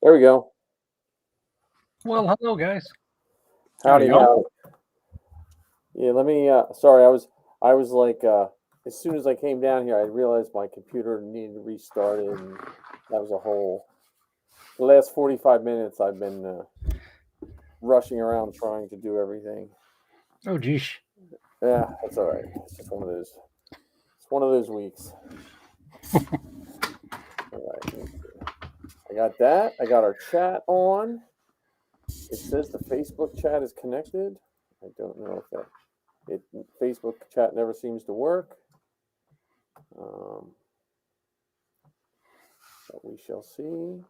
There we go. Well, hello, guys. Howdy, There you howdy. Yeah, let me. Sorry, I was like, as soon as I came down here, I realized my computer needed restarted, and that was a whole. The last 45 minutes, I've been rushing around trying to do everything. Oh, geez. Yeah, that's all right. It's just one of those. It's one of those weeks. All right, let me see. I got that. I got our chat on. It says the Facebook chat is connected. I don't know if that. Facebook chat never seems to work. Um, but we shall see.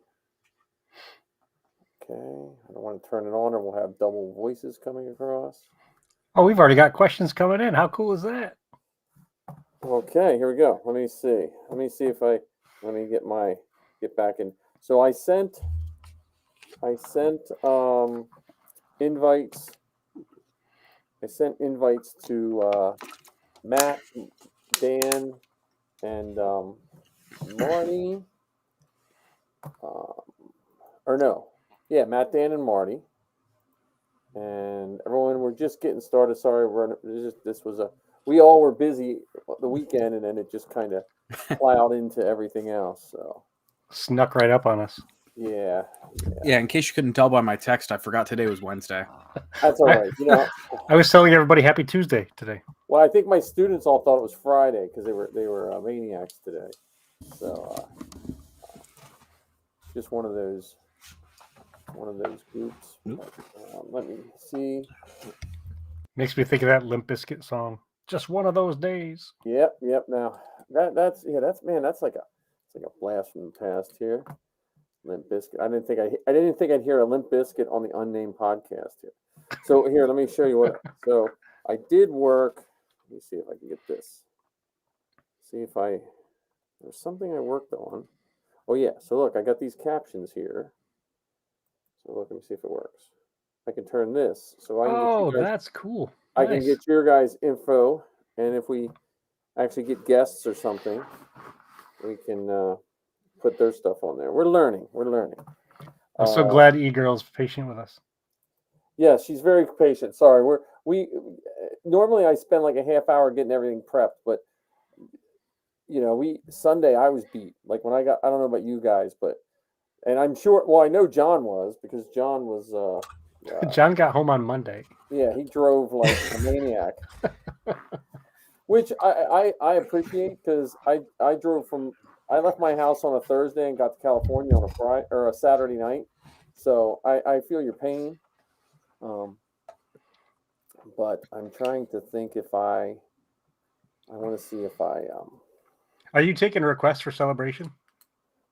Okay, I don't want to turn it on, or we'll have double voices coming across. Oh, we've already got questions coming in. How cool is that? Okay, here we go. Let me see. If I let me get back in. So I sent invites. I sent invites to Matt, Dan, and Marty. Or no, yeah, Matt, Dan, and Marty. And everyone, we're just getting started. Sorry, this was a we all were busy the weekend, and then it just kind of plowed into everything else. So Snuck right up on us. yeah, Yeah, in case you couldn't tell by my text, I forgot today was Wednesday. that's all right. I was telling everybody Happy Tuesday today. Well, I think my students all thought it was Friday because they were maniacs today. So just one of those groups. Let me see. Makes me think of that Limp Bizkit song. Just one of those days. Yep. Now that's like a blast from the past here. Limp Bizkit. I didn't think I'd hear a Limp Bizkit on the unnamed podcast here. So here, let me show you what. So I did work. Let me see if I can get this. There's something I worked on. Oh yeah. So look, I got these captions here. So look, let me see if it works. I can turn this so I can get you guys. That's cool. I can get your guys' info, and if we actually get guests or something, we can put their stuff on there. We're learning. I'm so glad E-Girl's patient with us. Yeah, she's very patient. Sorry, we normally I spend like a half hour getting everything prepped, but Sunday I was beat. Like when I don't know about you guys, and I'm sure. Well, I know John was because John was. John got home on Monday. Yeah, he drove like a maniac, which I appreciate because I drove from. I left my house on a Thursday and got to California on a Friday or a Saturday night, so I feel your pain. But I'm trying to think if I want to see if I. Are you taking requests for celebration?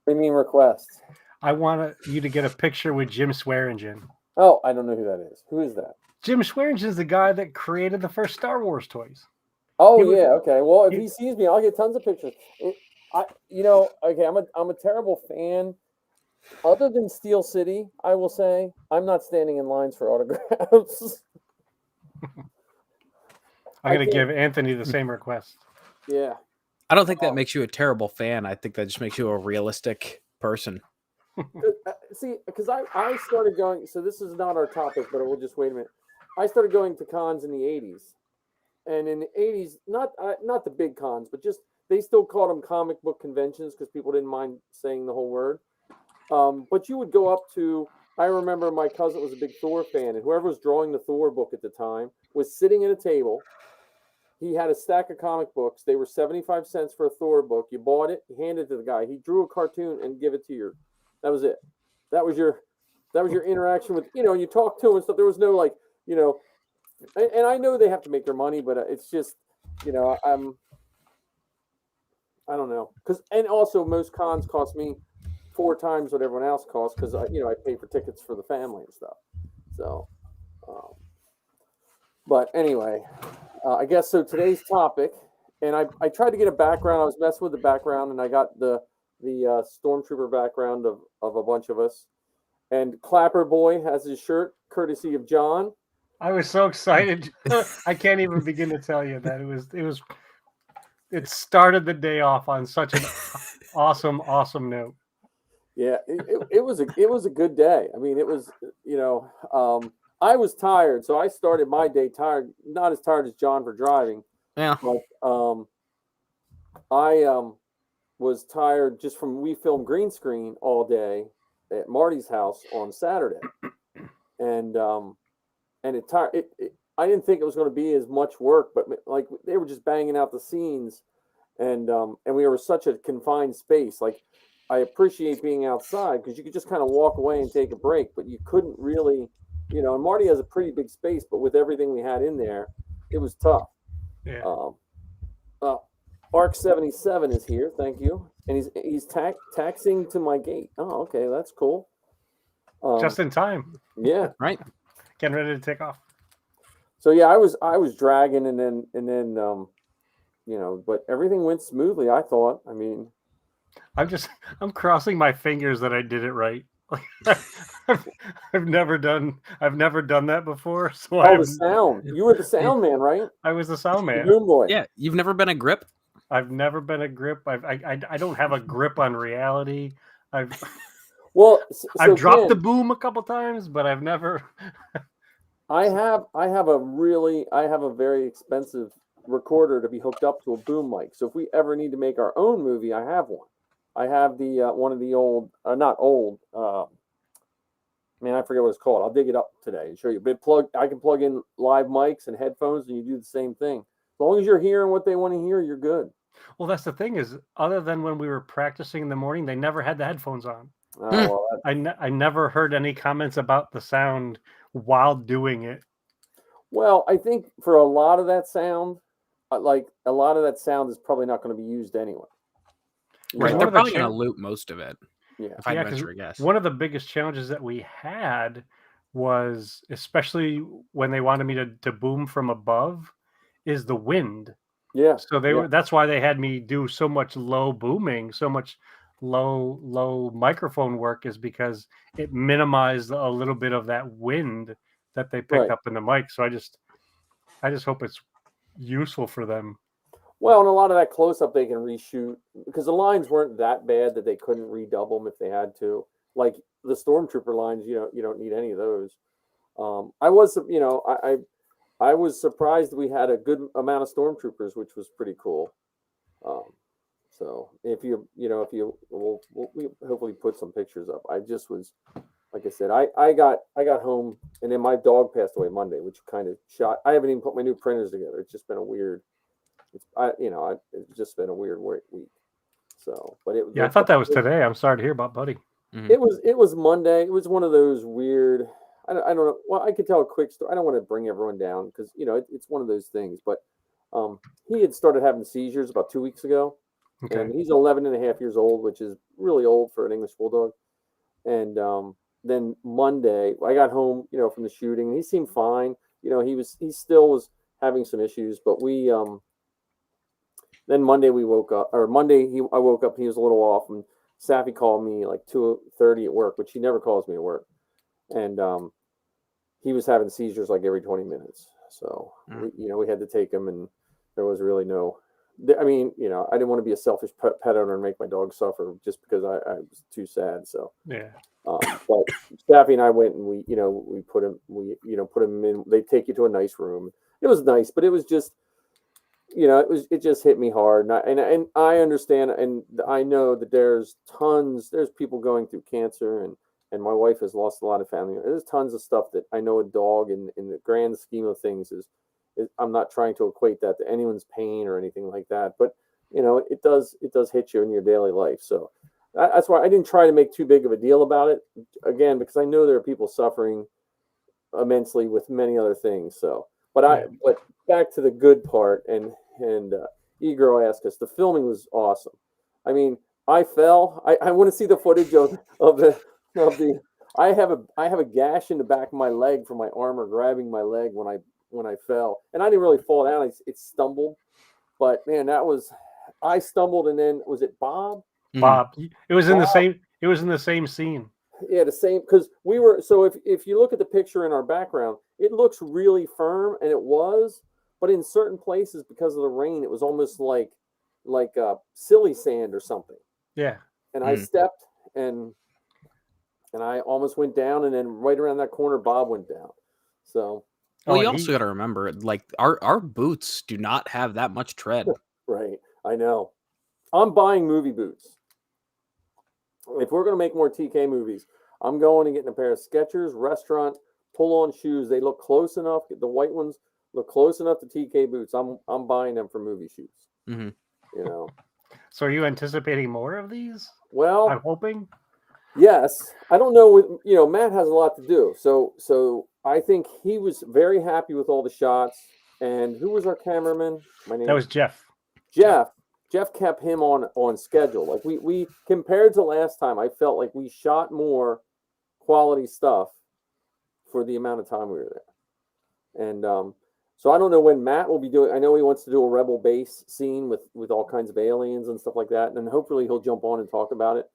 What do you mean requests? I want you to get a picture with Jim Swearingen. Oh, I don't know who that is. Who is that? Jim Swearingen is the guy that created the first Star Wars toys. Oh yeah, okay. Well, if he sees me, I'll get tons of pictures. Okay, I'm a terrible fan. Other than Steel City, I will say I'm not standing in lines for autographs. I'm going to give Anthony the same request. Yeah. I don't think that makes you a terrible fan. I think that just makes you a realistic person. See, because I started going. So this is not our topic, but we'll just wait a minute. I started going to cons in the '80s, and in the '80s, not the big cons, but just they still called them comic book conventions because people didn't mind saying the whole word. But you would go up to. I remember my cousin was a big Thor fan, and whoever was drawing the Thor book at the time was sitting at a table. He had a stack of comic books. They were 75 cents for a Thor book. You bought it, you handed it to the guy. He drew a cartoon and give it to you. That was it. That was your interaction with, you talk to him and stuff. There was no and I know they have to make their money, but it's just, I don't know. And also most cons cost me 4 times what everyone else costs because, I pay for tickets for the family and stuff. So, but anyway, I guess so today's topic, and I tried to get a background. I was messing with the background, and I got the stormtrooper background of a bunch of us. And Clapper Boy has his shirt, courtesy of John. I was so excited. I can't even begin to tell you that it started the day off on such an awesome note. Yeah, it was a good day. I mean, it was, I was tired, so I started my day tired, not as tired as John for driving, Yeah. but I was tired just from we filmed green screen all day at Marty's house on Saturday, and it tired it I didn't think it was going to be as much work, but like they were just banging out the scenes, and we were such a confined space. Like I appreciate being outside because you could just kind of walk away and take a break, but you couldn't really, and Marty has a pretty big space, but with everything we had in there, it was tough. Yeah. Um, uh, Arc 77 is here, thank you, and he's taxing to my gate. Oh, okay, that's cool. Just in time. Yeah. Right. Getting ready to take off. So yeah, I was dragging, and then but everything went smoothly. I thought. I mean, I'm crossing my fingers that I did it right. I've never done that before. So the sound. You were the sound man, right? I was the sound man. Boom boy. Yeah. You've never been a grip? I've never been a grip. I don't have a grip on reality. Well, I've dropped the boom a couple times, but I've never. I have a very expensive recorder to be hooked up to a boom mic. So if we ever need to make our own movie, I have one. I have the one of the old, not old. Man, I forget what it's called. I'll dig it up today and show you. But I can plug in live mics and headphones, and you do the same thing. As long as you're hearing what they want to hear, you're good. Well, that's the thing is, other than when we were practicing in the morning, they never had the headphones on. Oh, well, I never heard any comments about the sound while doing it. Well, I think for a lot of that sound, is probably not going to be used anyway. Right. They're probably going to loop most of it. Yeah. If I venture a guess. One of the biggest challenges that we had was, especially when they wanted me to boom from above, is the wind. Yeah. So that's why they had me do so much low booming, so much low microphone work, is because it minimized a little bit of that wind that they picked up in the mic. So I just hope it's useful for them. Well, and a lot of that close up they can reshoot because the lines weren't that bad that they couldn't redouble them if they had to. Like the Stormtrooper lines, you don't need any of those. I was surprised we had a good amount of Stormtroopers, which was pretty cool. So we'll hopefully put some pictures up. I just was, like I said, I got home and then my dog passed away Monday, which kind of shot. I haven't even put my new printers together. It's just been it's just been a weird week. So, but I thought that was today. I'm sorry to hear about Buddy. Mm-hmm. It was Monday. It was one of those weird. I don't know. Well, I could tell a quick story. I don't want to bring everyone down because it's one of those things. But he had started having seizures about 2 weeks ago, and he's 11 and a half years old, which is really old for an English bulldog. And then Monday, I got home, from the shooting, and he seemed fine. He still was having some issues, but we then Monday we woke up, or Monday I woke up and he was a little off, and Safi called me like 2:30 at work, which he never calls me at work, and he was having seizures like every 20 minutes. So we had to take him, and there was really no. I mean, I didn't want to be a selfish pet owner and make my dog suffer just because I was too sad. So yeah. But Safi and I went and we put him in. They take you to a nice room. It was nice, but it was just. It just hit me hard, and I understand, and I know that there's people going through cancer, and my wife has lost a lot of family. There's tons of stuff that I know a dog in the grand scheme of things is I'm not trying to equate that to anyone's pain or anything like that, but it does hit you in your daily life. So that's why I didn't try to make too big of a deal about it, again, because I know there are people suffering immensely with many other things. So. But back to the good part, and E-Girl asked us, the filming was awesome. I mean, I fell. I want to see the footage of the. I have a gash in the back of my leg from my armor grabbing my leg when I fell, and I didn't really fall down. It stumbled, but man, I stumbled, and then was it Bob? Bob. It was in the same. It was in the same scene. Yeah, the same, because we were. So if you look at the picture in our background, it looks really firm, and it was, but in certain places because of the rain, it was almost like silly sand or something. Yeah. And I stepped, and and I almost went down, and then right around that corner, Bob went down. So, Well, you and also got to remember, like our boots do not have that much tread. right, I know. I'm buying movie boots. If we're going to make more TK movies, I'm going and getting a pair of Skechers restaurant pull-on shoes. They look close enough. The white ones look close enough to TK boots. I'm buying them for movie shoes. Mm-hmm. You know. So are you anticipating more of these? Well, I'm hoping. Yes, I don't know. With Matt has a lot to do. So I think he was very happy with all the shots. And who was our cameraman? That was Jeff. Jeff. Jeff kept him on schedule. Like we compared to last time, I felt like we shot more quality stuff for the amount of time we were there. And so I don't know when Matt will be doing. I know he wants to do a Rebel base scene with all kinds of aliens and stuff like that. And then hopefully he'll jump on and talk about it.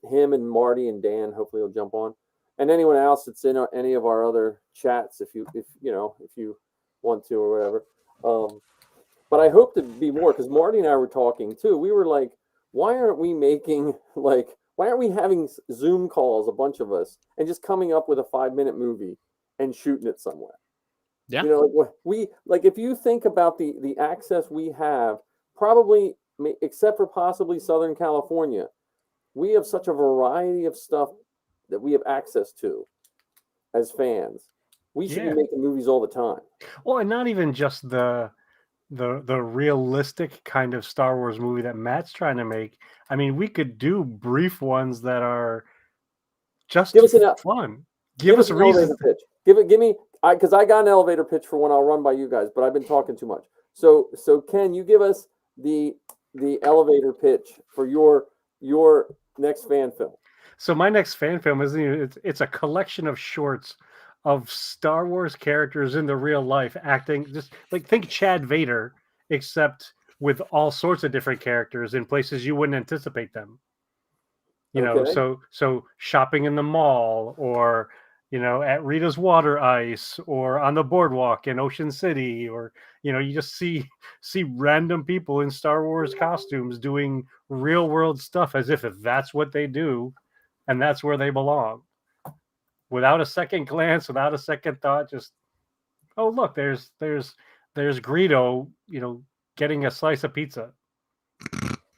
Him and Marty and Dan, hopefully he'll jump on, and anyone else that's in any of our other chats, if you want to or whatever. But I hope to be more, because Marty and I were talking too. We were like, why aren't we having Zoom calls, a bunch of us, and just coming up with a 5-minute movie and shooting it somewhere? Yeah. If you think about the access we have, probably except for possibly Southern California, we have such a variety of stuff that we have access to as fans. We should be making movies all the time. Well, and not even just the realistic kind of Star Wars movie that Matt's trying to make. I mean, we could do brief ones that are just fun. Give us a reason. Pitch. Give me, because I got an elevator pitch for one I'll run by you guys, but I've been talking too much. So Ken, you give us the elevator pitch for your next fan film. So my next fan film it's a collection of shorts of Star Wars characters in the real life acting, just like think Chad Vader, except with all sorts of different characters in places you wouldn't anticipate them. So shopping in the mall, or at Rita's Water Ice, or on the boardwalk in Ocean City, or you just see random people in Star Wars costumes doing real world stuff as if that's what they do and that's where they belong, without a second glance, without a second thought. Just, oh look, there's Greedo getting a slice of pizza.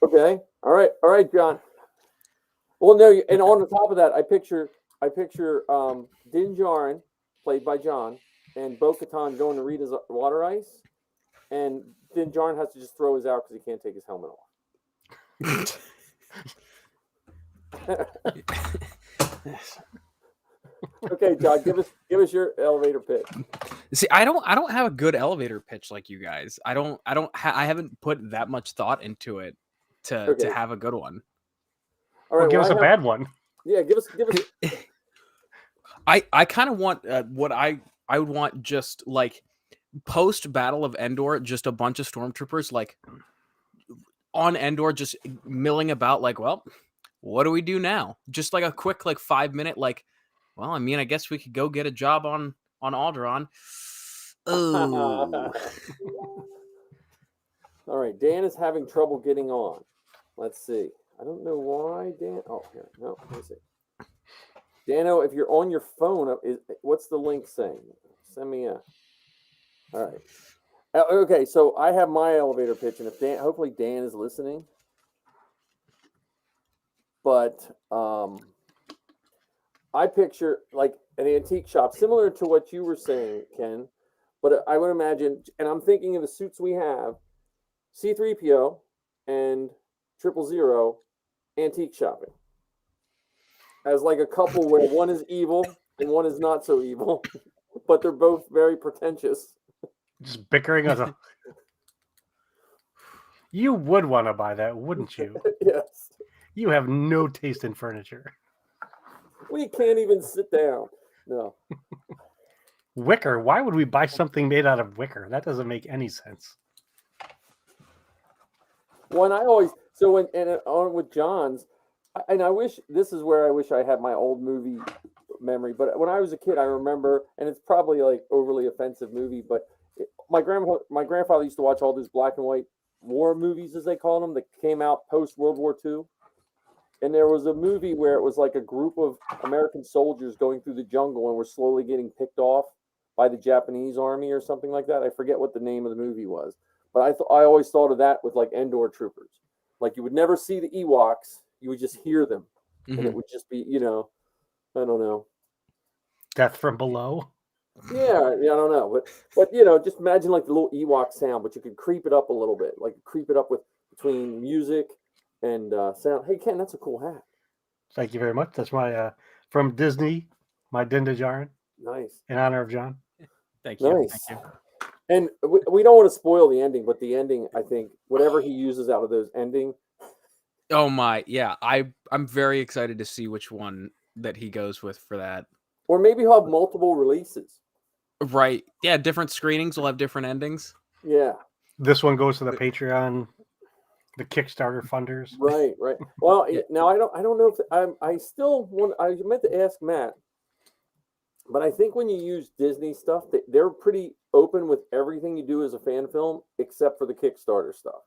Okay, all right, John. Well, no, and on the top of that, I picture Din Djarin, played by John, and Bo-Katan going to Rita's Water Ice, and Din Djarin has to just throw his out because he can't take his helmet off. Okay, John, give us your elevator pitch. See, I don't have a good elevator pitch like you guys. I haven't put that much thought into it to have a good one. All right, give us a bad one. Yeah, give us. I kind of want what I would want, just like post Battle of Endor, just a bunch of stormtroopers like on Endor, just milling about. Like, well, what do we do now? Just like a quick 5-minute well, I mean, I guess we could go get a job on Alderaan. Oh. All right, Dan is having trouble getting on. Let's see. I don't know why, Dan. Oh, here. No, let me see. Dano, if you're on your phone, what's the link saying? Send me a. All right. Okay, so I have my elevator pitch, and hopefully Dan is listening. But I picture like an antique shop, similar to what you were saying, Ken. But I would imagine, and I'm thinking of the suits we have, C-3PO and 000 antique shopping, as like a couple where one is evil and one is not so evil, but they're both very pretentious. Just bickering us. You would want to buy that, wouldn't you? Yes. You have no taste in furniture. We can't even sit down. No. Wicker. Why would we buy something made out of wicker? That doesn't make any sense. When I always with John's, and I wish I had my old movie memory. But when I was a kid, I remember, and it's probably like overly offensive movie, but my grandfather used to watch all those black and white war movies, as they call them, that came out post World War II. and there was a movie where it was like a group of American soldiers going through the jungle and were slowly getting picked off by the Japanese army or something like that. I forget what the name of the movie was, but I always thought of that with like Endor troopers. Like you would never see the Ewoks, you would just hear them, and it would just be, I don't know. Death from Below. Yeah, I don't know, but just imagine like the little Ewok sound, but you could creep it up a little bit, like creep it up with between music and sound. Hey Ken, that's a cool hat. Thank you very much. That's my from Disney, my Dinda Jarin. Nice. In honor of John. Thank you. Nice. Thank you. And we don't want to spoil the ending, but the ending, I think, whatever he uses out of those ending. Oh my, yeah. I'm very excited to see which one that he goes with for that. Or maybe he'll have multiple releases. Right. Yeah, different screenings will have different endings. Yeah. This one goes to the Patreon, the Kickstarter funders. Right. Well, now I don't know if I still want. I meant to ask Matt, but I think when you use Disney stuff, they're pretty open with everything you do as a fan film, except for the Kickstarter stuff.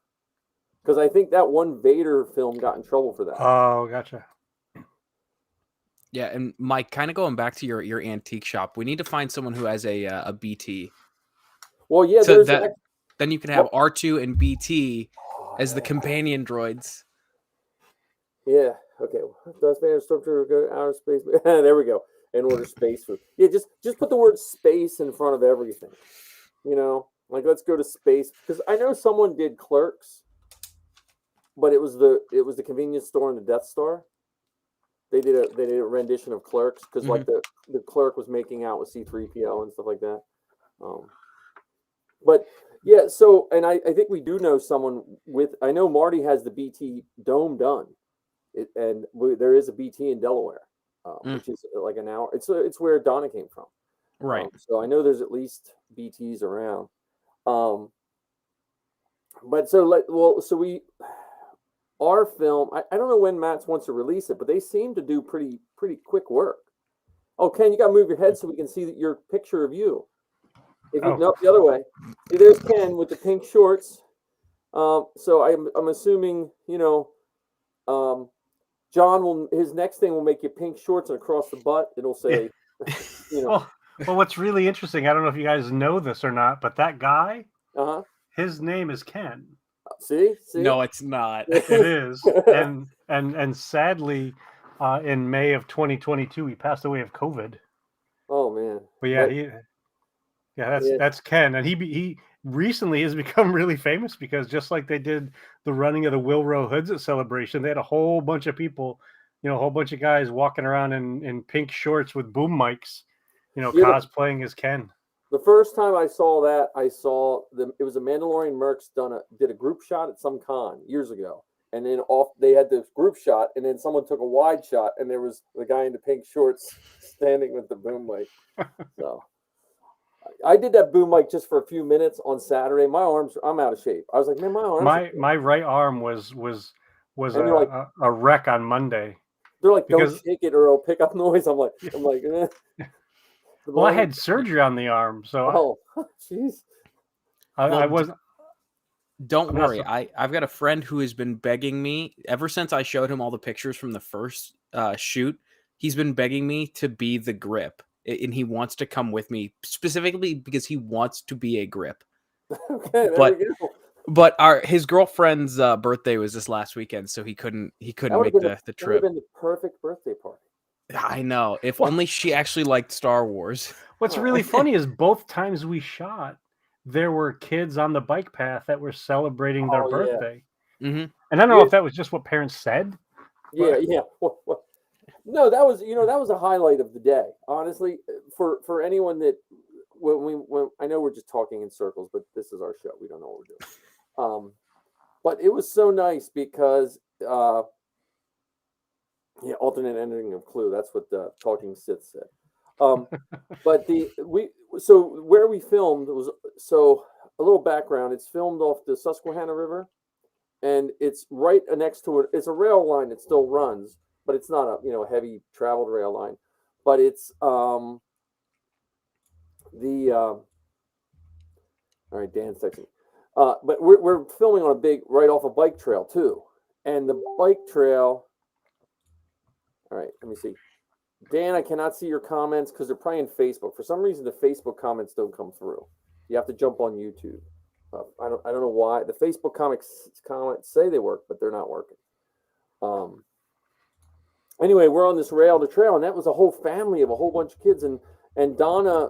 Because I think that one Vader film got in trouble for that. Oh, gotcha. Yeah, and Mike, kind of going back to your antique shop, we need to find someone who has a BT. Well, yeah, So there's then you can have R2 and BT as the companion droids. Yeah. Okay. Does Vader Stormtrooper go to outer space? There we go. In order space food. Yeah. Just put the word space in front of everything. Like let's go to space, because I know someone did Clerks, but it was the convenience store in the Death Star. They did a rendition of Clerks because like the clerk was making out with C-3PO and stuff like that. But yeah, so and I think we do know someone I know Marty has the BT Dome done, there is a BT in Delaware, which is like an hour. It's where Donna came from, Right. So I know there's at least BTs around. But so our film, I don't know when Matt wants to release it, but they seem to do pretty quick work. Oh, Ken, you got to move your head so we can see your picture of you. No, the other way. See, there's Ken with the pink shorts. So I'm assuming, John his next thing will make you pink shorts and across the butt it'll say, Well, what's really interesting, I don't know if you guys know this or not, but that guy, his name is Ken. See? No, it's not. It is. And sadly, in May of 2022, he passed away of COVID. Oh man. But yeah, that's Ken, and he recently has become really famous because just like they did the running of the Wilrow Hoods at Celebration, they had a whole bunch of people, a whole bunch of guys walking around in pink shorts with boom mics, cosplaying as Ken. The first time I saw that, it was a Mandalorian Mercs did a group shot at some con years ago, and then they had this group shot, and then someone took a wide shot, and there was the guy in the pink shorts standing with the boom mic. So I did that boom mic just for a few minutes on Saturday. I'm out of shape. I was like, man, my arms. My right arm was a wreck on Monday. They're like, don't shake it or it'll pick up noise. I'm like. Well, I had surgery on the arm, so jeez. I wasn't. Don't worry. I've got a friend who has been begging me ever since I showed him all the pictures from the first shoot. He's been begging me to be the grip, and he wants to come with me specifically because he wants to be a grip. Okay, but his girlfriend's birthday was this last weekend, so he couldn't make the trip. That would have been the perfect birthday party. I know. If only she actually liked Star Wars. What's really funny is both times we shot, there were kids on the bike path that were celebrating their birthday. Yeah. Mm-hmm. And I don't know if that was just what parents said. Yeah. No, that was a highlight of the day. Honestly, for anyone that when I know we're just talking in circles, but this is our show. We don't know what we're doing. But it was so nice because alternate ending of Clue. That's what the Talking Sith said. But where we filmed was a little background. It's filmed off the Susquehanna River, and it's right next to it. It's a rail line that still runs, but it's not a heavy traveled rail line. But it's all right. Dan's texting me. But we're filming on right off a bike trail too, and the bike trail. All right, let me see. Dan, I cannot see your comments because they're probably in Facebook. For some reason, the Facebook comments don't come through. You have to jump on YouTube. I don't know why. The Facebook comments say they work, but they're not working. Anyway, we're on this rail to trail, and that was a whole family of a whole bunch of kids. And Donna,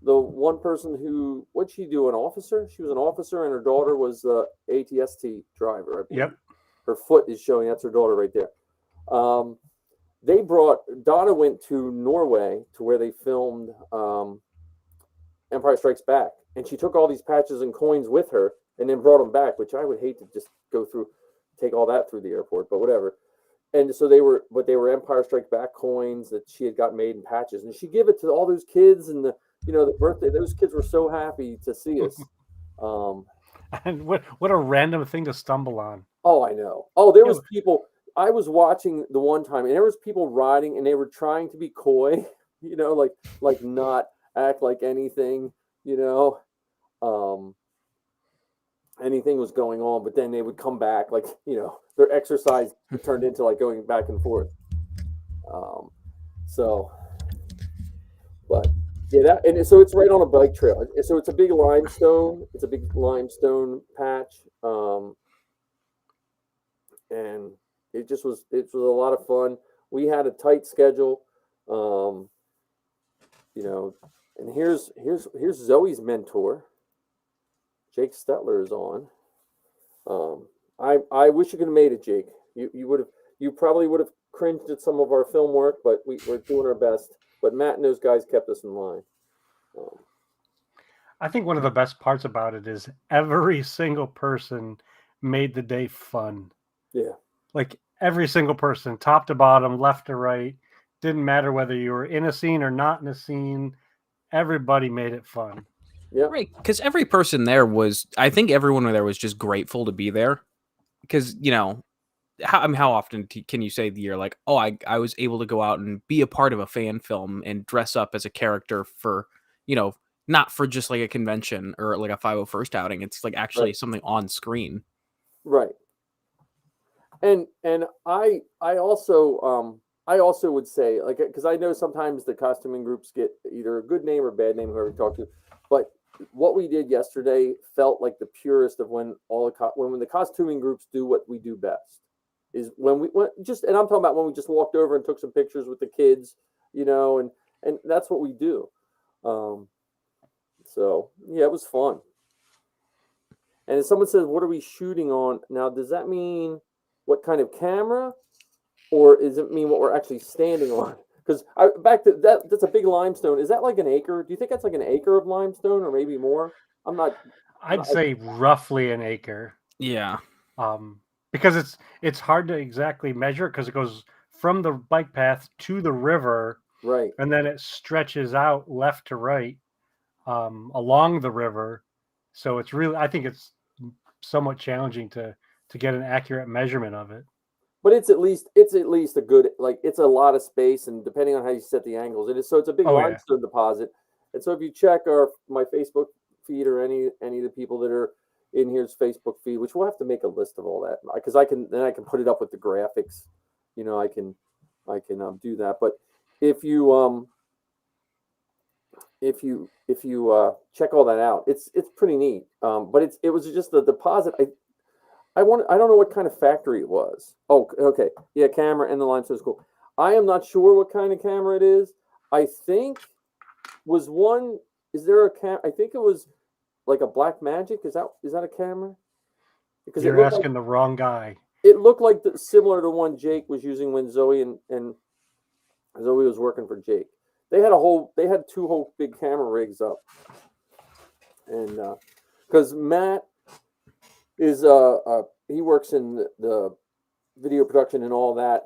the one person who, what'd she do? An officer? She was an officer, and her daughter was the ATST driver, I believe. Yep. Her foot is showing. That's her daughter right there. Donna went to Norway to where they filmed Empire Strikes Back, and she took all these patches and coins with her and then brought them back, which I would hate to just take all that through the airport, but whatever. And so they were Empire Strikes Back coins that she had got made in patches, and she gave it to all those kids, and the birthday. Those kids were so happy to see us. And what a random thing to stumble on. Oh, I know. Oh, there was people. I was watching the one time, and there was people riding, and they were trying to be coy, like not act like anything, anything was going on. But then they would come back, like their exercise turned into like going back and forth. But yeah, so it's right on a bike trail. So it's a big limestone. It's a big limestone patch, and it was a lot of fun. We had a tight schedule, and here's Zoe's mentor. Jake Stetler is on. I wish you could have made it, Jake. You probably would have cringed at some of our film work, but we're doing our best. But Matt and those guys kept us in line. I think one of the best parts about it is every single person made the day fun. Yeah. Like every single person, top to bottom, left to right, didn't matter whether you were in a scene or not in a scene. Everybody made it fun. Yeah. Right. Because every person there I think everyone there was just grateful to be there. Because, how often can you say you're like, oh, I was able to go out and be a part of a fan film and dress up as a character for, not for just like a convention or like a 501st outing. It's like actually something on screen. Right. And I also would say, like, because I know sometimes the costuming groups get either a good name or a bad name, whoever you talk to, but what we did yesterday felt like the purest of when the costuming groups do what we do best is when and I'm talking about when we just walked over and took some pictures with the kids, and that's what we do. So yeah, it was fun. And if someone says, what are we shooting on now? Does that mean what kind of camera, or does it mean what we're actually standing on? Because back to that's a big limestone. Is that like an acre? Do you think that's like an acre of limestone, or maybe more? I'd say roughly an acre. Yeah. Because it's hard to exactly measure because it goes from the bike path to the river, right, and then it stretches out left to right along the river. So it's really, I think it's somewhat challenging to get an accurate measurement of it. But it's at least a good, like, it's a lot of space, and depending on how you set the angles, it's a big limestone deposit. And so if you check my Facebook feed or any of the people that are in here's Facebook feed, which we'll have to make a list of all that, because I can put it up with the graphics. I can do that. But if you check all that out, it's pretty neat. But it was just the deposit. I don't know what kind of factory it was. Oh, okay. Yeah, camera and the limestone is cool. I am not sure what kind of camera it is. I think is there a cam? I think it was like a Black Magic. Is that a camera? Because you're asking the wrong guy. It looked like similar to one Jake was using when Zoe and Zoe was working for Jake. They had two whole big camera rigs up, and because Matt is he works in the video production and all that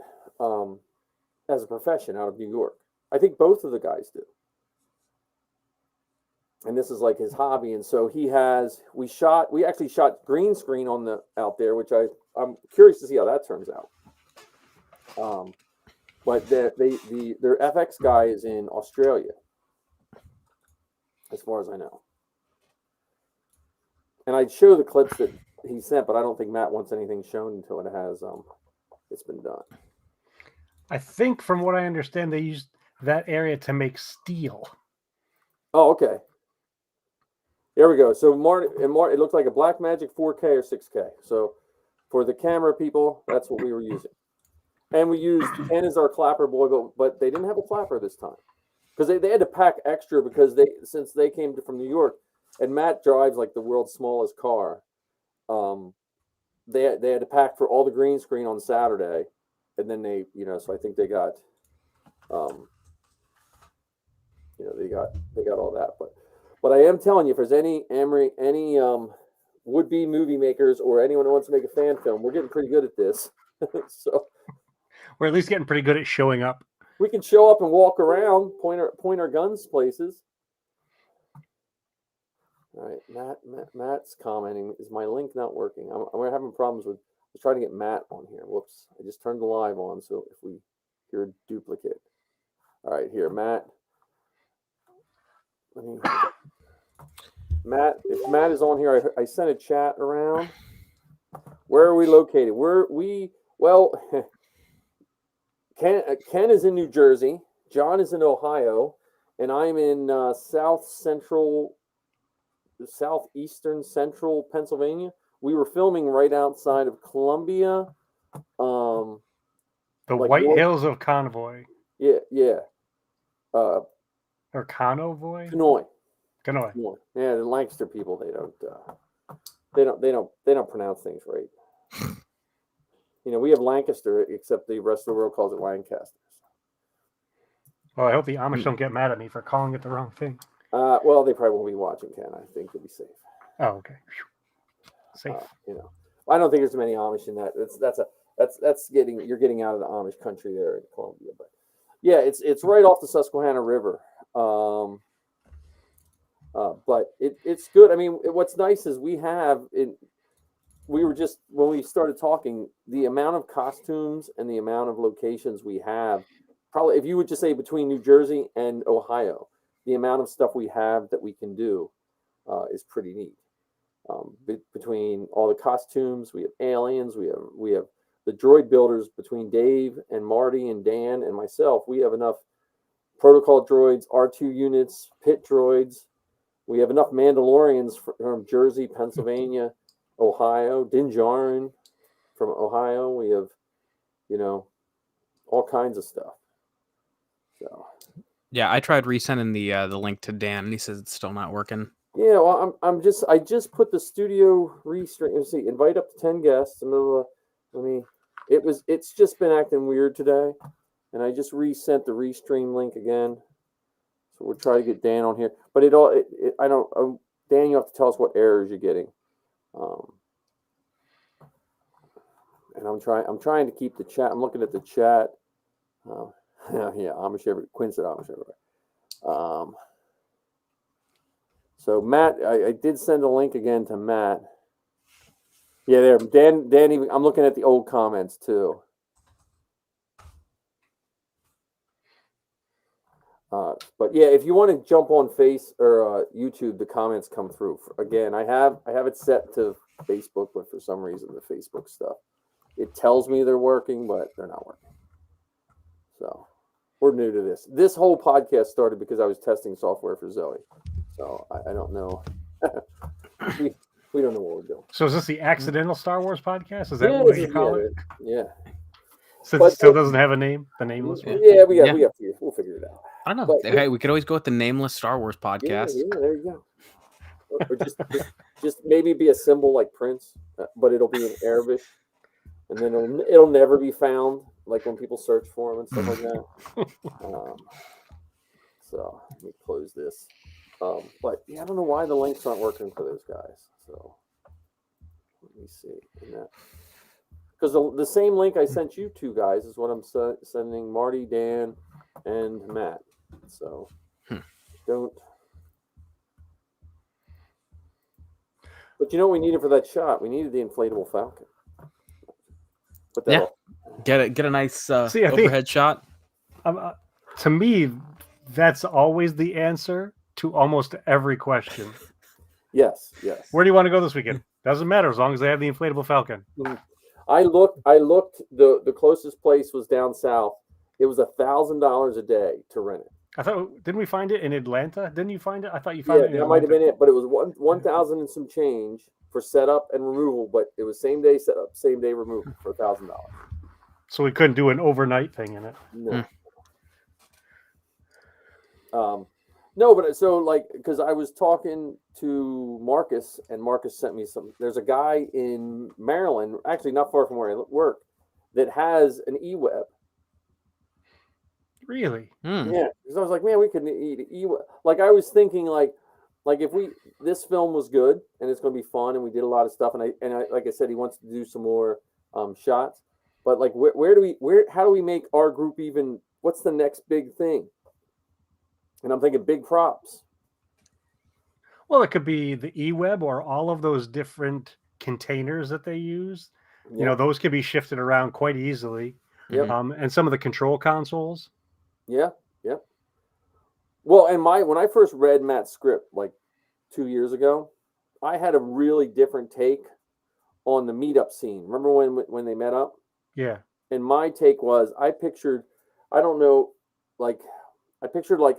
as a profession out of New York. I think both of the guys do, and this is like his hobby. And so we actually shot green screen out there, which I'm curious to see how that turns out. But their FX guy is in Australia, as far as I know. And I'd show the clips that he sent, but I don't think Matt wants anything shown until it's been done. I think, from what I understand, they used that area to make steel. Oh, okay. There we go. So it looks like a Blackmagic 4K or 6K. So for the camera people, that's what we were using. And we used Ken as our clapper boy, but they didn't have a clapper this time because they had to pack extra because since they came from New York, and Matt drives like the world's smallest car. They had to pack for all the green screen on Saturday, and then so I think they got, they got all that. But I am telling you, if there's any would-be movie makers or anyone who wants to make a fan film, we're getting pretty good at this. So we're at least getting pretty good at showing up. We can show up and walk around, point our guns places. All right, Matt's commenting. Is my link not working? I'm having problems with. I was trying to get Matt on here. Whoops! I just turned the live on, so if we hear a duplicate. All right, here, Matt. Matt, if Matt is on here, I sent a chat around. Where are we located? Ken is in New Jersey. John is in Ohio, and I'm in southeastern central Pennsylvania. We were filming right outside of Columbia. The White Hills of Convoy. Yeah. Or Conovoy? Canoy. Yeah, the Lancaster people, they don't pronounce things right. We have Lancaster, except the rest of the world calls it Lancaster. Well, I hope the Amish don't get mad at me for calling it the wrong thing. Well, they probably won't be watching, Ken. I think they'll be safe. Oh, okay. Safe. I don't think there's many Amish in that. You're getting out of the Amish country there in Columbia, but yeah, it's right off the Susquehanna River. But it's good. I mean, what's nice is we were just, when we started talking, the amount of costumes and the amount of locations we have, probably if you would just say between New Jersey and Ohio, the amount of stuff we have that we can do is pretty neat. Between all the costumes, we have aliens, we have the droid builders between Dave and Marty and Dan and myself. We have enough protocol droids, R2 units, pit droids. We have enough Mandalorians from Jersey, Pennsylvania, Ohio, Din Djarin from Ohio. We have, all kinds of stuff. So. Yeah, I tried resending the link to Dan, and he says it's still not working. Yeah, well, I just put the studio restream. Let's see, invite up to 10 guests. It's just been acting weird today, and I just resent the restream link again. So we'll try to get Dan on here, but Dan, you have to tell us what errors you're getting. And I'm trying to keep the chat. I'm looking at the chat. Yeah, Amish everywhere. Quinn said Amish everywhere. So Matt, I did send a link again to Matt. Yeah, there. Dan. Even I'm looking at the old comments too. But yeah, if you want to jump on Face or YouTube, the comments come through. Again, I have it set to Facebook, but for some reason the Facebook stuff, it tells me they're working, but they're not working. So we're new to this. This whole podcast started because I was testing software for Zoe. So I don't know. we don't know what we're doing. So is this the accidental Star Wars podcast? Is that what you call it? Yeah. Since it still doesn't have a name, the nameless one. Yeah, we have to. We'll figure it out. I don't know. Hey, we could always go with the nameless Star Wars podcast. Yeah, there you go. Or just maybe be a symbol like Prince, but it'll be in Arabic, and then it'll never be found. Like when people search for him and stuff like that. So let me close this. But yeah, I don't know why the links aren't working for those guys. So let me see. Because the same link I sent you two guys is what I'm sending Marty, Dan, and Matt. So don't. But you know what we needed for that shot? We needed the inflatable Falcon. Put that up. Get a nice overhead shot. To me, that's always the answer to almost every question. Yes. Where do you want to go this weekend? Doesn't matter as long as they have the inflatable Falcon. I looked. The closest place was down south, It was $1,000 a day to rent it. I thought, didn't we find it in Atlanta? Didn't you find it? I thought you Yeah, found it in that might have Atlanta. been it, but it was 1,000 and some change for setup and removal. But it was same day setup, same day removal for $1,000. So we couldn't do an overnight thing in it. No. No, but so like, because I was talking to Marcus, and Marcus sent me some. There's a guy in Maryland, actually not far from where I work, that has an eWeb. Really? Yeah, because I was like, man, we could eat eWeb. Like I was thinking, like if this film was good and it's going to be fun, and we did a lot of stuff, and I like I said, he wants to do some more shots. But like, how do we make our group even? What's the next big thing? And I'm thinking big props. Well, it could be the eWeb or all of those different containers that they use. Yep. You know, those can be shifted around quite easily. Yep. And some of the control consoles. Yeah. Yep. Well, and when I first read Matt's script like 2 years ago, I had a really different take on the meetup scene. Remember when they met up? Yeah. And my take was I pictured like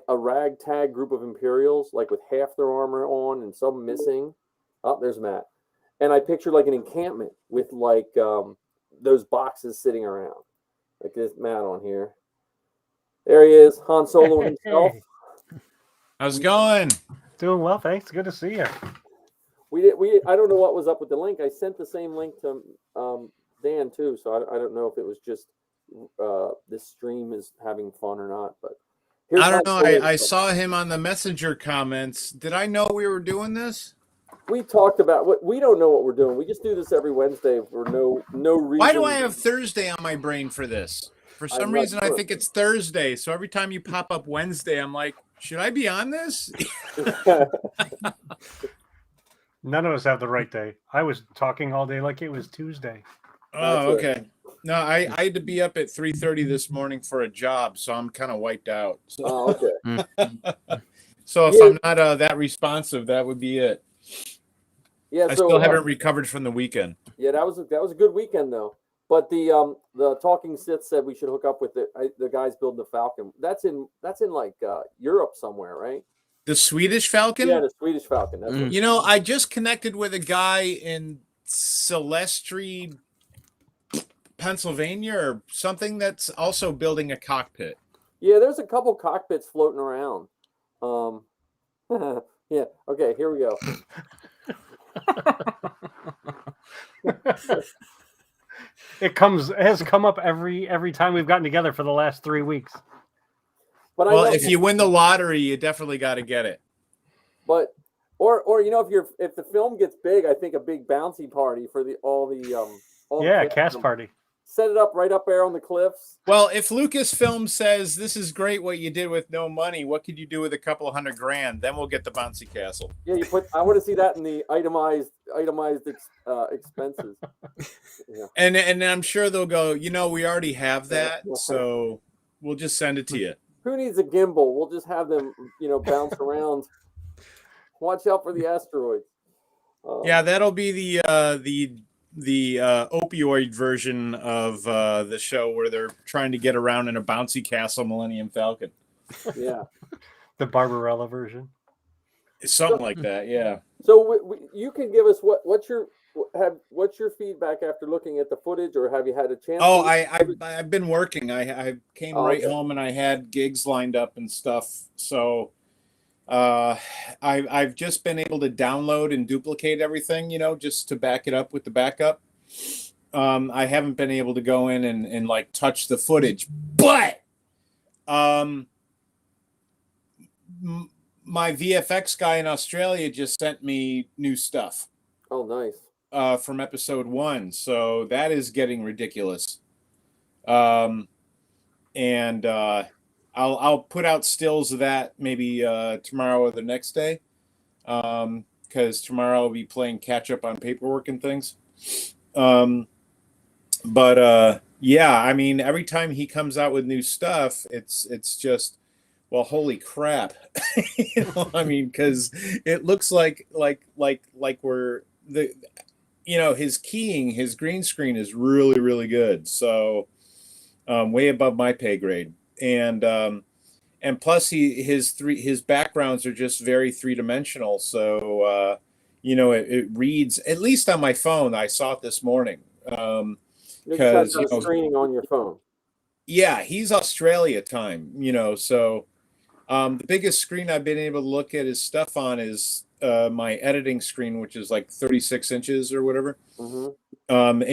a ragtag group of Imperials, like with half their armor on and some missing. Oh, there's Matt. And I pictured like an encampment with like those boxes sitting around. Like this Matt on here. There he is, Han Solo himself. How's it going? Doing well, thanks. Good to see you. I don't know what was up with the link. I sent the same link to Dan too, so I don't know if it was just this stream is having fun or not, but I don't know. I saw him on the messenger comments. Did I know we were doing this? We talked about what we don't know what we're doing. We just do this every Wednesday for no reason. Why do I have Thursday on my brain for this? For some reason, sure. I think it's Thursday. So every time you pop up Wednesday, I'm like, should I be on this? None of us have the right day. I was talking all day like it was Tuesday. Oh, okay. No, I had to be up at 3:30 this morning for a job, so I'm kind of wiped out. So, okay. So if I'm not that responsive, that would be it. Yeah, I still haven't recovered from the weekend. Yeah, that was a good weekend though. But the Talking Sith said we should hook up with the guys building the Falcon. That's in like Europe somewhere, right? The Swedish Falcon? Yeah, the Swedish Falcon. That's what You know, I just connected with a guy in Celestri, Pennsylvania or something that's also building a cockpit. Yeah, there's a couple cockpits floating around. Yeah, okay, here we go. It has come up every time we've gotten together for the last 3 weeks. But well, if you win the lottery, you definitely got to get it. But or you know, if the film gets big, I think a big bouncy party for all the cast party. Set it up right up there on the cliffs. Well, if Lucasfilm says this is great what you did with no money, what could you do with a couple of $100,000? Then we'll get the bouncy castle. Yeah, I want to see that in the itemized expenses. Yeah. And I'm sure they'll go, you know, we already have that, so we'll just send it to you. Who needs a gimbal? We'll just have them, bounce around. Watch out for the asteroids. Yeah, that'll be the opioid version of the show where they're trying to get around in a bouncy castle Millennium Falcon. Yeah. The Barbarella version. Something like that, yeah. So you can give us what's your feedback after looking at the footage, or have you had a chance? Oh, I've been working. I came home and I had gigs lined up and stuff. So I've just been able to download and duplicate everything, just to back it up with the backup. I haven't been able to go in and like touch the footage, but my VFX guy in Australia just sent me new stuff. Oh, nice. From episode 1. So that is getting ridiculous. And I'll put out stills of that maybe tomorrow or the next day, because tomorrow I'll be playing catch up on paperwork and things. But yeah, I mean, every time he comes out with new stuff, it's just, well, holy crap. I mean, because it looks like we're his keying, his green screen is really, really good. So way above my pay grade. And plus his backgrounds are just very three-dimensional. So it reads, at least on my phone. I saw it this morning. You just Because got a screening on your phone. yeah, he's Australia time, so the biggest screen I've been able to look at his stuff on is my editing screen, which is like 36 inches or whatever. Mm-hmm. And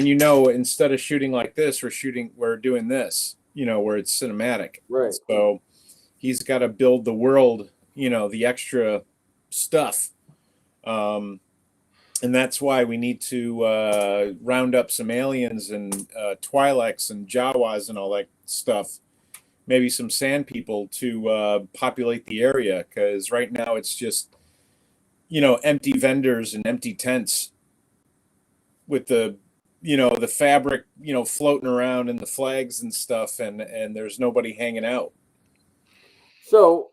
instead of shooting like this, we're doing this, where it's cinematic. Right. So he's got to build the world, the extra stuff. And that's why we need to round up some aliens and Twi'leks and Jawas and all that stuff. Maybe some sand people to populate the area, because right now it's just, empty vendors and empty tents with the fabric, floating around and the flags and stuff, and there's nobody hanging out. So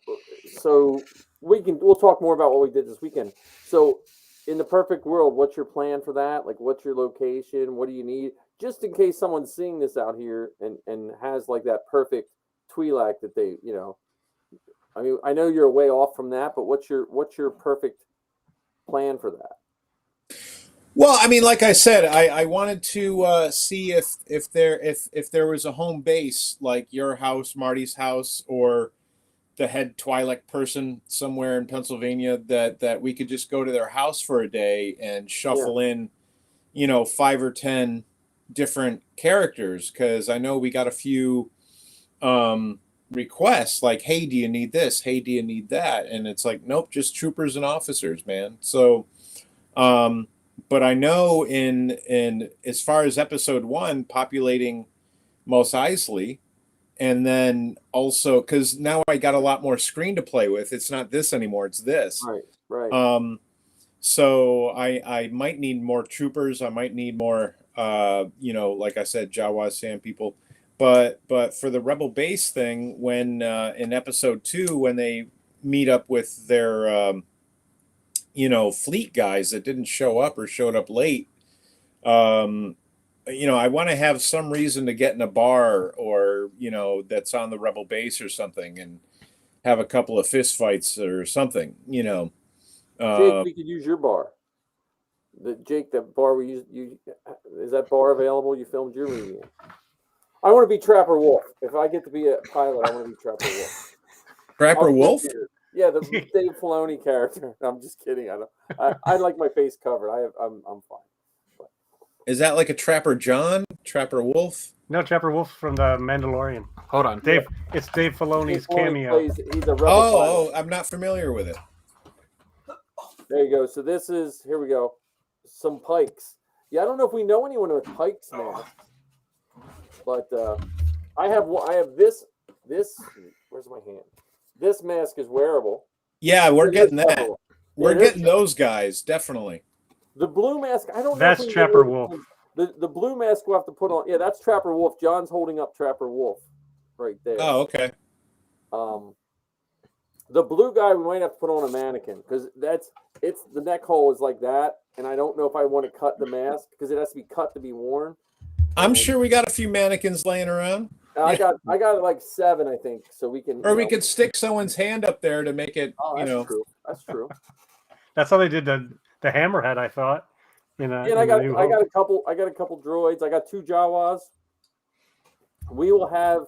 we'll talk more about what we did this weekend. So in the perfect world, what's your plan for that? Like, what's your location? What do you need? Just in case someone's seeing this out here and has like that perfect Twi'lek that they, I mean, I know you're way off from that, but what's your perfect plan for that? Well, I mean, like I said, I wanted to see if there was a home base like your house, Marty's house, or the head Twi'lek person somewhere in Pennsylvania that we could just go to their house for a day and shuffle in, 5 or 10 different characters, because I know we got a few requests like, hey, do you need this? Hey, do you need that? And it's like, nope, just troopers and officers, man. So but I know in as far as episode 1 populating Mos Eisley, and then also because now I got a lot more screen to play with. It's not this anymore, it's this. Right. So I might need more troopers. I might need more like I said, Jawas, sand people. But for the Rebel base thing, when in episode 2, when they meet up with their fleet guys that didn't show up or showed up late, I want to have some reason to get in a bar or that's on the Rebel base or something, and have a couple of fist fights or something. Jake, we could use your bar. That bar we use. Is that bar available? You filmed your movie in. I want to be Trapper Wolf. If I get to be a pilot, I want to be Trapper Wolf. Trapper Wolf? Yeah, the Dave Filoni character. I'm just kidding. I like my face covered. I'm fine. But. Is that like a Trapper John? Trapper Wolf? No, Trapper Wolf from the Mandalorian. Hold on, Dave. It's Dave Filoni's cameo. He's a rebel pilot. I'm not familiar with it. There you go. So this is, here we go, some pikes. Yeah, I don't know if we know anyone with pikes masks, but I have this. Where's my hand? This mask is wearable. Yeah, we're getting that. We're getting those guys, definitely. The blue mask, I don't know. That's Trapper Wolf. The blue mask we'll have to put on. Yeah, that's Trapper Wolf. John's holding up Trapper Wolf right there. Oh, okay. The blue guy we might have to put on a mannequin, because the neck hole is like that, and I don't know if I want to cut the mask because it has to be cut to be worn. I'm sure we got a few mannequins laying around. I got like 7, I think, so we can. Or we could stick someone's hand up there to make it. Oh, that's true. That's true. That's how they did the Hammerhead, I thought. I got a couple droids. I got 2 Jawas. We will have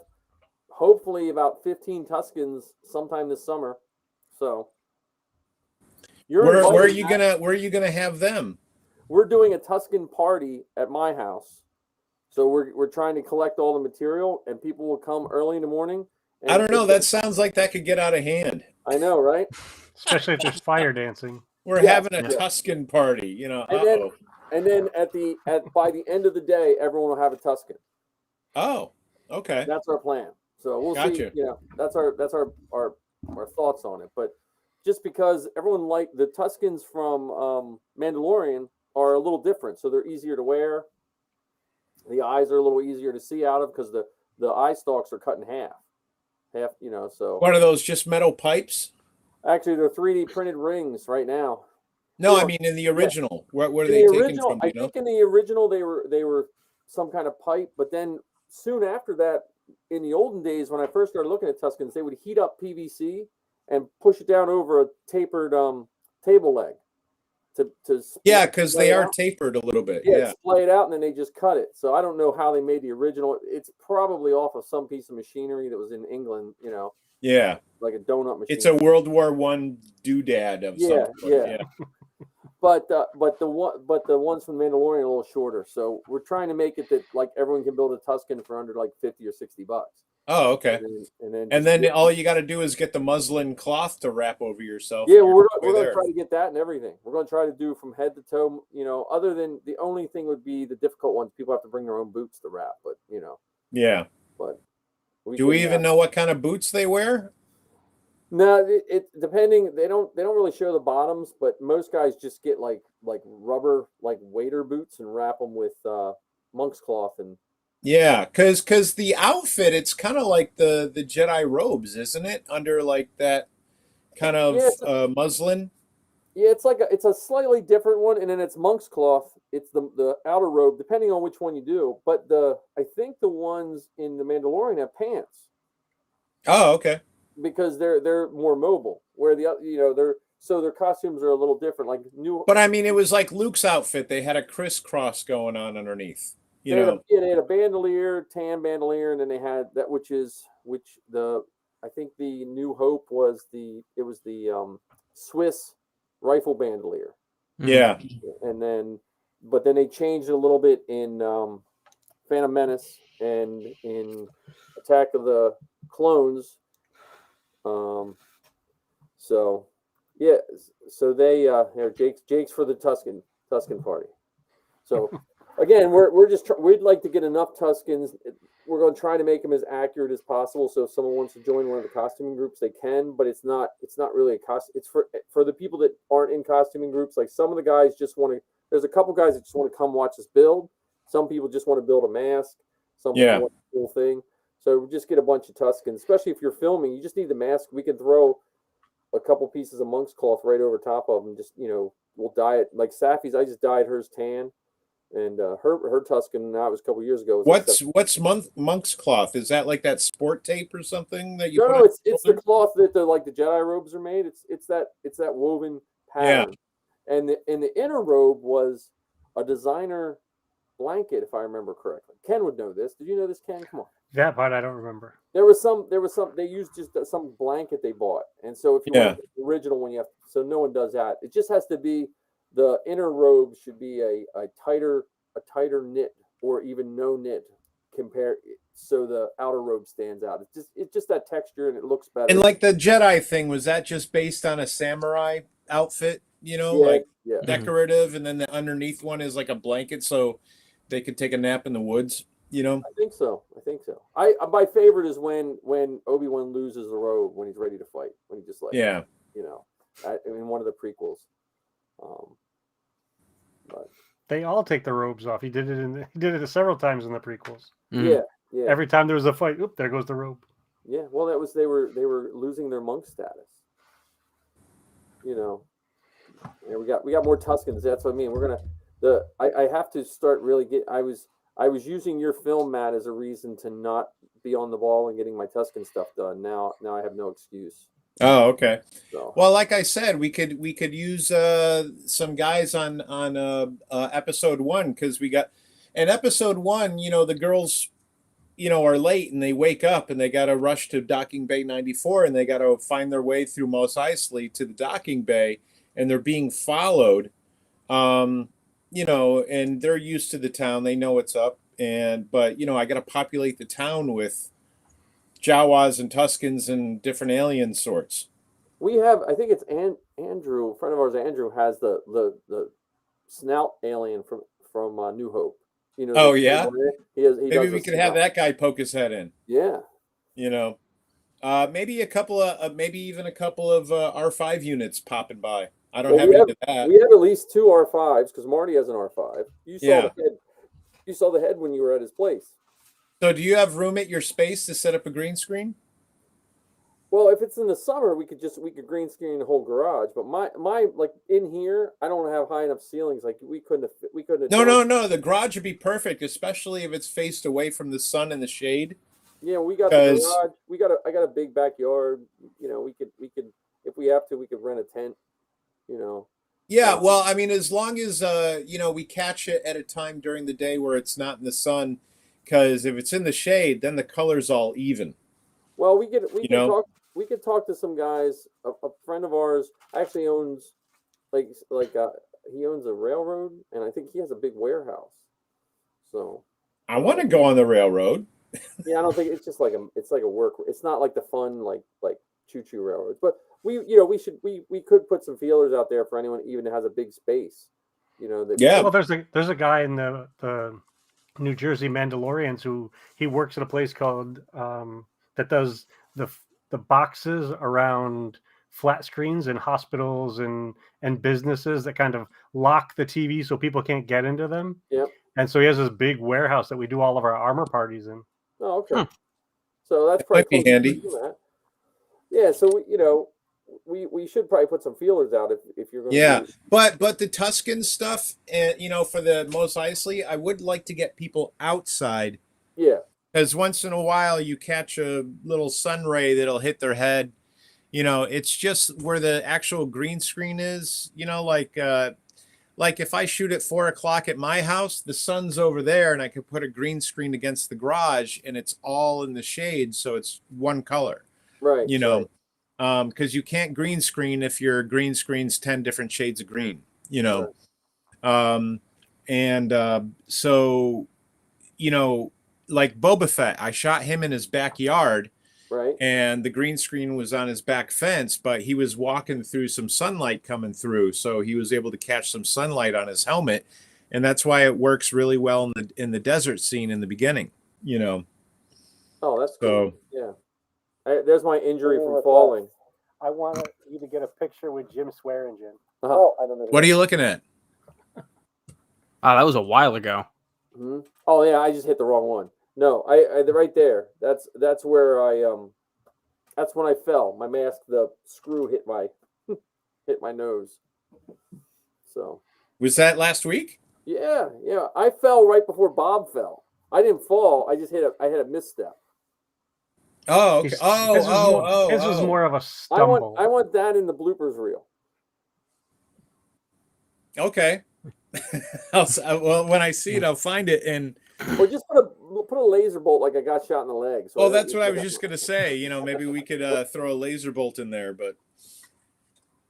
hopefully about 15 Tuskens sometime this summer. So where are you gonna have them? We're doing a Tusken party at my house. So we're trying to collect all the material, and people will come early in the morning. I don't know. That sounds like that could get out of hand. I know, right? Especially if there's fire dancing. We're having a Tusken party, And then by the end of the day, everyone will have a Tusken. Oh, okay. That's our plan. So we'll Gotcha. see. That's our thoughts on it. But just because everyone the Tuskens from Mandalorian are a little different, so they're easier to wear. The eyes are a little easier to see out of because the eye stalks are cut in half. So. What are those? Just metal pipes? Actually, they're 3D printed rings right now. No, I mean in the original. Yeah. Where are they taken from? I think in the original they were some kind of pipe, but then soon after that, in the olden days when I first started looking at Tuscans, they would heat up PVC and push it down over a tapered table leg to Yeah, because splay they it are out. tapered a little bit. Yeah, Yeah. splay it out, and then they just cut it. So I don't know how they made the original. It's probably off of some piece of machinery that was in England, Yeah. like a donut machine. It's a World War I doodad of some Yeah, sort. yeah. But the ones from Mandalorian are a little shorter. So we're trying to make it that like everyone can build a Tuscan for under like $50 or $60. Oh, okay. And then all you got to do is get the muslin cloth to wrap over yourself. Yeah, and well, you're we're going to there. try to get that and everything. We're going to try to do from head to toe. Other than the only thing would be the difficult ones. People have to bring their own boots to wrap, but Yeah. But do we even know what kind of boots they wear? No, it depending. They don't really show the bottoms, but most guys just get like rubber like wader boots and wrap them with monk's cloth and. Yeah, because the outfit, it's kind of like the Jedi robes, isn't it? Under like that kind of muslin. Yeah, it's a slightly different one, and then it's monk's cloth. It's the outer robe, depending on which one you do. But I think the ones in the Mandalorian have pants. Oh, okay. Because they're more mobile, where their costumes are a little different. Like new. But I mean, it was like Luke's outfit. They had a crisscross going on underneath. They had a bandolier, tan bandolier, and then they had that, I think the New Hope was the Swiss rifle bandolier. Yeah. And then they changed it a little bit in Phantom Menace and in Attack of the Clones. So they Jake's for the Tuscan party. So again, we'd like to get enough Tuscans. We're going to try to make them as accurate as possible. So if someone wants to join one of the costuming groups, they can. But it's not really a cost. It's for the people that aren't in costuming groups. Like some of the guys just want to. There's a couple guys that just want to come watch us build. Some people just want to build a mask. Some people want the whole thing. So we just get a bunch of Tuscans, especially if you're filming. You just need the mask. We can throw a couple pieces of monk's cloth right over top of them. Just we'll dye it like Safi's. I just dyed hers tan, and her Tuscan. That was a couple years ago. What's monk's cloth? Is that like that sport tape or something that you? No, it's the cloth that the Jedi robes are made. It's that woven pattern. Yeah. And the inner robe was a designer blanket, if I remember correctly. Ken would know this. Did you know this, Ken? Come on. That part I don't remember. There was some. They used just some blanket they bought, and so if you want the original one, so no one does that. It just has to be the inner robe should be a tighter knit or even no knit so the outer robe stands out. It's just that texture and it looks better. And like the Jedi thing, was that just based on a samurai outfit? Decorative, and then the underneath one is like a blanket, so they could take a nap in the woods. I think so. My favorite is when Obi-Wan loses the robe when he's ready to fight. When he just in one of the prequels. But they all take the robes off. He did it several times in the prequels. Yeah. Every time there was a fight, there goes the robe. Yeah. Well, that was they were losing their monk status. Yeah, we got more Tuscans. That's what I mean. We're gonna I have to start really I was using your film, Matt, as a reason to not be on the ball and getting my Tuscan stuff done. Now I have no excuse. Oh, okay. So. Well, like I said, we could use some guys on episode 1, because we got in episode 1. The girls, are late and they wake up and they got to rush to docking bay 94 and they got to find their way through Mos Eisley to the docking bay, and they're being followed. And they're used to the town. They know what's up. But I got to populate the town with Jawas and Tuscans and different alien sorts. We have, I think it's Andrew, a friend of ours, Andrew, has the snout alien from New Hope. Oh, yeah? Maybe we could have that guy poke his head in. Yeah. Maybe a couple of, maybe even a couple of R5 units popping by. I don't have any of that. We have at least 2 R5s because Marty has an R5. You saw the head. You saw the head when you were at his place. So do you have room at your space to set up a green screen? Well, if it's in the summer, we could green screen the whole garage. But my like in here, I don't have high enough ceilings. Like we couldn't have. No. The garage would be perfect, especially if it's faced away from the sun and the shade. Yeah, we got the 'Cause- garage. I got a big backyard. You know, we could if we have to, we could rent a tent. You know. Yeah, well, I mean, as long as we catch it at a time during the day where it's not in the sun, because if it's in the shade, then the color's all even. Well, we could talk to some guys. A friend of ours actually owns he owns a railroad, and I think he has a big warehouse. So I want to go on the railroad. yeah, I don't think it's just it's like a work. It's not like the fun like choo-choo railroads, but we could put some feelers out there for anyone even that has a big space. You know that. Yeah. Well, there's a guy in the New Jersey Mandalorians who he works at a place called that does the boxes around flat screens in hospitals and businesses that kind of lock the TV so people can't get into them. Yep. And so he has this big warehouse that we do all of our armor parties in. Oh, okay. So that's Might probably be handy. Yeah, so we should probably put some feelers out if you're going. Yeah, but the Tuscan stuff, and for the Mos Eisley, I would like to get people outside. Yeah. Because once in a while you catch a little sun ray that'll hit their head. It's just where the actual green screen is. Like if I shoot at 4:00 at my house, the sun's over there, and I could put a green screen against the garage, and it's all in the shade, so it's one color. Right. Because you can't green screen if your green screen's 10 different shades of green. Right. So like Boba Fett, I shot him in his backyard. Right. And the green screen was on his back fence, but he was walking through some sunlight coming through, so he was able to catch some sunlight on his helmet, and that's why it works really well in the desert scene in the beginning. Oh, that's so cool. Yeah. There's my injury from falling. I want you to get a picture with Jim Swearingen. Oh, I don't know. What are you looking at? That was a while ago. Mm-hmm. Oh yeah, I just hit the wrong one. No, I right there. That's where that's when I fell. My mask, the screw hit my nose. So. Was that last week? Yeah. I fell right before Bob fell. I didn't fall. I just I had a misstep. Oh, okay. His was more of a stumble. I want that in the bloopers reel. Okay. Well, when I see it, I'll find it and. Or just put a laser bolt like I got shot in the leg. So that's what I was just gonna say. Maybe we could throw a laser bolt in there, but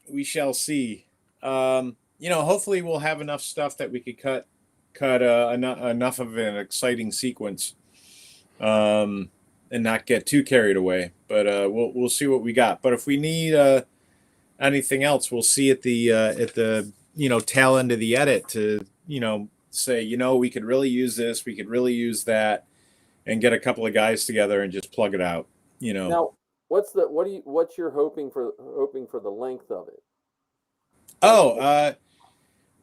we shall see. Hopefully we'll have enough stuff that we could cut enough of an exciting sequence, and not get too carried away. But we'll see what we got. But if we need anything else, we'll see at the tail end of the edit to say, we could really use this, we could really use that, and get a couple of guys together and just plug it out. Now, what's you're hoping for the length of it? Oh,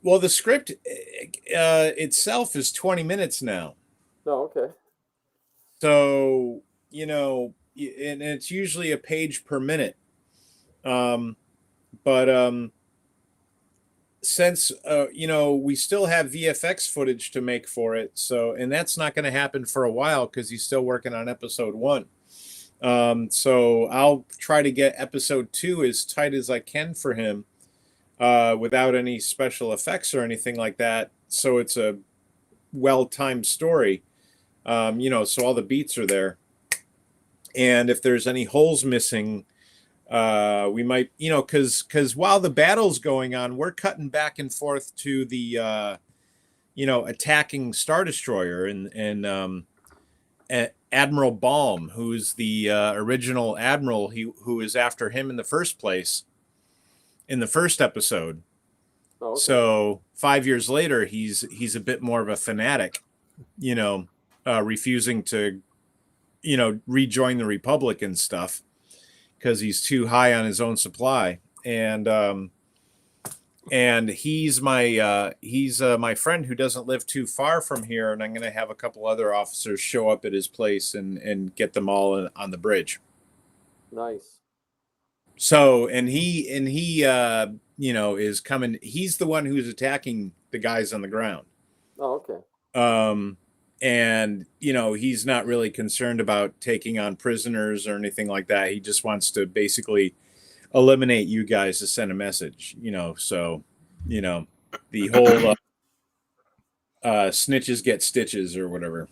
well, the script itself is 20 minutes now. Oh, okay. So, and it's usually a page per minute. Since we still have VFX footage to make for it, and that's not going to happen for a while because he's still working on episode 1. So I'll try to get episode 2 as tight as I can for him, without any special effects or anything like that. So it's a well-timed story, so all the beats are there. And if there's any holes missing, we might, because while the battle's going on, we're cutting back and forth to the, attacking Star Destroyer and Admiral Baum, who's the original admiral who is after him in the first place in the first episode. Oh, okay. So 5 years later, he's a bit more of a fanatic, refusing to, rejoin the Republic and stuff, because he's too high on his own supply. And he's my friend who doesn't live too far from here, and I'm going to have a couple other officers show up at his place and get them all on the bridge. Nice. So and he is coming. He's the one who's attacking the guys on the ground. Oh, okay. and he's not really concerned about taking on prisoners or anything like that. He just wants to basically eliminate you guys to send a message. So the whole snitches get stitches or whatever.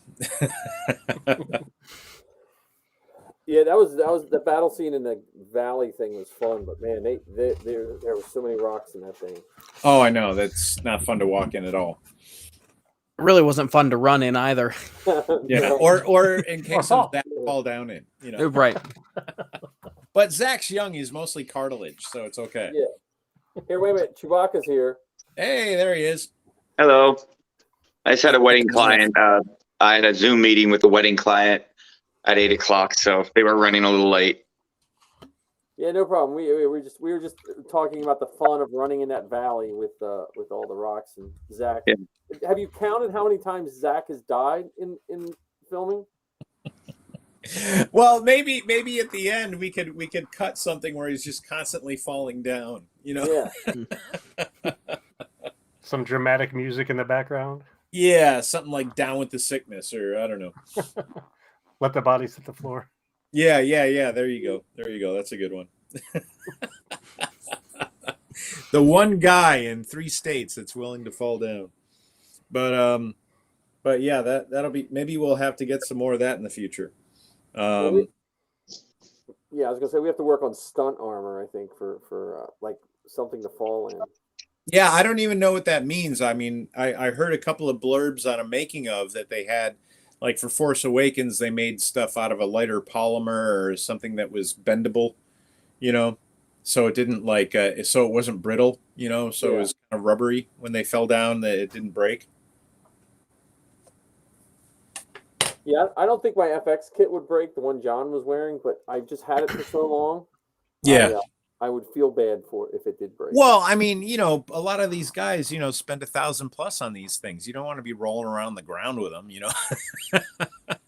Yeah, that was the battle scene in the valley thing was fun, but man, there were so many rocks in that thing. Oh, I know, that's not fun to walk in at all. It really wasn't fun to run in either. Yeah, No. or in case of Zach fall down in, Right. But Zach's young; he's mostly cartilage, so it's okay. Yeah. Here, wait a minute. Chewbacca's here. Hey, there he is. Hello. I just had a wedding client. I had a Zoom meeting with a wedding client at 8 o'clock, so they were running a little late. Yeah, no problem. We were just talking about the fun of running in that valley with all the rocks and Zach. Yeah. Have you counted how many times Zach has died in filming? Well, maybe at the end we could cut something where he's just constantly falling down. Yeah. Some dramatic music in the background. Yeah, something like "Down with the Sickness" or I don't know. Let the bodies hit the floor. Yeah. There you go. That's a good one. The one guy in 3 states that's willing to fall down. But yeah, that'll be. Maybe we'll have to get some more of that in the future. Yeah, I was gonna say we have to work on stunt armor. I think for like something to fall in. Yeah, I don't even know what that means. I mean, I heard a couple of blurbs on a making of that they had, like for Force Awakens, they made stuff out of a lighter polymer or something that was bendable, so it didn't so it wasn't brittle, so it was kind of rubbery when they fell down, that it didn't break. Yeah, I don't think my FX kit would break, the one John was wearing, but I just had it for so long. Yeah. I would feel bad for it if it did break. Well, I mean, a lot of these guys, spend $1,000+ on these things. You don't want to be rolling around the ground with them,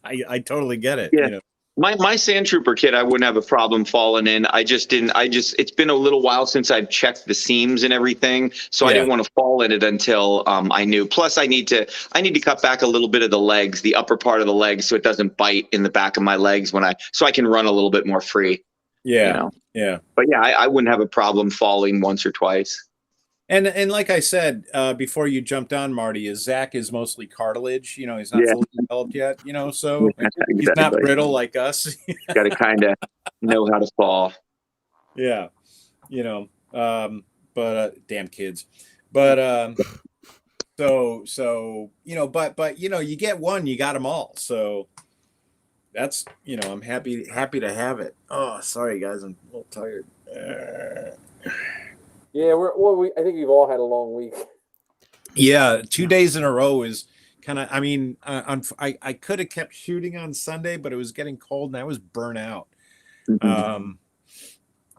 I totally get it. Yeah. My Sand Trooper kit, I wouldn't have a problem falling in. It's been a little while since I've checked the seams and everything. So I didn't want to fall in it until I knew. Plus I need to cut back a little bit of the legs, the upper part of the legs, so it doesn't bite in the back of my legs so I can run a little bit more free. Yeah. Yeah. But yeah, I wouldn't have a problem falling once or twice. And like I said, before you jumped on, Marty, Zach is mostly cartilage. He's not fully developed yet, so he's not brittle like us. Got to kind of know how to fall. Yeah. But damn kids. But so but you get one, you got them all. So that's, I'm happy to have it. Oh, sorry guys, I'm a little tired. Yeah, I think we've all had a long week. Yeah, 2 days in a row is kind of. I mean, I could have kept shooting on Sunday, but it was getting cold and I was burnt out. Mm-hmm.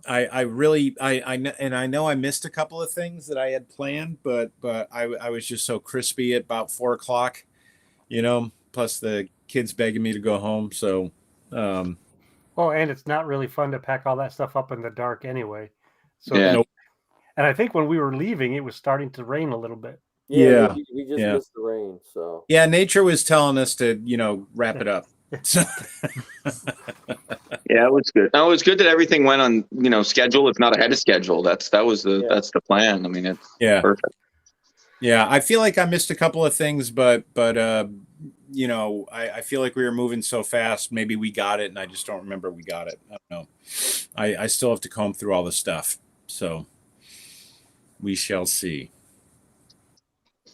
I know I missed a couple of things that I had planned, but I was just so crispy at about 4 o'clock, plus the kids begging me to go home. So, and it's not really fun to pack all that stuff up in the dark anyway. So yeah. And I think when we were leaving, it was starting to rain a little bit. Yeah. We just missed the rain. So yeah, nature was telling us to, wrap it up. Yeah, it was good. No, it was good that everything went on, schedule, if not ahead of schedule. That's the plan. I mean, it's perfect. Yeah, I feel like I missed a couple of things, but I feel like we were moving so fast. Maybe we got it, and I just don't remember we got it. I don't know. I still have to comb through all the stuff, so we shall see.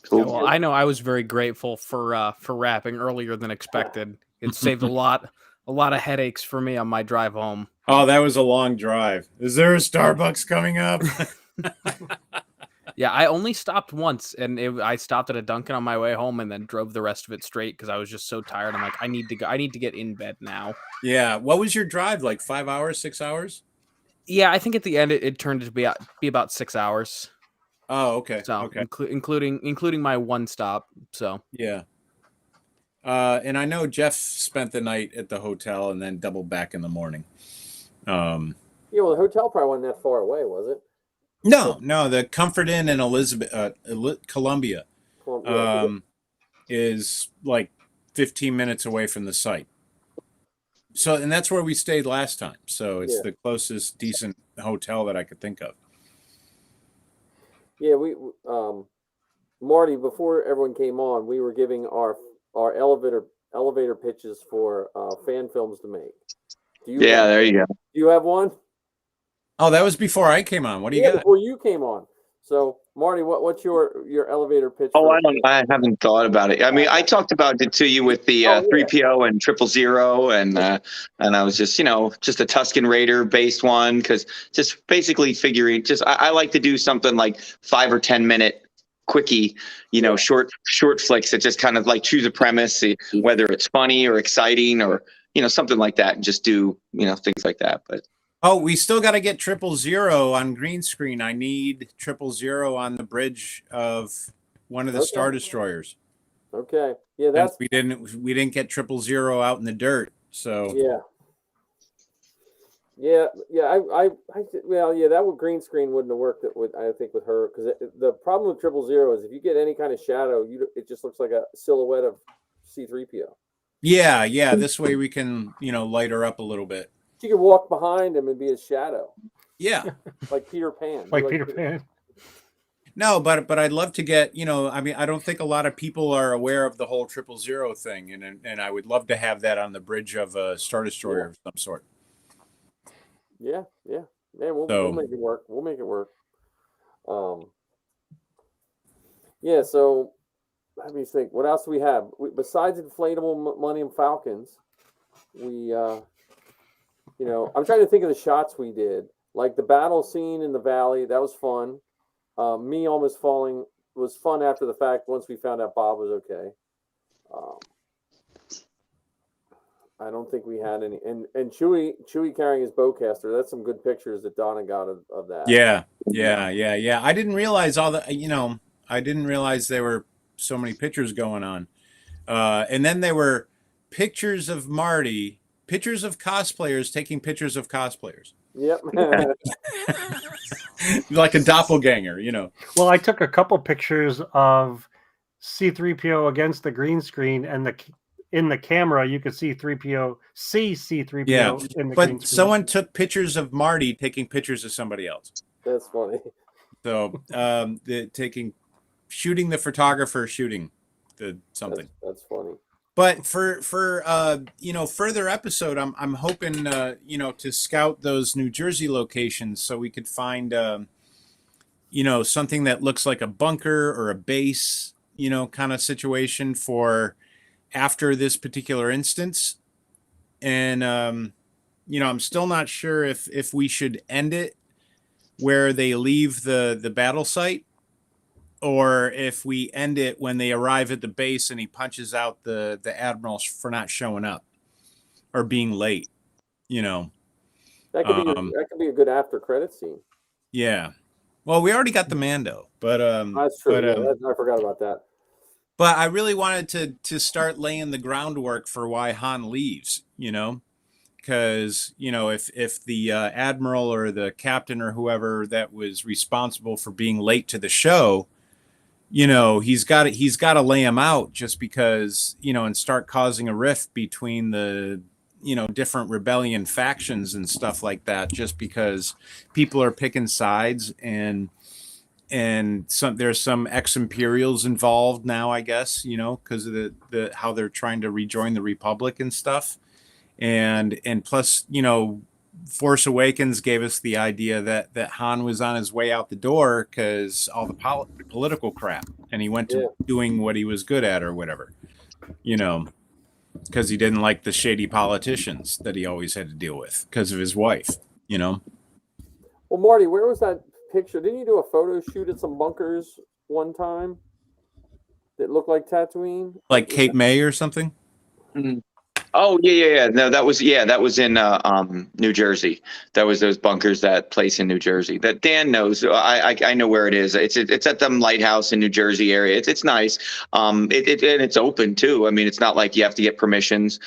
Cool. Yeah, well, I know I was very grateful for wrapping earlier than expected. It saved a lot of headaches for me on my drive home. Oh, that was a long drive. Is there a Starbucks coming up? Yeah, I only stopped once, and I stopped at a Dunkin' on my way home, and then drove the rest of it straight because I was just so tired. I'm like, I need to go. I need to get in bed now. Yeah. What was your drive like? 5 hours, 6 hours? Yeah, I think at the end it turned to be about 6 hours. Oh, okay. So okay. including my one stop. So yeah. And I know Jeff spent the night at the hotel and then doubled back in the morning. Yeah, well, the hotel probably wasn't that far away, was it? No, the Comfort Inn in Columbia is like 15 minutes away from the site. So, and that's where we stayed last time. So it's the closest decent hotel that I could think of. Yeah, we Marty, before everyone came on, we were giving our elevator pitches for fan films to make. There you go. Do you have one? Oh, that was before I came on. What do you got? Before you came on. So, Marty, what's your elevator pitch? Oh, I haven't thought about it. I mean, I talked about it to you with the 3PO and 000, and I was just, just a Tusken Raider based one, because just basically figuring, I like to do something like 5 or 10 minute quickie, short flicks that just kind of like choose a premise, whether it's funny or exciting or something like that, and just do things like that. But we still got to get 000 on green screen. I need 000 on the bridge of one of the Star Destroyers. Okay. Yeah, we didn't get 000 out in the dirt. So that would green screen wouldn't have worked with her, because the problem with 000 is if you get any kind of shadow, it just looks like a silhouette of C-3PO. Yeah. This way we can light her up a little bit. You could walk behind him and be his shadow. Yeah. Like Peter Pan. Like Peter Pan. No, but I'd love to get, I mean, I don't think a lot of people are aware of the whole 000 thing. And I would love to have that on the bridge of a Star Destroyer of some sort. Yeah. We'll make it work. We'll make it work. So let me think. What else do we have? Besides inflatable Millennium Falcons, we... I'm trying to think of the shots we did, like the battle scene in the valley. That was fun. Me almost falling was fun after the fact. Once we found out Bob was okay. I don't think we had any. And Chewie carrying his bowcaster. That's some good pictures that Donna got of that. Yeah. I didn't realize I didn't realize there were so many pictures going on. And then there were pictures of Marty. Pictures of cosplayers taking pictures of cosplayers. Yep. Like a doppelganger, Well, I took a couple pictures of C-3PO against the green screen, and in the camera you could see C-3PO in the green screen. Someone took pictures of Marty taking pictures of somebody else. That's funny. So shooting the photographer shooting something. That's funny. But for further episode, I'm hoping to scout those New Jersey locations so we could find something that looks like a bunker or a base kind of situation for after this particular instance. And I'm still not sure if we should end it where they leave the battle site, or if we end it when they arrive at the base and he punches out the admiral for not showing up or being late, That could be a good after credit scene. Yeah. Well, we already got the Mando, but that's true. I forgot about that. But I really wanted to start laying the groundwork for why Han leaves, because if the admiral or the captain or whoever that was responsible for being late to the show, he's got to lay him out, just because, and start causing a rift between the, different rebellion factions and stuff like that, just because people are picking sides, and there's some ex-Imperials involved now, I guess, because of the how they're trying to rejoin the Republic and stuff. And plus, Force Awakens gave us the idea that Han was on his way out the door because all the political crap, and he went to doing what he was good at or whatever, because he didn't like the shady politicians that he always had to deal with because of his wife, Well, Marty, where was that picture? Didn't you do a photo shoot at some bunkers one time that looked like Tatooine? Like Cape May or something? Mm-hmm. Oh yeah. No, that was in New Jersey. That was those bunkers, that place in New Jersey that Dan knows. I know where it is. It's at the lighthouse in New Jersey area. It's nice. And it's open too. I mean, it's not like you have to get permissions.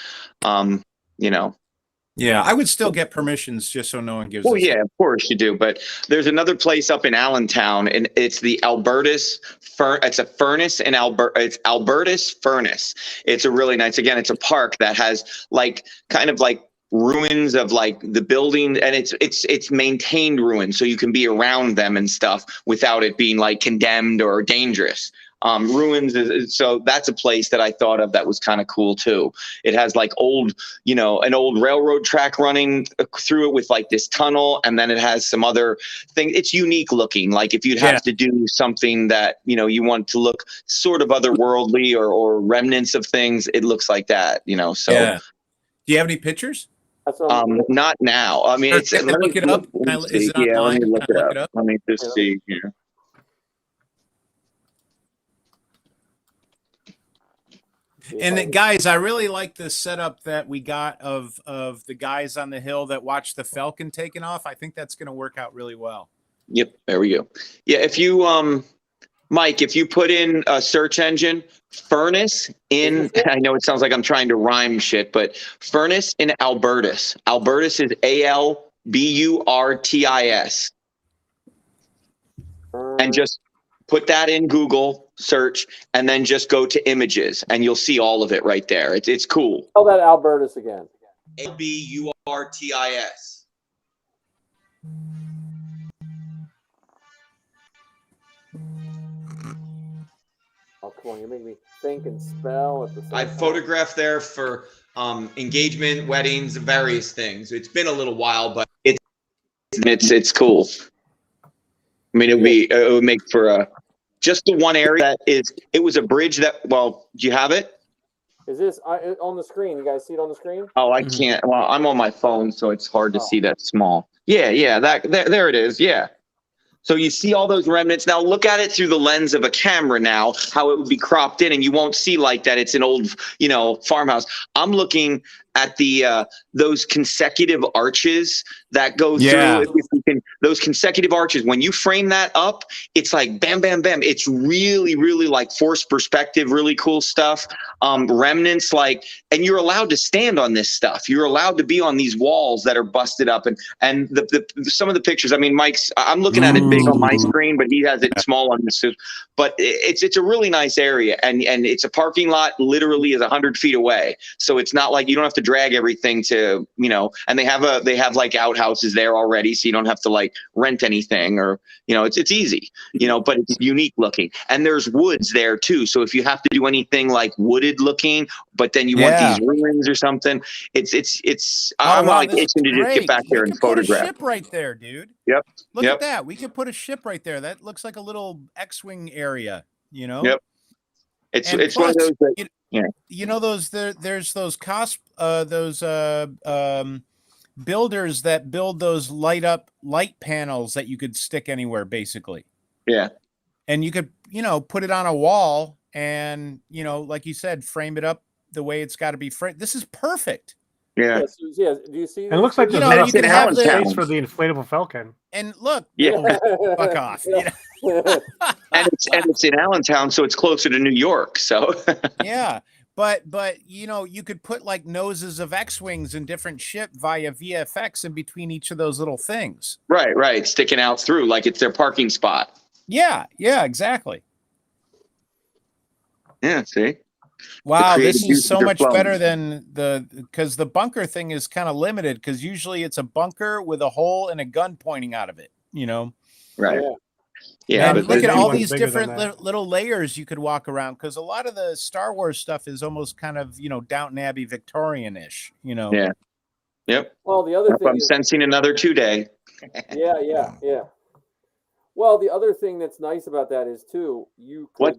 Yeah, I would still get permissions just so no one gives Well, us. yeah, of course you do. But there's another place up in Allentown, and it's the It's a furnace in Alberta. It's Albertus Furnace. It's a really nice. Again, it's a park that has like kind of like ruins of like the building, and it's maintained ruins, so you can be around them and stuff without it being like condemned or dangerous. Ruins so that's a place that I thought of that was kind of cool too. It has like an old railroad track running through it with like this tunnel, and then it has some other thing. It's unique looking. Like if you'd have to do something that you want to look sort of otherworldly or remnants of things, it looks like that. So Yeah. Do you have any pictures? not now. I mean, Can I look it up? Is it yeah, let online? me look Can I it up. Let me just see here. And guys, I really like the setup that we got of the guys on the hill that watched the Falcon taking off. I think that's going to work out really well. Yep, there we go. Yeah, if you Mike, if you put in a search engine furnace in, I know it sounds like I'm trying to rhyme shit, but furnace in Albertus. Albertus is Alburtis. And just put that in Google search and then just go to images and you'll see all of it right there. It's cool. Tell that Albertus again. Alburtis. Oh, come on, you're making me think and spell at the same I time. photographed there for engagement, weddings, various things. It's been a little while, but it's cool. I mean, it would make for just the one area it was a bridge that, well, do you have it? Is this on the screen? You guys see it on the screen? Oh, I can't. Well, I'm on my phone, so it's hard to see that small. Yeah, there it is. Yeah. So you see all those remnants. Now look at it through the lens of a camera now, how it would be cropped in, and you won't see like that. It's an old, farmhouse. I'm looking at those consecutive arches that go through. If you can, those consecutive arches, when you frame that up, it's like bam, bam, bam. It's really, really like forced perspective, really cool stuff. Remnants and you're allowed to stand on this stuff. You're allowed to be on these walls that are busted up, and some of the pictures. I mean, I'm looking at it big on my screen, but he has it small on this. But it's a really nice area, and it's a parking lot. Literally is 100 feet away, so it's not like you don't have to drag everything to And they have like outhouses there already, so you don't have to like rent anything or it's easy, but it's unique looking, and there's woods there too. So if you have to do anything like wooded looking, but then you want these ruins or something, I'm like itching to just get back there and photograph. Put a ship right there, dude. Yep. Look at that. We could put a ship right there. That looks like a little X-wing area. Yep. It's plus, one of those that, there's those builders that build those light panels that you could stick anywhere, basically. Yeah. And you could, put it on a wall and, like you said, frame it up the way it's got to be framed. This is perfect. Yeah. Yeah. Do you see? It looks like there's enough space for the inflatable Falcon. And look, fuck off. And it's in Allentown, so it's closer to New York. So yeah. But you could put like noses of X-wings in different ship via VFX in between each of those little things. Right, sticking out through like it's their parking spot. Yeah, exactly. Yeah, see. Wow, this is so much better than because the bunker thing is kind of limited because usually it's a bunker with a hole and a gun pointing out of it. Right. Yeah, and look at all these different little layers you could walk around because a lot of the Star Wars stuff is almost kind of Downton Abbey Victorian-ish. Yeah. Yep. Well, the other thing I'm sensing another 2-day. Yeah. Well, the other thing that's nice about that is too you could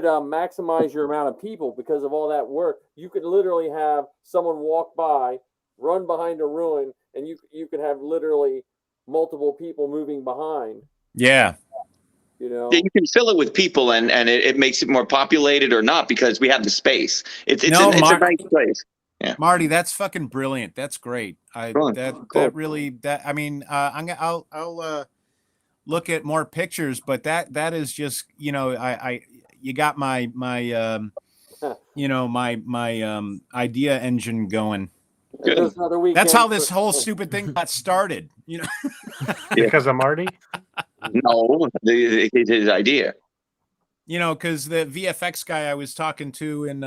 maximize your amount of people because of all that work. You could literally have someone walk by, run behind a ruin, and you could have literally multiple people moving behind. Yeah. Yeah, you can fill it with people and it makes it more populated or not because we have the space. It's a nice place. Yeah. Marty, that's fucking brilliant. That's great. I'll look at more pictures, but that is just, you got my idea engine going. There goes another weekend. That's how this whole stupid thing got started. You know, Because of Marty. No, it's his idea. you know, because the VFX guy I was talking to in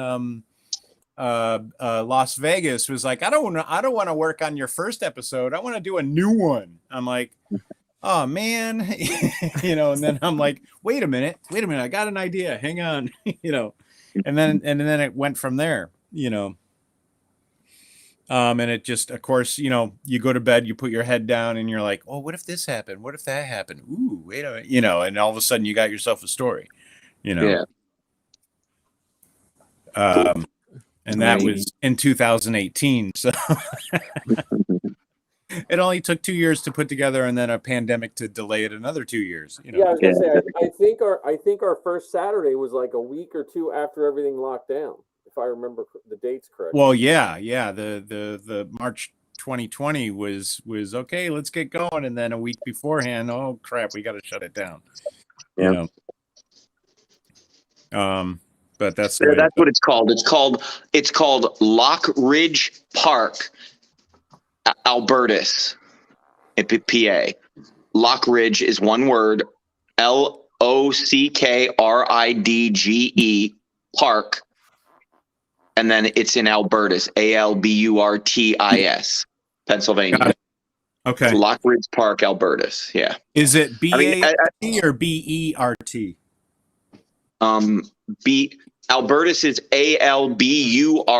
Las Vegas was like, I don't want to work on your first episode. I want to do a new one. I'm like, oh man, you know, and then I'm like, wait a minute, I got an idea. Hang on, you know, and then it went from there, you know. And it just, of course, you know, you go to bed, you put your head down, and you're like, oh, what if this happened? What if that happened? Ooh, wait a minute, you know, and all of a sudden you got yourself a story, you know. Yeah. And that was in 2018. So it only took 2 years to put together, and then a pandemic to delay it another 2 years. You know? Yeah, I was gonna say, I think our first Saturday was like a week or two after everything locked down, if I remember the dates correctly. Well, yeah. The March 2020 was okay. Let's get going, and then a week beforehand, oh crap, we got to shut it down. Yeah. You know. But that's what it's called. It's called Lock Ridge Park, Albertus, PA. Lock Ridge is one word. LOCKRIDGE Park, and then it's in Albertus. ALBURTIS, Pennsylvania. okay. Lock Ridge Park, Albertus. Yeah. Is it BART or BERT? Albertus is ALBURTIS.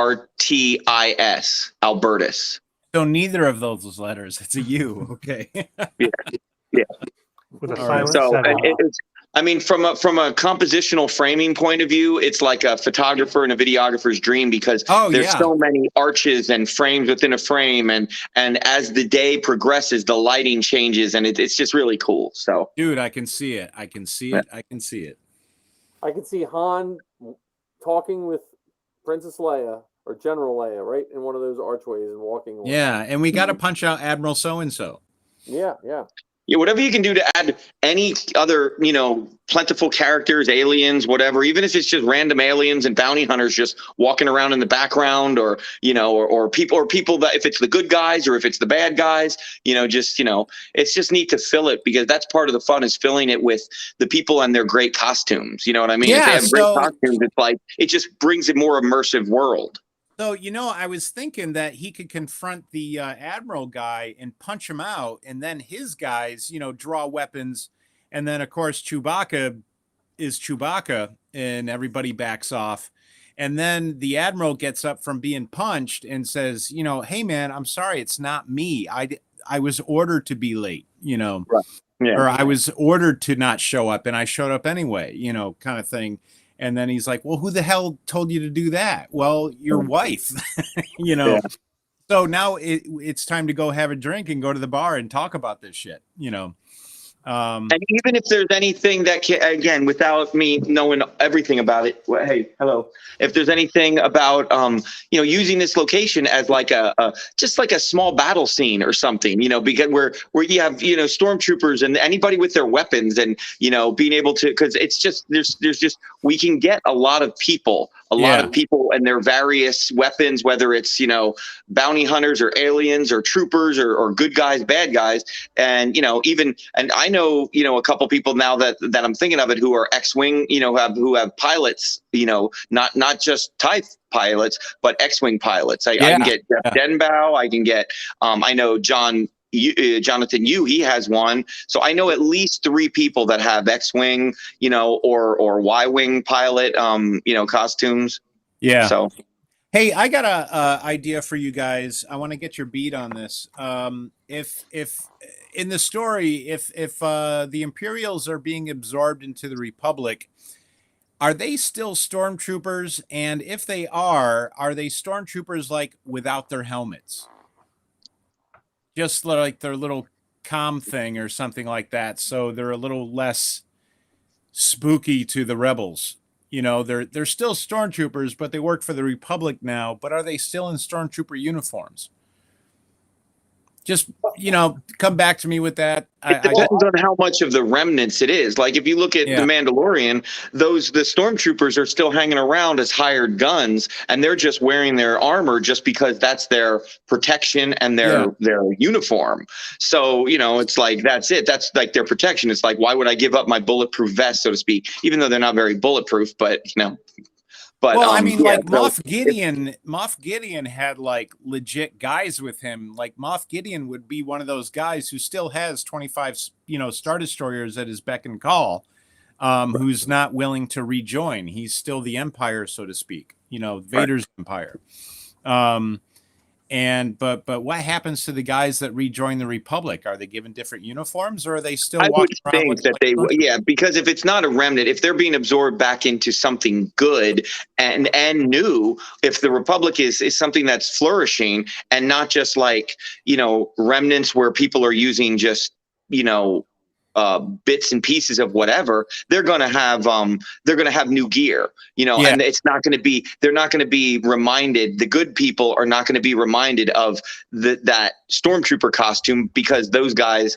Albertus. So neither of those letters. It's a U. Okay. Yeah. With a All silent So seven. I mean, from a compositional framing point of view, it's like a photographer and a videographer's dream, because there's so many arches and frames within a frame, and as the day progresses, the lighting changes, and it's just really cool. So, dude, I can see it. I can see it. I can see Han talking with Princess Leia or General Leia, right, in one of those archways and walking away. Yeah, and we got to punch out Admiral so-and-so. Yeah. Yeah, whatever you can do to add any other, you know, plentiful characters, aliens, whatever, even if it's just random aliens and bounty hunters just walking around in the background, or, you know, or people that, if it's the good guys or if it's the bad guys, you know, just, you know, it's just neat to fill it, because that's part of the fun, is filling it with the people and their great costumes. You know what I mean? Yeah, if they have great costumes, it's like, it just brings a more immersive world. So, you know, I was thinking that he could confront the Admiral guy and punch him out, and then his guys, you know, draw weapons. And then, of course, Chewbacca is Chewbacca, and everybody backs off. And then the Admiral gets up from being punched and says, you know, hey, man, I'm sorry, it's not me. I was ordered to be late, you know, right. Yeah. Or I was ordered to not show up, and I showed up anyway, you know, kind of thing. And then he's like, well, who the hell told you to do that? Well, your wife, you know. Yeah. So now it's time to go have a drink and go to the bar and talk about this shit, you know. And even if there's anything that can, again, without me knowing everything about it, well, hey, hello. If there's anything about, you know, using this location as like just like a small battle scene or something, you know, because where you have, you know, stormtroopers and anybody with their weapons, and, you know, being able to, because it's just, there's just, we can get a lot of people and their various weapons, whether it's, you know, bounty hunters or aliens or troopers or good guys, bad guys. And, you know, even, and I know, you know, a couple people now that I'm thinking of it, who are X-Wing, you know, who have pilots, you know, not just TIE pilots, but X-Wing pilots. I can get Jeff Denbow. I can get, I know Jonathan Yu, he has one. So I know at least 3 people that have X-Wing, you know, or Y-Wing pilot, you know, costumes. Yeah. So, hey, I got a idea for you guys. I want to get your beat on this. If in the story, if the Imperials are being absorbed into the Republic, are they still stormtroopers? And if they are they stormtroopers like without their helmets? Just like their little comm thing or something like that. So they're a little less spooky to the rebels. You know, they're still stormtroopers, but they work for the Republic now. But are they still in stormtrooper uniforms? Just, come back to me with that. It depends on how much of the remnants it is. Like if you look at The Mandalorian, the stormtroopers are still hanging around as hired guns, and they're just wearing their armor just because that's their protection and their uniform. So, it's like that's it. That's like their protection. It's like, why would I give up my bulletproof vest, so to speak, even though they're not very bulletproof, but But, well, I mean, like Moff Gideon had like legit guys with him. Like Moff Gideon would be one of those guys who still has 25, Star Destroyers at his beck and call, who's not willing to rejoin. He's still the Empire, so to speak. Vader's Empire. But what happens to the guys that rejoin the Republic? Are they given different uniforms, or are they still? I would think that they would, because if it's not a remnant, if they're being absorbed back into something good and new, if the Republic is something that's flourishing and not just like remnants where people are using just bits and pieces of whatever, they're going to have new gear, and it's not going to be, they're not going to be reminded, the good people are not going to be reminded of that stormtrooper costume, because those guys,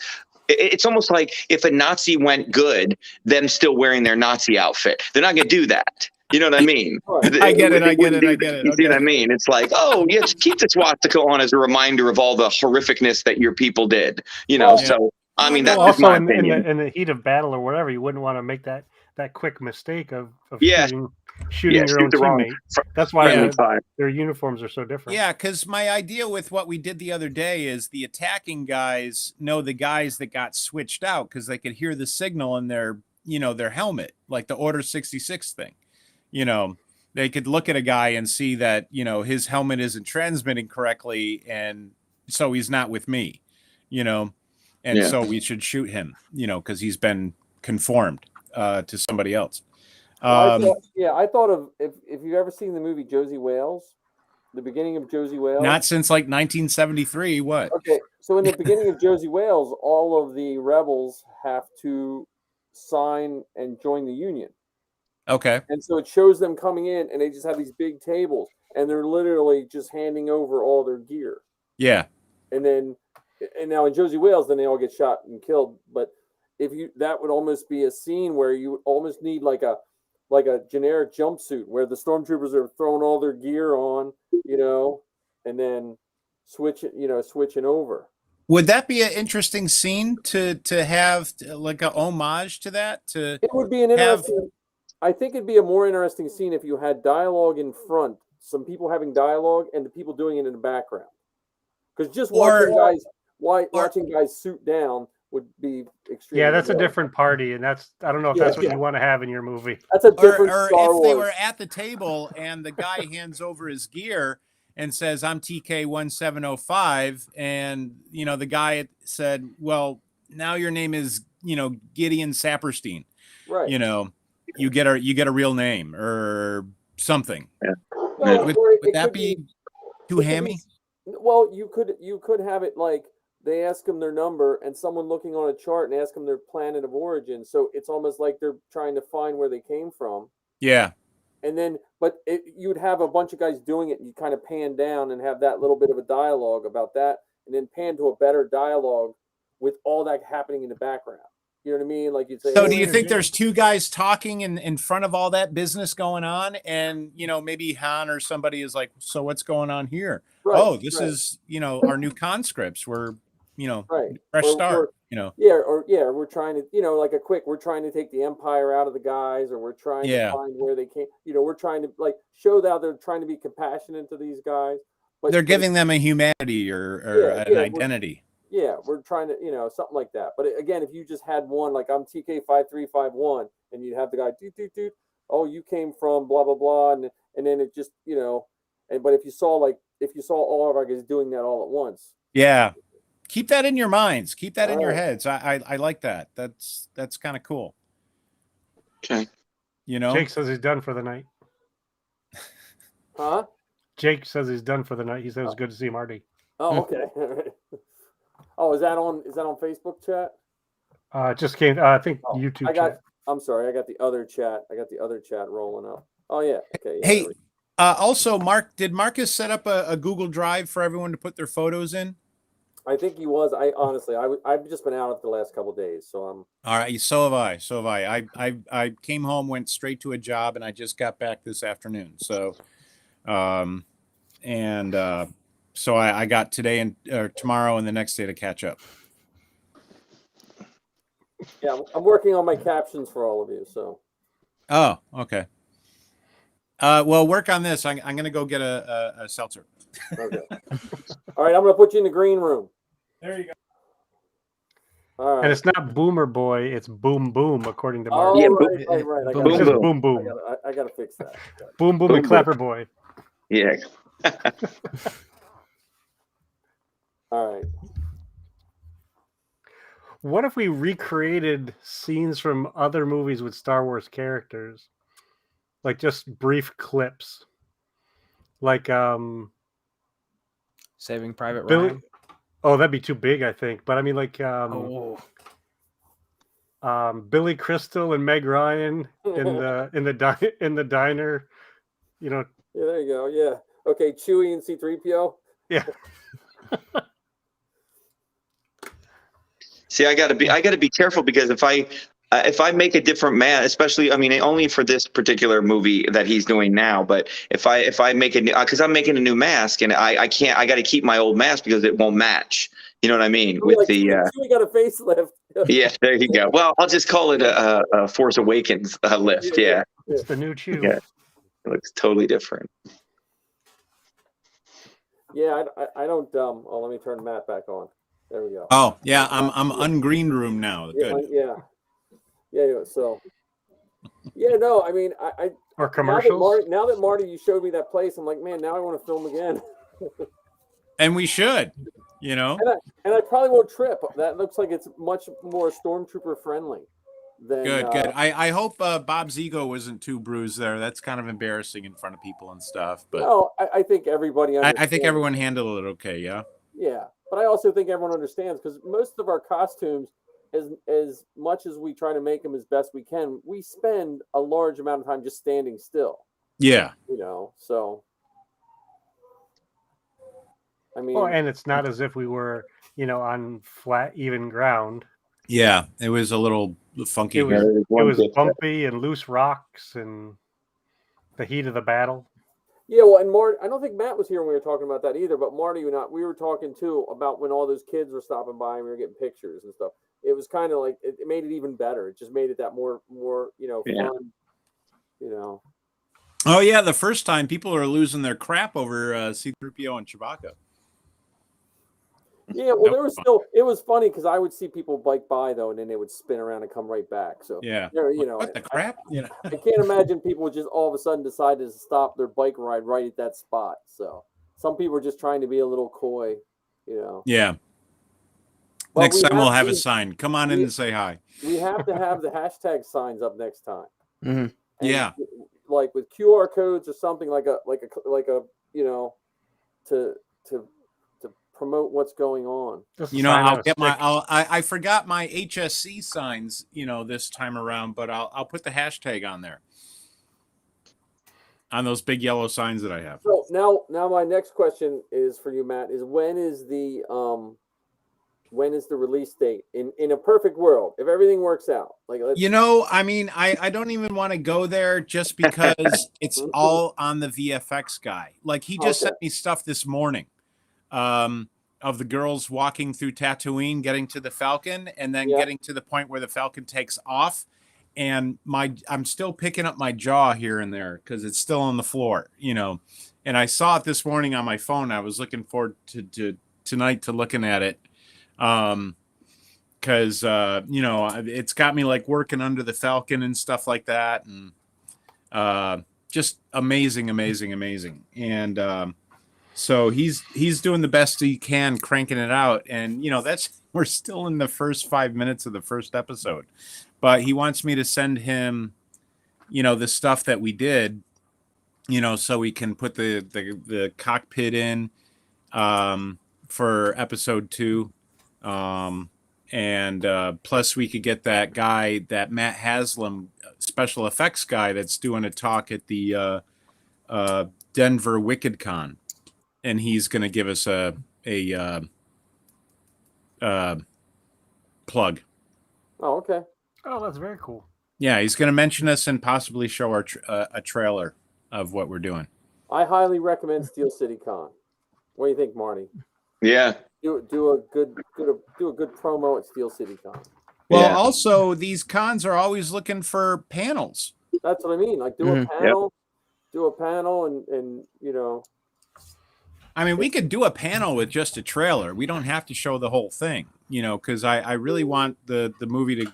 it's almost like if a Nazi went good, them still wearing their Nazi outfit, they're not going to do that. You know what I mean? I get it. You see what I mean? It's like, oh, yeah, keep the swastika on as a reminder of all the horrific-ness that your people did, so. I mean, that's also my opinion. In the heat of battle or whatever, you wouldn't want to make that quick mistake of shooting your own teammate. That's why their uniforms are so different. Yeah, because my idea with what we did the other day is the attacking guys know the guys that got switched out because they could hear the signal in their helmet, like the Order 66 thing. They could look at a guy and see that, his helmet isn't transmitting correctly, and so he's not with me, And so we should shoot him, because he's been conformed to somebody else. I thought of if you've ever seen the movie Josie Wales, the beginning of Josie Wales. Not since like 1973. What? Okay, so in the beginning of Josie Wales, all of the rebels have to sign and join the Union. Okay. And so it shows them coming in, and they just have these big tables, and they're literally just handing over all their gear. Yeah. And now in Josie Wales, then they all get shot and killed. But that would almost be a scene where you would almost need like a generic jumpsuit where the stormtroopers are throwing all their gear on, and then switching over. Would that be an interesting scene to have like a homage to that? It would be an interesting. I think it'd be a more interesting scene if you had dialogue in front, some people having dialogue, and the people doing it in the background. Because just watching guys suit down would be extremely. Yeah, that's a different party, and I don't know if that's what you want to have in your movie. That's a different or Star if Wars. They were at the table and the guy hands over his gear and says, "I'm TK1705," and the guy said, "Well, now your name is Gideon Saperstein." Right. You get a real name or something. Yeah. No, would that be too hammy? Well, you could have it like they ask them their number and someone looking on a chart and ask them their planet of origin. So it's almost like they're trying to find where they came from. Yeah. And then, you'd have a bunch of guys doing it, and you kind of pan down and have that little bit of a dialogue about that, and then pan to a better dialogue with all that happening in the background. You know what I mean? Like you'd say. So do you think there's two guys talking in front of all that business going on, and maybe Han or somebody is like, "So what's going on here? Right, this is our new conscripts. We're fresh start. We're trying to we're trying to take the Empire out of the guys, or we're trying to find where they came. We're trying to show that they're trying to be compassionate to these guys, but they're giving them a humanity or an identity. Yeah, we're trying to, something like that. But again, if you just had one, like I'm TK5351, and you'd have the guy, doot, oh, you came from blah, blah, blah. And then it just, but if you saw all of our guys doing that all at once. Yeah. Keep that in your minds. Keep that in your heads. I like that. That's kind of cool. Okay. Jake says he's done for the night. Huh? Jake says he's done for the night. He says it's good to see Marty. Oh, okay. Oh, is that on Facebook chat? Just came. I think YouTube. Chat. I'm sorry. I got the other chat. Rolling up. Oh yeah. Okay. Yeah, hey. Also, did Marcus set up a Google Drive for everyone to put their photos in? I think he was. I honestly, I've just been out of the last couple of days, so I'm. All right, so have I. So have I. I came home, went straight to a job, and I just got back this afternoon. So, and so I got today and tomorrow and the next day to catch up. Yeah, I'm working on my captions for all of you. So. Oh, okay. Well, work on this. I'm going to go get a seltzer. Okay. All right, I'm going to put you in the green room. There you go. All right. And it's not Boomer Boy, it's Boom Boom, according to Oh, Mark. Yeah, right. I It's gotta, just boom. Boom Boom. I gotta fix that. Boom Boom Boom and Clapper Boy. Yeah. All right. What if we recreated scenes from other movies with Star Wars characters? Like just brief clips. Like Saving Private Billy. Ryan. Oh, that'd be too big, I think. But I mean, like Billy Crystal and Meg Ryan in the diner. You know. Yeah, there you go. Yeah. Okay, Chewie and C-3PO. Yeah. See, I gotta be careful because if I make a different mask, especially, I mean, only for this particular movie that he's doing now, but if I make a new, because I'm making a new mask and I can't, I got to keep my old mask because it won't match. You know what I mean? With Like, the Chewie got a facelift. yeah, there you go. Well, I'll just call it a Force Awakens lift. Yeah. It's the new Chew. Yeah. It looks totally different. Yeah, I don't. Oh, let me turn Matt back on. There we go. Oh yeah, I'm ungreen room now. Good. Yeah. So, yeah, no, I mean, I Or commercials. now that Marty, you showed me that place, I'm like, man, now I want to film again. And we should, you know. And I probably won't trip. That looks like it's much more stormtrooper friendly. Good. I hope Bob's ego wasn't too bruised there. That's kind of embarrassing in front of people and stuff. But no, I think everybody understands. I think everyone handled it okay. Yeah. Yeah, but I also think everyone understands because most of our costumes, as much as we try to make them as best we can, we spend a large amount of time just standing still. Yeah. You know, so I mean, Oh, and it's not as if we were, on flat, even ground. Yeah, it was a little funky. It was bumpy and loose rocks and the heat of the battle. yeah, well, and Marty, I don't think Matt was here when we were talking about that either, but Marty, we were talking too about when all those kids were stopping by and we were getting pictures and stuff. It was kind of like it made it even better. It just made it that more fun. Oh yeah, the first time people are losing their crap over C-3PO and Chewbacca. Yeah, well, it was funny because I would see people bike by though, and then they would spin around and come right back. So yeah, what the crap? I can't imagine people would just all of a sudden decided to stop their bike ride right at that spot. So some people are just trying to be a little coy, Yeah. But next time we'll have a sign. Come on in and say hi. We have to have the hashtag signs up next time. Mm-hmm. Yeah. Like with QR codes or something like a to promote what's going on. I forgot my HSC signs, this time around, but I'll put the hashtag on there. On those big yellow signs that I have. So now my next question is for you, Matt, is when is the release date in a perfect world, if everything works out? Like, I mean, I don't even want to go there just because it's all on the VFX guy. Like he just sent me stuff this morning. Of the girls walking through Tatooine, getting to the Falcon, and then getting to the point where the Falcon takes off. And I'm still picking up my jaw here and there because it's still on the floor, And I saw it this morning on my phone. I was looking forward to tonight to looking at it. Because it's got me like working under the Falcon and stuff like that. And just amazing. And so he's doing the best he can, cranking it out. And, we're still in the first 5 minutes of the first episode. But he wants me to send him, the stuff that we did, so we can put the cockpit in for episode 2. And plus we could get that guy, that Matt Haslam special effects guy that's doing a talk at the Denver WickedCon. And he's going to give us a plug. Oh, okay. Oh, that's very cool. Yeah, he's going to mention us and possibly show our a trailer of what we're doing. I highly recommend Steel City Con. What do you think, Marty? Yeah. Do a good promo at Steel City Con. Well, Yeah. also these cons are always looking for panels. That's what I mean. Like do a panel, and you know. I mean, we could do a panel with just a trailer. We don't have to show the whole thing, you know, because I really want the movie to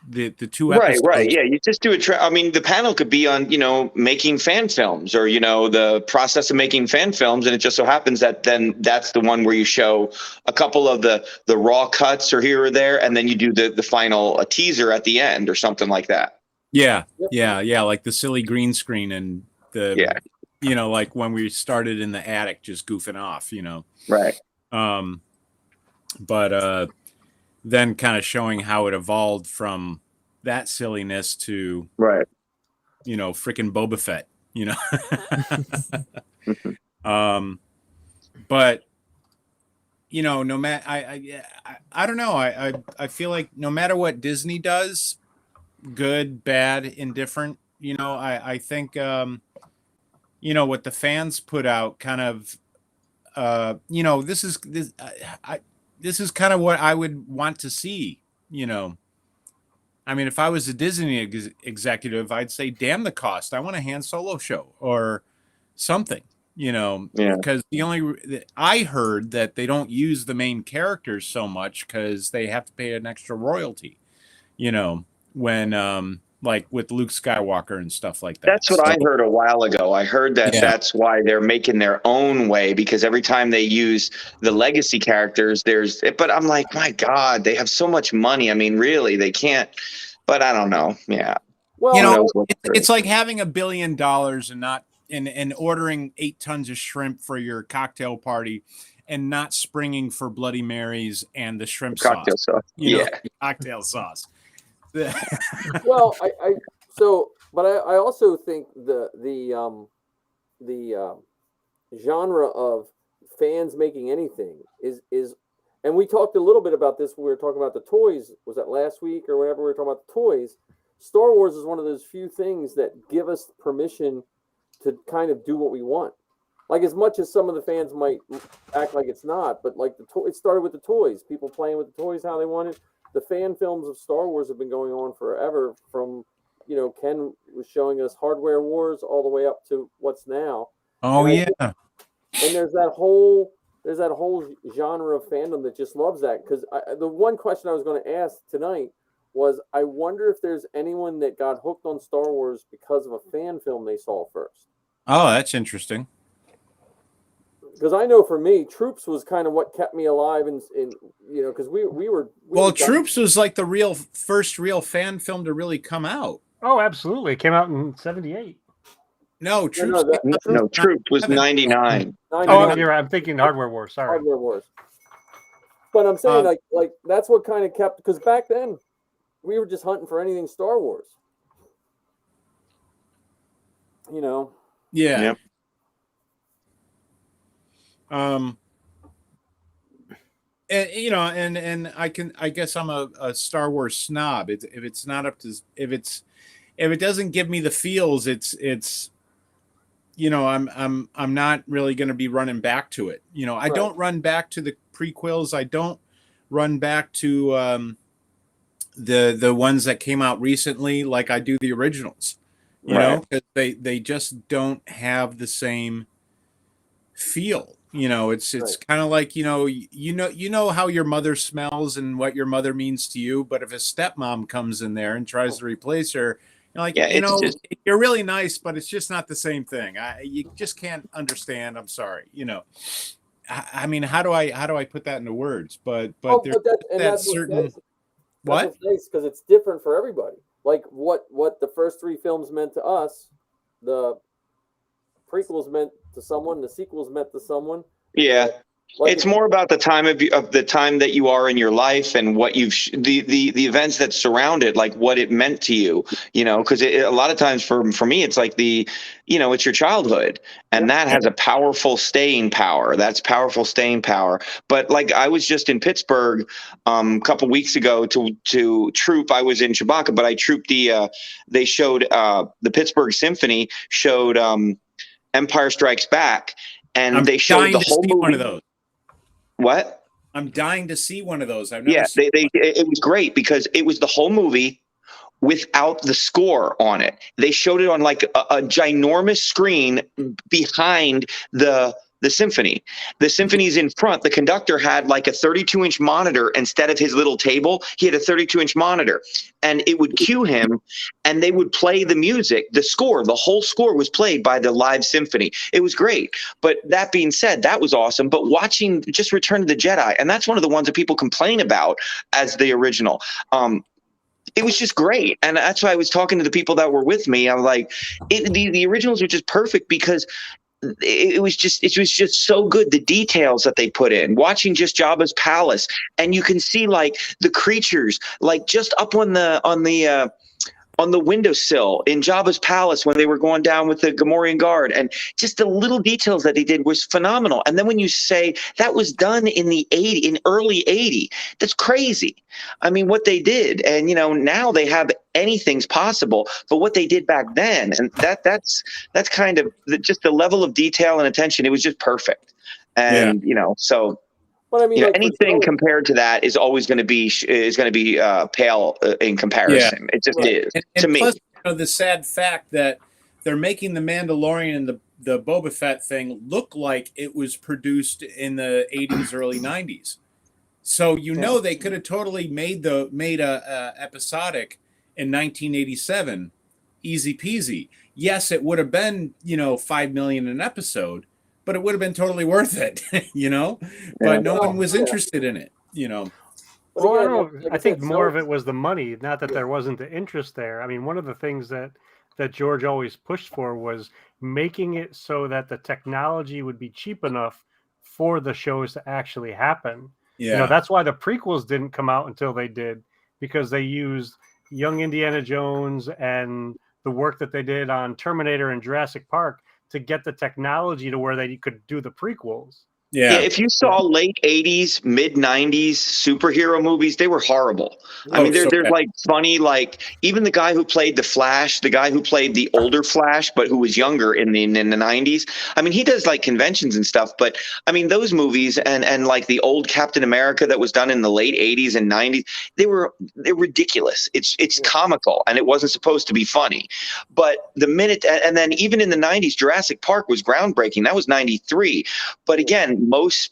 the two episodes. Right. Yeah. You just do I mean, the panel could be on, making fan films or, the process of making fan films. And it just so happens that then that's the one where you show a couple of the raw cuts or here or there. And then you do the final teaser at the end or something like that. Yeah. Like the silly green screen and like when we started in the attic, just goofing off, Right. But then kind of showing how it evolved from that silliness to freaking Boba Fett, but no matter I don't know, I feel like no matter what Disney does, good, bad, indifferent, I think what the fans put out kind of this is kind of what I would want to see, I mean, if I was a Disney executive, I'd say, damn the cost. I want a Han Solo show or something, because I heard that they don't use the main characters so much because they have to pay an extra royalty, when like with Luke Skywalker and stuff like that. That's what I heard a while ago. I heard that that's why they're making their own way, because every time they use the legacy characters, but I'm like, my God, they have so much money. I mean, really, they can't, but I don't know. Yeah. Well, it's like having $1 billion and not and ordering 8 tons of shrimp for your cocktail party and not springing for Bloody Marys and the shrimp cocktail sauce. Cocktail sauce. Well, but I also think the genre of fans making anything is, and we talked a little bit about this when we were talking about the toys. Was that last week or whenever we were talking about the toys? Star Wars is one of those few things that give us permission to kind of do what we want. Like, as much as some of the fans might act like it's not, but like it started with the toys, people playing with the toys how they wanted. The fan films of Star Wars have been going on forever, from, Ken was showing us Hardware Wars all the way up to what's now. Oh, and there's that whole genre of fandom that just loves that. Because the one question I was going to ask tonight was, I wonder if there's anyone that got hooked on Star Wars because of a fan film they saw first. Oh, that's interesting. Because I know for me, Troops was kind of what kept me alive, and because we were. Troops was like the first real fan film to really come out. Oh, absolutely! It came out in '78. No, Troops. Troops was 99. Oh, you're right. I'm thinking Hardware Wars. Sorry, Hardware Wars. But I'm saying like that's what kind of kept, because back then we were just hunting for anything Star Wars. Yeah. Yep. And I guess I'm a Star Wars snob. If it's not up to, if it doesn't give me the feels, it's I'm not really going to be running back to it. I don't run back to the prequels. I don't run back to the ones that came out recently like I do the originals. Because they just don't have the same feel. It's kind of like, you know how your mother smells and what your mother means to you, but if a stepmom comes in there and tries to replace her, you're like, you're really nice, but it's just not the same thing. You just can't understand. I'm sorry. I mean, how do I put that into words? But there's certain what? That's nice, because it's different for everybody. Like what the first 3 films meant to us, the prequels meant to someone, the sequels meant to someone. Yeah. Like It's more about the time of the time that you are in your life and what you've the events that surround it, like what it meant to you, because a lot of times for me it's like it's your childhood, and that has a powerful staying power. That's powerful staying power. But like I was just in Pittsburgh a couple weeks ago to troop. I was in Chewbacca, but I trooped they showed the Pittsburgh Symphony showed Empire Strikes Back, and they showed the whole movie. One of those. What? I'm dying to see one of those. I've never Yeah, seen it was great because it was the whole movie without the score on it. They showed it on like a ginormous screen behind the symphony. The symphony's in front. The conductor had like a 32-inch monitor instead of his little table. He had a 32-inch monitor, and it would cue him, and they would play the music, the score. The whole score was played by the live symphony. It was great. But that being said, that was awesome. But watching just Return of the Jedi, and that's one of the ones that people complain about as the original. It was just great, and that's why I was talking to the people that were with me. I'm like, the originals are just perfect because it was just so good. The details that they put in, watching just Jabba's palace, and you can see like the creatures, like just up on the windowsill in Jabba's palace when they were going down with the Gamorrean guard, and just the little details that they did was phenomenal. And then when you say that was done in early 80, that's crazy. I mean, what they did, and now they have anything's possible, but what they did back then, and that's kind of just the level of detail and attention. It was just perfect. And so. But I mean, like anything compared to that is always going to be pale in comparison. It just is to me. Plus, the sad fact that they're making the Mandalorian and the Boba Fett thing look like it was produced in the 80s, early 90s. So they could have totally made a episodic in 1987, easy peasy. Yes, it would have been $5 million an episode, but it would have been totally worth it, But no one was interested in it, Well, I don't know. I think more of it was the money, not that there wasn't the interest there. I mean, one of the things that George always pushed for was making it so that the technology would be cheap enough for the shows to actually happen. Yeah. That's why the prequels didn't come out until they did, because they used young Indiana Jones and the work that they did on Terminator and Jurassic Park to get the technology to where they could do the prequels. Yeah, if you saw late 80s, mid 90s superhero movies, they were horrible. I mean, they're like funny, like even the guy who played the Flash, the guy who played the older Flash, but who was younger in the 90s. I mean, he does like conventions and stuff, but I mean, those movies and like the old Captain America that was done in the late 80s and 90s, they're ridiculous. It's comical, and it wasn't supposed to be funny. But the minute, and then even in the 90s, Jurassic Park was groundbreaking. That was 93. But again, most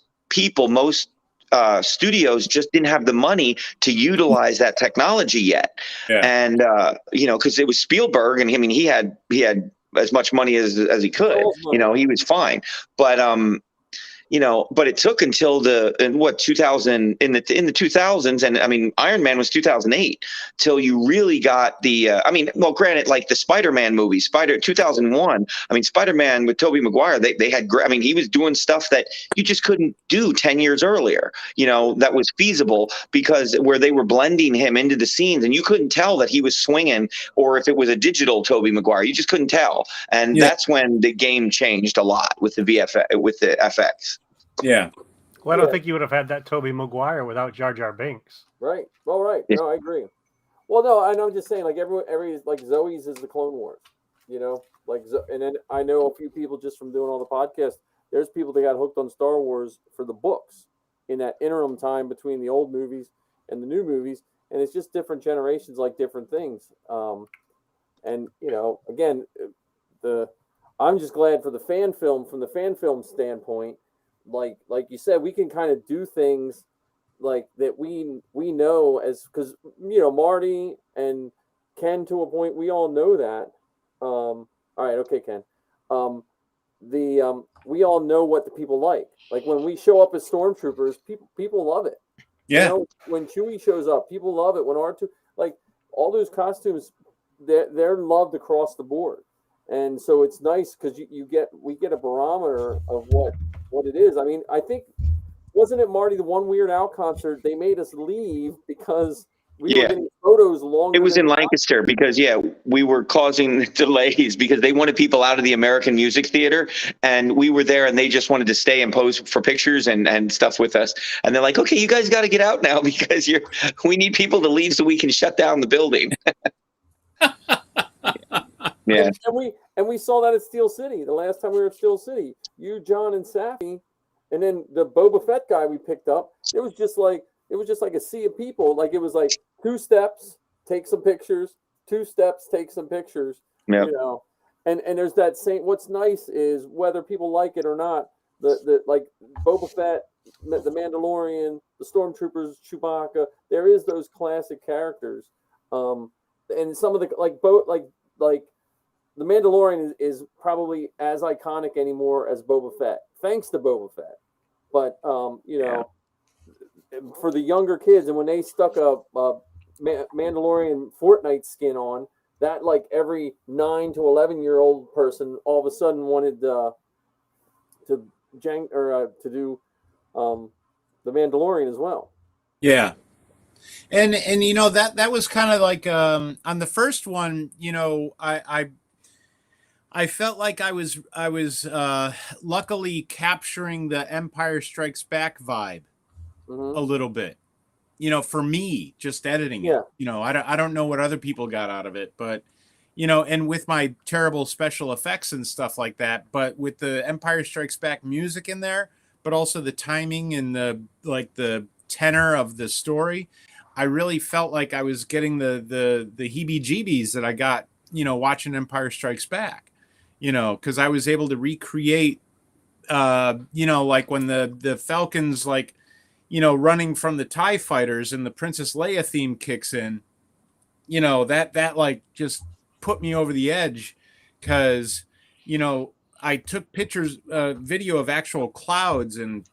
studios just didn't have the money to utilize that technology yet. And because it was Spielberg, and I mean he had as much money as he could. He was fine, but but it took until 2000 in the 2000s, and I mean Iron Man was 2008 till you really got the granted, like the Spider-Man movie, 2001. I mean Spider-Man with Tobey Maguire, they had he was doing stuff that you just couldn't do 10 years earlier. That was feasible because where they were blending him into the scenes, and you couldn't tell that he was swinging or if it was a digital Tobey Maguire. You just couldn't tell, and that's when the game changed a lot with the FX. Yeah. Well, I don't think you would have had that Tobey Maguire without Jar Jar Binks. Right. Well, right. No, I agree. Well, no, and I'm just saying, like every like Zoe's is the Clone Wars, and then I know a few people just from doing all the podcasts. There's people that got hooked on Star Wars for the books in that interim time between the old movies and the new movies, and it's just different generations like different things. And again, I'm just glad for the fan film from the fan film standpoint. Like you said, we can kind of do things like that we know as, because Marty and Ken, to a point, we all know that. All right, okay, Ken. We all know what the people like. Like when we show up as stormtroopers, people love it. Yeah. When Chewie shows up, people love it. When R2, like all those costumes, they're loved across the board. And so it's nice because we get a barometer of what it is. I mean, I think wasn't it Marty, the one Weird Al concert? They made us leave because we were Yeah. getting photos longer. It was than in the Lancaster because we were causing delays because they wanted people out of the American Music Theater, and we were there, and they just wanted to stay and pose for pictures and stuff with us. And they're like, "Okay, you guys got to get out now because we need people to leave so we can shut down the building." Yeah. And we saw that at Steel City the last time we were at Steel City. You, John, and Safi, and then the Boba Fett guy we picked up. It was just like a sea of people. Like it was like 2 steps, take some pictures. 2 steps, take some pictures. Yep. You know, and there's that same. What's nice is whether people like it or not. The like Boba Fett, the Mandalorian, the Stormtroopers, Chewbacca. There is those classic characters, and some of the like the Mandalorian is probably as iconic anymore as Boba Fett, thanks to Boba Fett. But you know, for the younger kids, and when they stuck a Mandalorian Fortnite skin on, that like every 9 to 11-year-old person all of a sudden wanted to do the Mandalorian as well. Yeah. And you know that was kind of like on the first one, you know, I felt like I was luckily capturing the Empire Strikes Back vibe a little bit. You know, for me, just editing it. You know, I don't know what other people got out of it, but you know, and with my terrible special effects and stuff like that, but with the Empire Strikes Back music in there, but also the timing and the tenor of the story, I really felt like I was getting the heebie-jeebies that I got, you know, watching Empire Strikes Back, you know, because I was able to recreate, you know, like when the Falcons, like, you know, running from the TIE fighters and the Princess Leia theme kicks in, you know, that like just put me over the edge because, you know, I took pictures, video of actual clouds and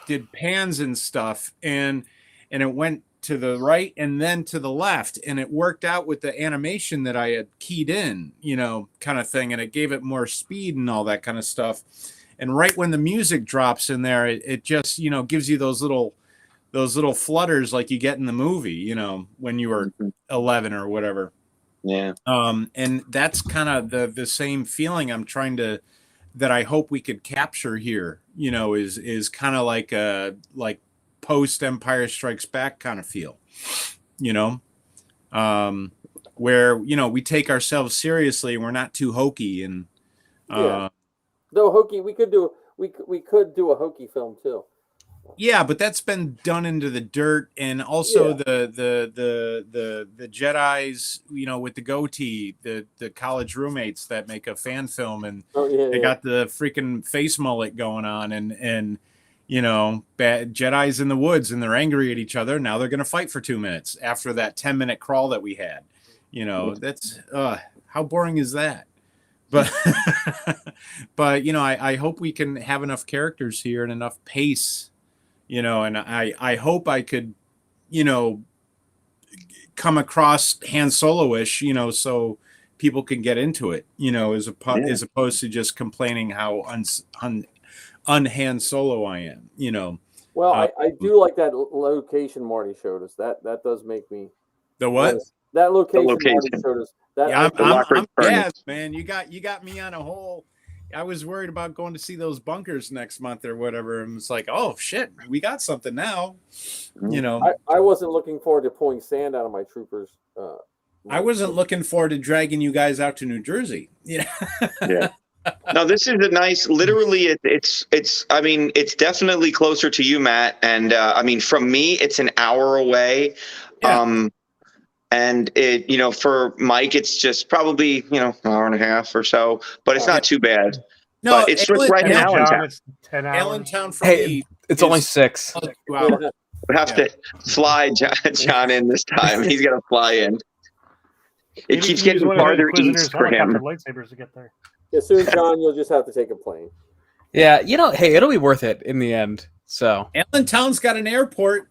did pans and stuff, and it went to the right and then to the left, and it worked out with the animation that I had keyed in, you know, kind of thing, and it gave it more speed and all that kind of stuff. And right when the music drops in there, it just, you know, gives you those little flutters like you get in the movie, you know, when you were 11 or whatever. Yeah. And that's kind of the same feeling that I hope we could capture here, you know, is kind of like a post Empire Strikes Back kind of feel, you know, where, you know, we take ourselves seriously and we're not too hokey. And though hokey, we could do a hokey film too. Yeah, but that's been done into the dirt, and also the Jedis, you know, with the goatee, the college roommates that make a fan film, and they got the freaking face mullet going on, and you know, bad Jedis in the woods, and they're angry at each other. Now they're going to fight for 2 minutes after that 10-minute crawl that we had. You know, that's how boring is that? But but you know, I hope we can have enough characters here and enough pace. You know, and I hope I could, you know, come across Han Solo-ish, you know, so people can get into it, you know, as opposed to just complaining how un-Han Solo I am, you know. Well, I do like that location Marty showed us. That does make me. The what? That location Marty showed us. I'm jazzed, man. You got me on a whole. I was worried about going to see those bunkers next month or whatever, and it's like, oh shit, we got something now. You know, I wasn't looking forward to pulling sand out of my troopers. I wasn't looking forward to dragging you guys out to New Jersey. Yeah. No, this is a nice. Literally, it's. I mean, it's definitely closer to you, Matt. And I mean, from me, it's an hour away. Yeah. And it, you know, for Mike, it's just probably, you know, an hour and a half or so, but it's not too bad. No, but it's just right in Allentown. It's 10 hours. Allentown for me. It's only 6. 2 hours. We'll have to fly John in this time. He's got to fly in. It keeps getting farther east for him. Lightsabers to get there. As soon, John, you'll just have to take a plane. Yeah, you know, hey, it'll be worth it in the end. So Allentown's got an airport.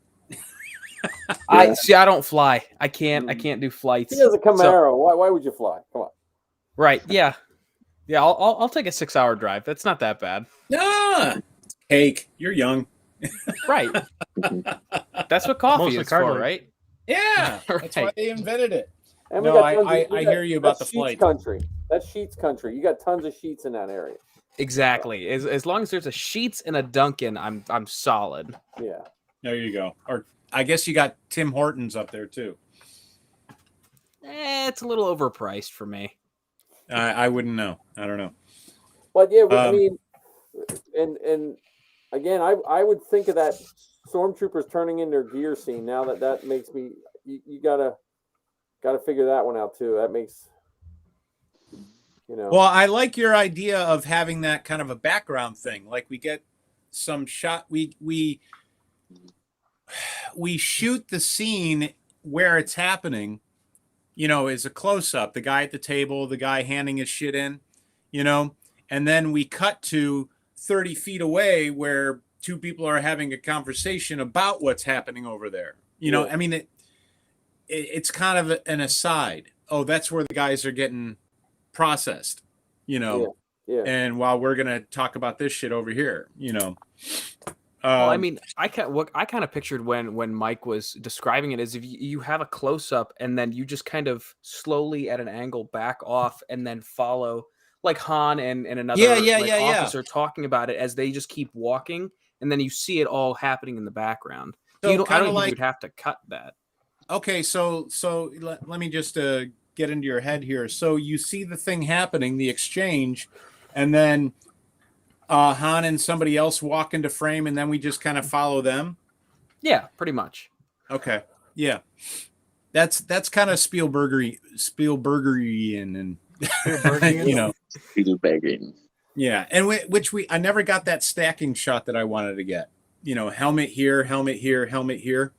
I don't fly. I can't do flights. He has a Camaro. So, why would you fly? Come on. Right. Yeah. Yeah. I'll take a 6-hour drive. That's not that bad. Nah. Cake. You're young. Right. That's what coffee Mostly is for, cartilage. right? Yeah, that's why Right. they invented it. And No, we got tons I we hear you about that's the sheets flight. country. That's sheets country. You got tons of sheets in that area. Exactly. As long as there's a Sheets and a Dunkin', I'm solid. Yeah. There you go. Or I guess you got Tim Hortons up there too. It's a little overpriced for me. I wouldn't know. I don't know. But yeah, I Um, mean, and again, I would think of that stormtroopers turning in their gear scene. Now that makes me you gotta figure that one out too. That makes Well, I like your idea of having that kind of a background thing. Like we get some shot. We shoot the scene where it's happening. Is a close up. The guy at the table, the guy handing his shit in. And then we cut to 30 feet away where two people are having a conversation about what's happening over there. I mean, it's kind of an aside. Oh, that's where the guys are getting processed, Yeah. and while we're going to talk about this shit over here, Well, I mean, I kind of pictured when Mike was describing it is if you have a close up and then you just kind of slowly at an angle back off and then follow like Han and another officer talking about it as they just keep walking, and then you see it all happening in the background. So I don't think like, you'd have to cut that. Okay, so let me just get into your head here. So you see the thing happening, the exchange, and then Han and somebody else walk into frame, and then we just kind of follow them. Yeah, pretty much. Okay, yeah, that's kind of Spielbergian, and Spielbergian. Yeah, and I never got that stacking shot that I wanted to get. Helmet here, helmet here, helmet here.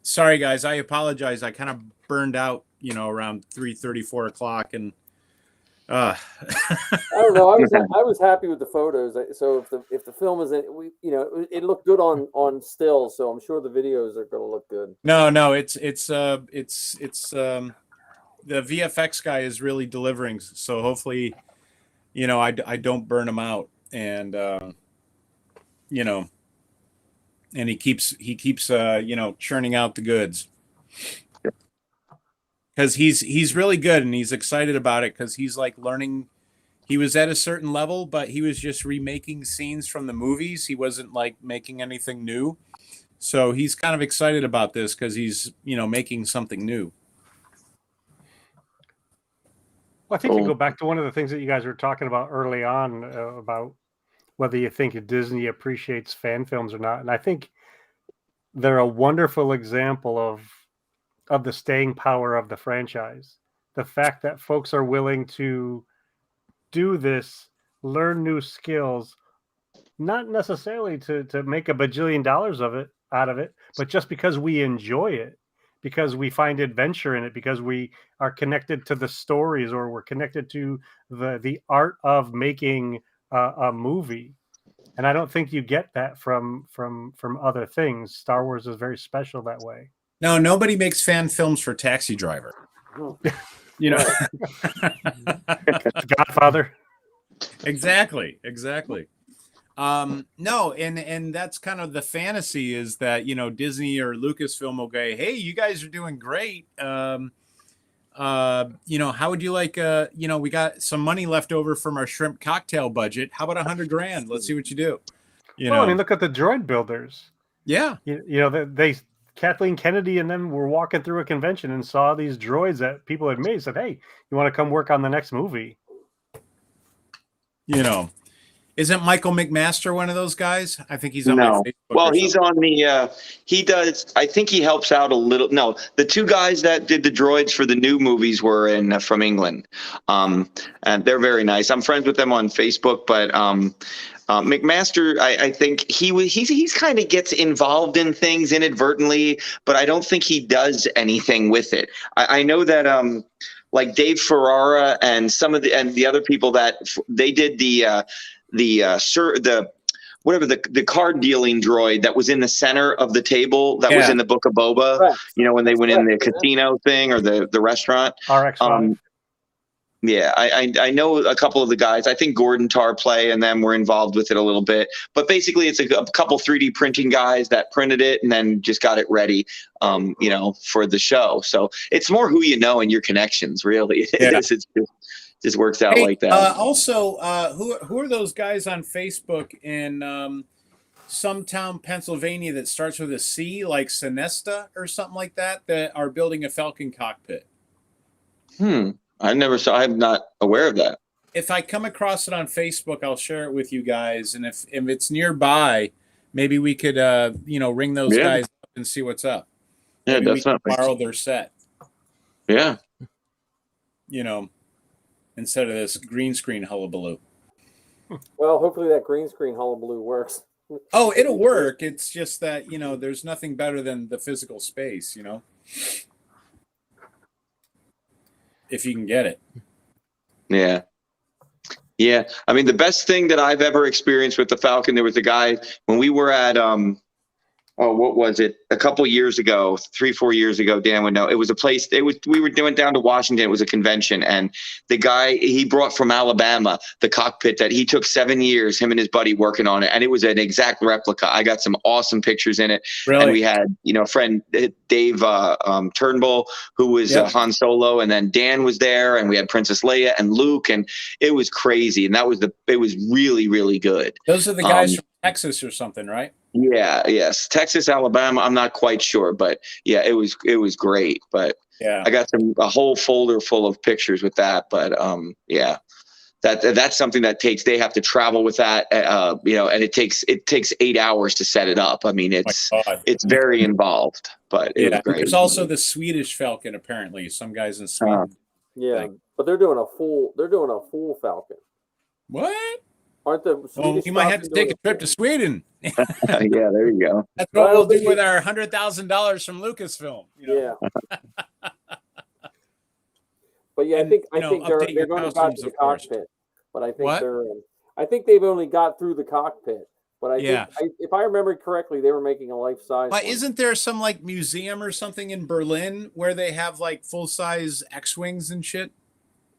Sorry guys, I apologize. I kind of burned out, around 3:30, 4 o'clock, and I don't know. I was happy with the photos. So if the film is it looked good on still. So I'm sure the videos are going to look good. No, it's the VFX guy is really delivering. So hopefully, I don't burn him out, and and he keeps churning out the goods. Because he's really good, and he's excited about it because he's like learning. He was at a certain level, but he was just remaking scenes from the movies. He wasn't like making anything new. So he's kind of excited about this because he's making something new. Well, I think you go back to one of the things that you guys were talking about early on about whether you think Disney appreciates fan films or not, and I think they're a wonderful example of the staying power of the franchise. The fact that folks are willing to do this, learn new skills, not necessarily to make a bajillion dollars out of it, but just because we enjoy it, because we find adventure in it, because we are connected to the stories, or we're connected to the art of making a movie. And I don't think you get that from other things. Star Wars is very special that way. No, nobody makes fan films for Taxi Driver. Godfather. Exactly. No, and that's kind of the fantasy, is that Disney or Lucasfilm will go, hey, you guys are doing great. How would you like we got some money left over from our shrimp cocktail budget. How about $100,000? Let's see what you do. I mean, look at the droid builders. Yeah. They Kathleen Kennedy and them were walking through a convention and saw these droids that people had made. Said, "Hey, you want to come work on the next movie?" Isn't Michael McMaster one of those guys? I think he's on my Facebook. Well, he's on the. He does. I think he helps out a little. No, the two guys that did the droids for the new movies were from England, and they're very nice. I'm friends with them on Facebook, but McMaster, I think he's kind of gets involved in things inadvertently, but I don't think he does anything with it. I know that like Dave Ferrara and some of the other people that they did the card dealing droid that was in the center of the table that was in the Book of Boba. Right. When they went in the casino thing or the restaurant. RX-5. Yeah, I know a couple of the guys. I think Gordon Tarplay and them were involved with it a little bit. But basically, it's a couple 3D printing guys that printed it and then just got it ready, for the show. So it's more who you know and your connections, really. It Yeah. is. It just works out Hey, like that. also, who are those guys on Facebook in some town, Pennsylvania, that starts with a C, like Sinesta or something like that are building a Falcon cockpit? I never saw. I'm not aware of that. If I come across it on Facebook, I'll share it with you guys. And if it's nearby, maybe we could, ring those Yeah. guys up and see what's up. Yeah, Maybe we can definitely. borrow their set, Yeah. Instead of this green screen hullabaloo. Well, hopefully that green screen hullabaloo works. Oh, it'll work. It's just that, there's nothing better than the physical space, if you can get it. Yeah. Yeah. I mean, the best thing that I've ever experienced with the Falcon, there was a guy when we were at what was it? A couple years ago, 3-4 years ago, Dan would know. It was a place. We went down to Washington. It was a convention, and the guy he brought from Alabama the cockpit that he took 7 years, him and his buddy working on it, and it was an exact replica. I got some awesome pictures in it, Really? and we had a friend Dave Turnbull who was Han Solo, and then Dan was there, and we had Princess Leia and Luke, and it was crazy, and it was really, really good. Those are the guys from Texas or something, right? Yeah, yes. Texas, Alabama, I'm not quite sure, but yeah, it was great. But Yeah. I got a whole folder full of pictures with that. But yeah. That's something that they have to travel with that, and it takes 8 hours to set it up. I mean, it's very involved, but it was great. There's also the Swedish Falcon, apparently. Some guys in Sweden. Yeah, but they're doing a full Falcon. What? Aren't the Well, Swedish you might have to Falcon take a doing trip to Sweden. Yeah, there you go. That's what Well, we'll do with our $100,000 from Lucasfilm. Yeah. But yeah, And, I think update they're your going to costumes, the of course. cockpit, but I think What? I think they've only got through the cockpit. But I Yeah. think, if I remember correctly, they were making a life size. But isn't there some museum or something in Berlin where they have full size X-wings and shit?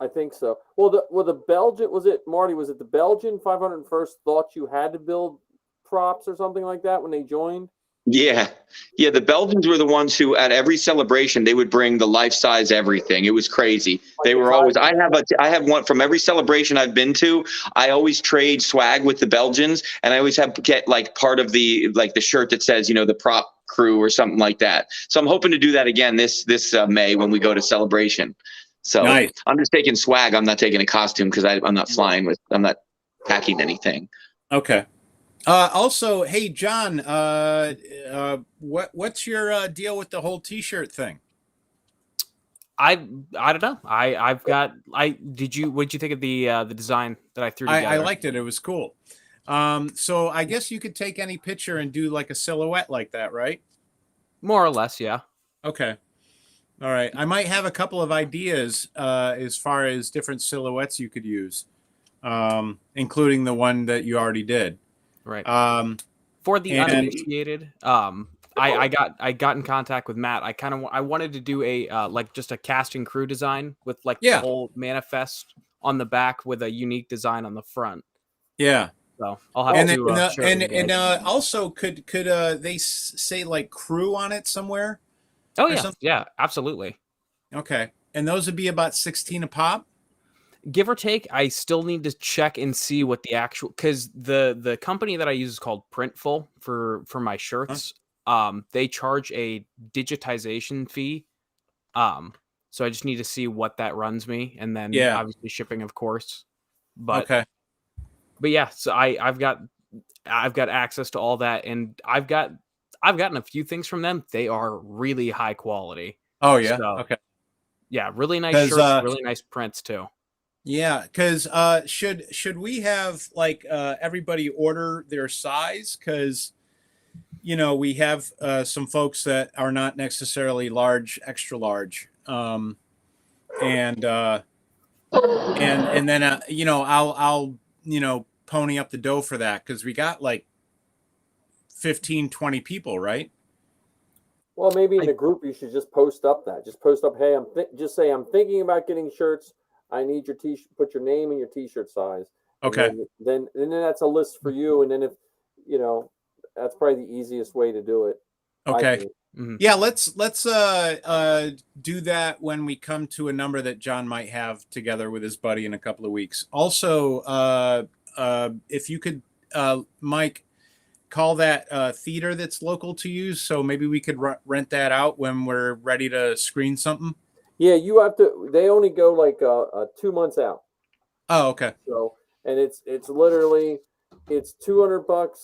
I think so. Well, the Belgian was it the Belgian 501st thought you had to build props or something like that when they joined? Yeah. The Belgians were the ones who, at every celebration, they would bring the life-size everything. It was crazy. They were always. I have one from every celebration I've been to. I always trade swag with the Belgians, and I always have to get part of the the shirt that says the prop crew or something like that. So I'm hoping to do that again this May when we go to celebration. So Nice. I'm just taking swag. I'm not taking a costume because I'm not flying with. I'm not packing anything. Okay. Also, hey John, what's your deal with the whole T-shirt thing? I don't know. What'd you think of the design that I threw together? I liked it. It was cool. So I guess you could take any picture and do a silhouette like that, right? More or less, yeah. Okay. All right. I might have a couple of ideas as far as different silhouettes you could use, including the one that you already did. Right. For the uninitiated, I got in contact with Matt. I wanted to do a just a cast and crew design with the whole manifest on the back with a unique design on the front. Yeah. So I'll have to. Also, could they say crew on it somewhere? Oh yeah, yeah, absolutely. Okay, and those would be about 16 a pop. Give or take. I still need to check and see what the actual, because the company that I use is called Printful for my shirts. They charge a digitization fee. So I just need to see what that runs me, and then obviously shipping, of course. But but yeah, so I've got access to all that, and I've gotten a few things from them. They are really high quality. Oh yeah. So, okay. Yeah, really nice shirts, really nice prints too. Yeah, because should we have everybody order their size? Because we have some folks that are not necessarily large, extra large, and then I'll pony up the dough for that because we got 15, 20 people, right? Well, maybe in a group you should just post up, hey, just say I'm thinking about getting shirts. I need your t-shirt. Put your name and your t-shirt size. And Okay. Then that's a list for you. And then if that's probably the easiest way to do it. Okay. Mhm. Yeah, let's do that when we come to a number that John might have together with his buddy in a couple of weeks. Also, if you could, Mike, call that theater that's local to you, so maybe we could rent that out when we're ready to screen something. Yeah, you have to. They only go like 2 months out. Oh, okay. So, and it's literally it's $200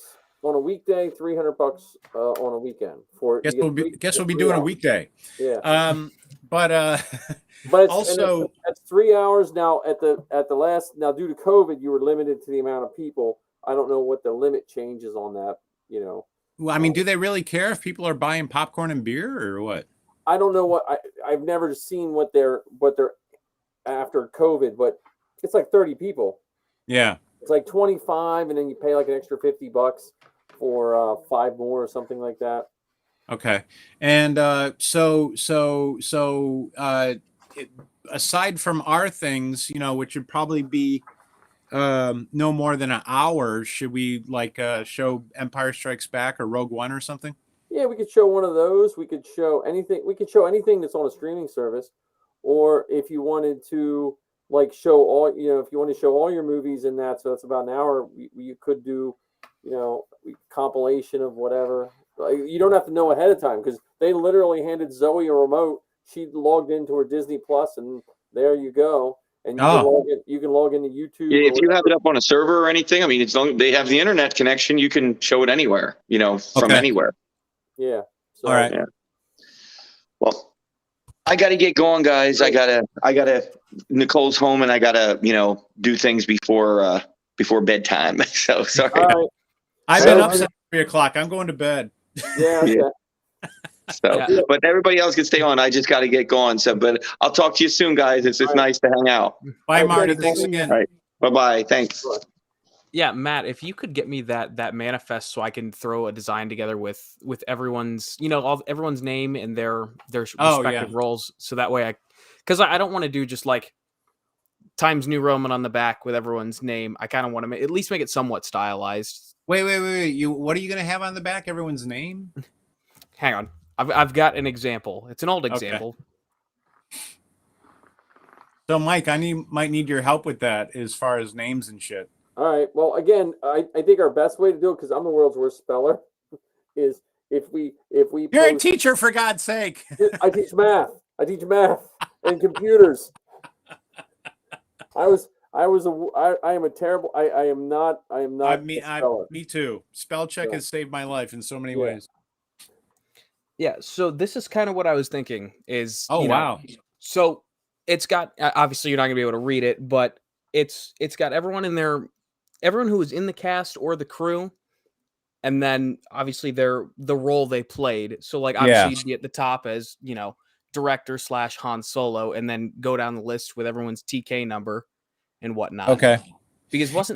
on a weekday, $300 on a weekend. Guess we'll be doing a weekday. Yeah. But But also that's 3 hours now. At the last, now due to COVID, you were limited to the amount of people. I don't know what the limit changes on that. well, I mean, do they really care if people are buying popcorn and beer or what? I don't know what I've never seen what they're after COVID, but it's like 30 people. Yeah. It's like 25, and then you pay like an extra $50 for 5 more or something like that. Okay. And aside from our things, which would probably be no more than an hour, should we show Empire Strikes Back or Rogue One or something? Yeah, we could show one of those. We could show anything. We could show anything that's on a streaming service, or if you wanted to show all, if you want to show all your movies in that, so that's about an hour. You could do, compilation of whatever. You don't have to know ahead of time because they literally handed Zoe a remote. She logged into her Disney Plus, and there you go. And you can log into YouTube. Yeah, if you have it up on a server or anything, I mean, as long as they have the internet connection, you can show it anywhere, from anywhere. Yeah. So, all right. Yeah. Well, I got to get going, guys. I gotta. Nicole's home, and I gotta, do things before bedtime. So sorry. All right. I've been up since 3 o'clock. I'm going to bed. Yeah. Okay. So, but everybody else can stay on. I just got to get going. So, but I'll talk to you soon, guys. It's nice to hang out. Bye, Marty. Thanks again. All right. Bye-bye. Thanks. Yeah, Matt, if you could get me that manifest so I can throw a design together with everyone's, everyone's name and their respective roles. So that way because I don't want to do just like Times New Roman on the back with everyone's name. I kind of want to at least make it somewhat stylized. Wait. What are you going to have on the back? Everyone's name? Hang on. I've got an example. It's an old example. Okay. So, Mike, might need your help with that as far as names and shit. All right. Well, again, I think our best way to do it, because I'm the world's worst speller, is if we. You're a teacher, for God's sake. I teach math. And computers. I am a terrible. I am not. Me too. Spell check has saved my life in so many ways. Yeah, so this is kind of what I was thinking is, wow. So it's got, obviously you're not gonna be able to read it, but it's got everyone who was in the cast or the crew, and then obviously the role they played. So obviously you'd be at the top as, director / Han Solo, and then go down the list with everyone's TK number and whatnot. Okay. Because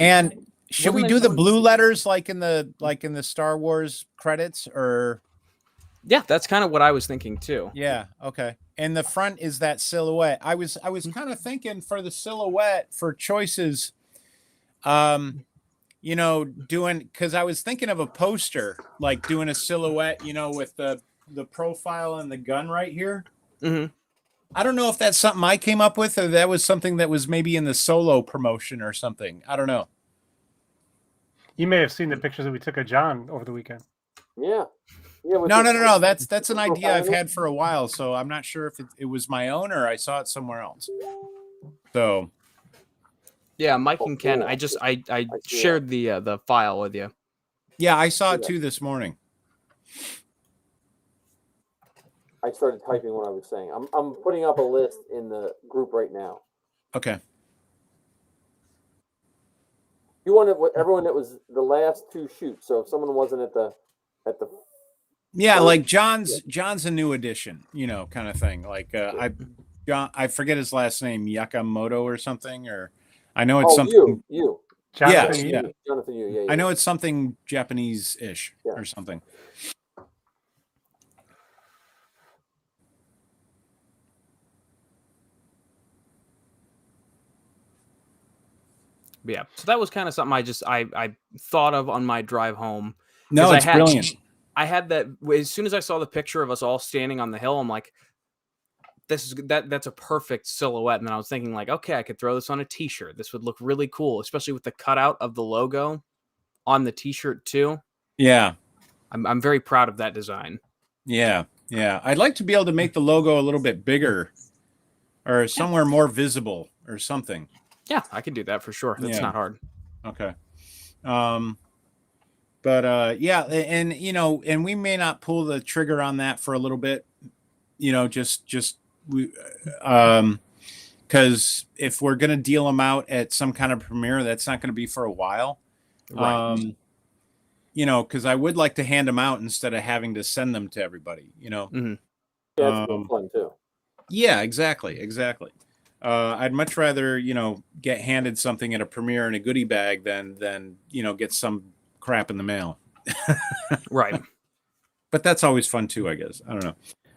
should we do the blue letters like in the Star Wars credits or? Yeah, that's kind of what I was thinking too. Yeah. Okay. And the front is that silhouette. I was kind of thinking for the silhouette for choices, doing, because I was thinking of a poster, like doing a silhouette, with the profile and the gun right here. Mm-hmm. I don't know if that's something I came up with or that was something that was maybe in the Solo promotion or something. I don't know. You may have seen the pictures that we took of John over the weekend. Yeah. No. That's an idea I've had for a while, so I'm not sure if it was my own or I saw it somewhere else. So, yeah, Mike and Ken, I shared the file with you. Yeah, I saw it too this morning. I started typing what I was saying. I'm putting up a list in the group right now. Okay. You wanted everyone that was the last 2 shoots. So if someone wasn't at the yeah, like John's a new addition, kind of thing. Like I forget his last name, Yakamoto or something, or I know it's something. You. Jonathan, yeah. Jonathan, you. Yeah. I know it's something Japanese-ish or something. But yeah, so that was kind of something I thought of on my drive home. No, 'Cause it's brilliant. I had that as soon as I saw the picture of us all standing on the hill. I'm like, that's a perfect silhouette. And then I was thinking like, okay, I could throw this on a t-shirt. This would look really cool, especially with the cutout of the logo on the t-shirt too. Yeah. I'm very proud of that design. Yeah. Yeah. I'd like to be able to make the logo a little bit bigger or somewhere more visible or something. Yeah, I could do that for sure. That's not hard. Okay. But yeah, and and we may not pull the trigger on that for a little bit, just we because if we're gonna deal them out at some kind of premiere, that's not gonna be for a while. Right. Because I would like to hand them out instead of having to send them to everybody, Mm-hmm. Yeah, it's more fun too. Yeah, exactly. I'd much rather, get handed something at a premiere in a goodie bag than get some crap in the mail. Right. But that's always fun too, I guess. I don't know.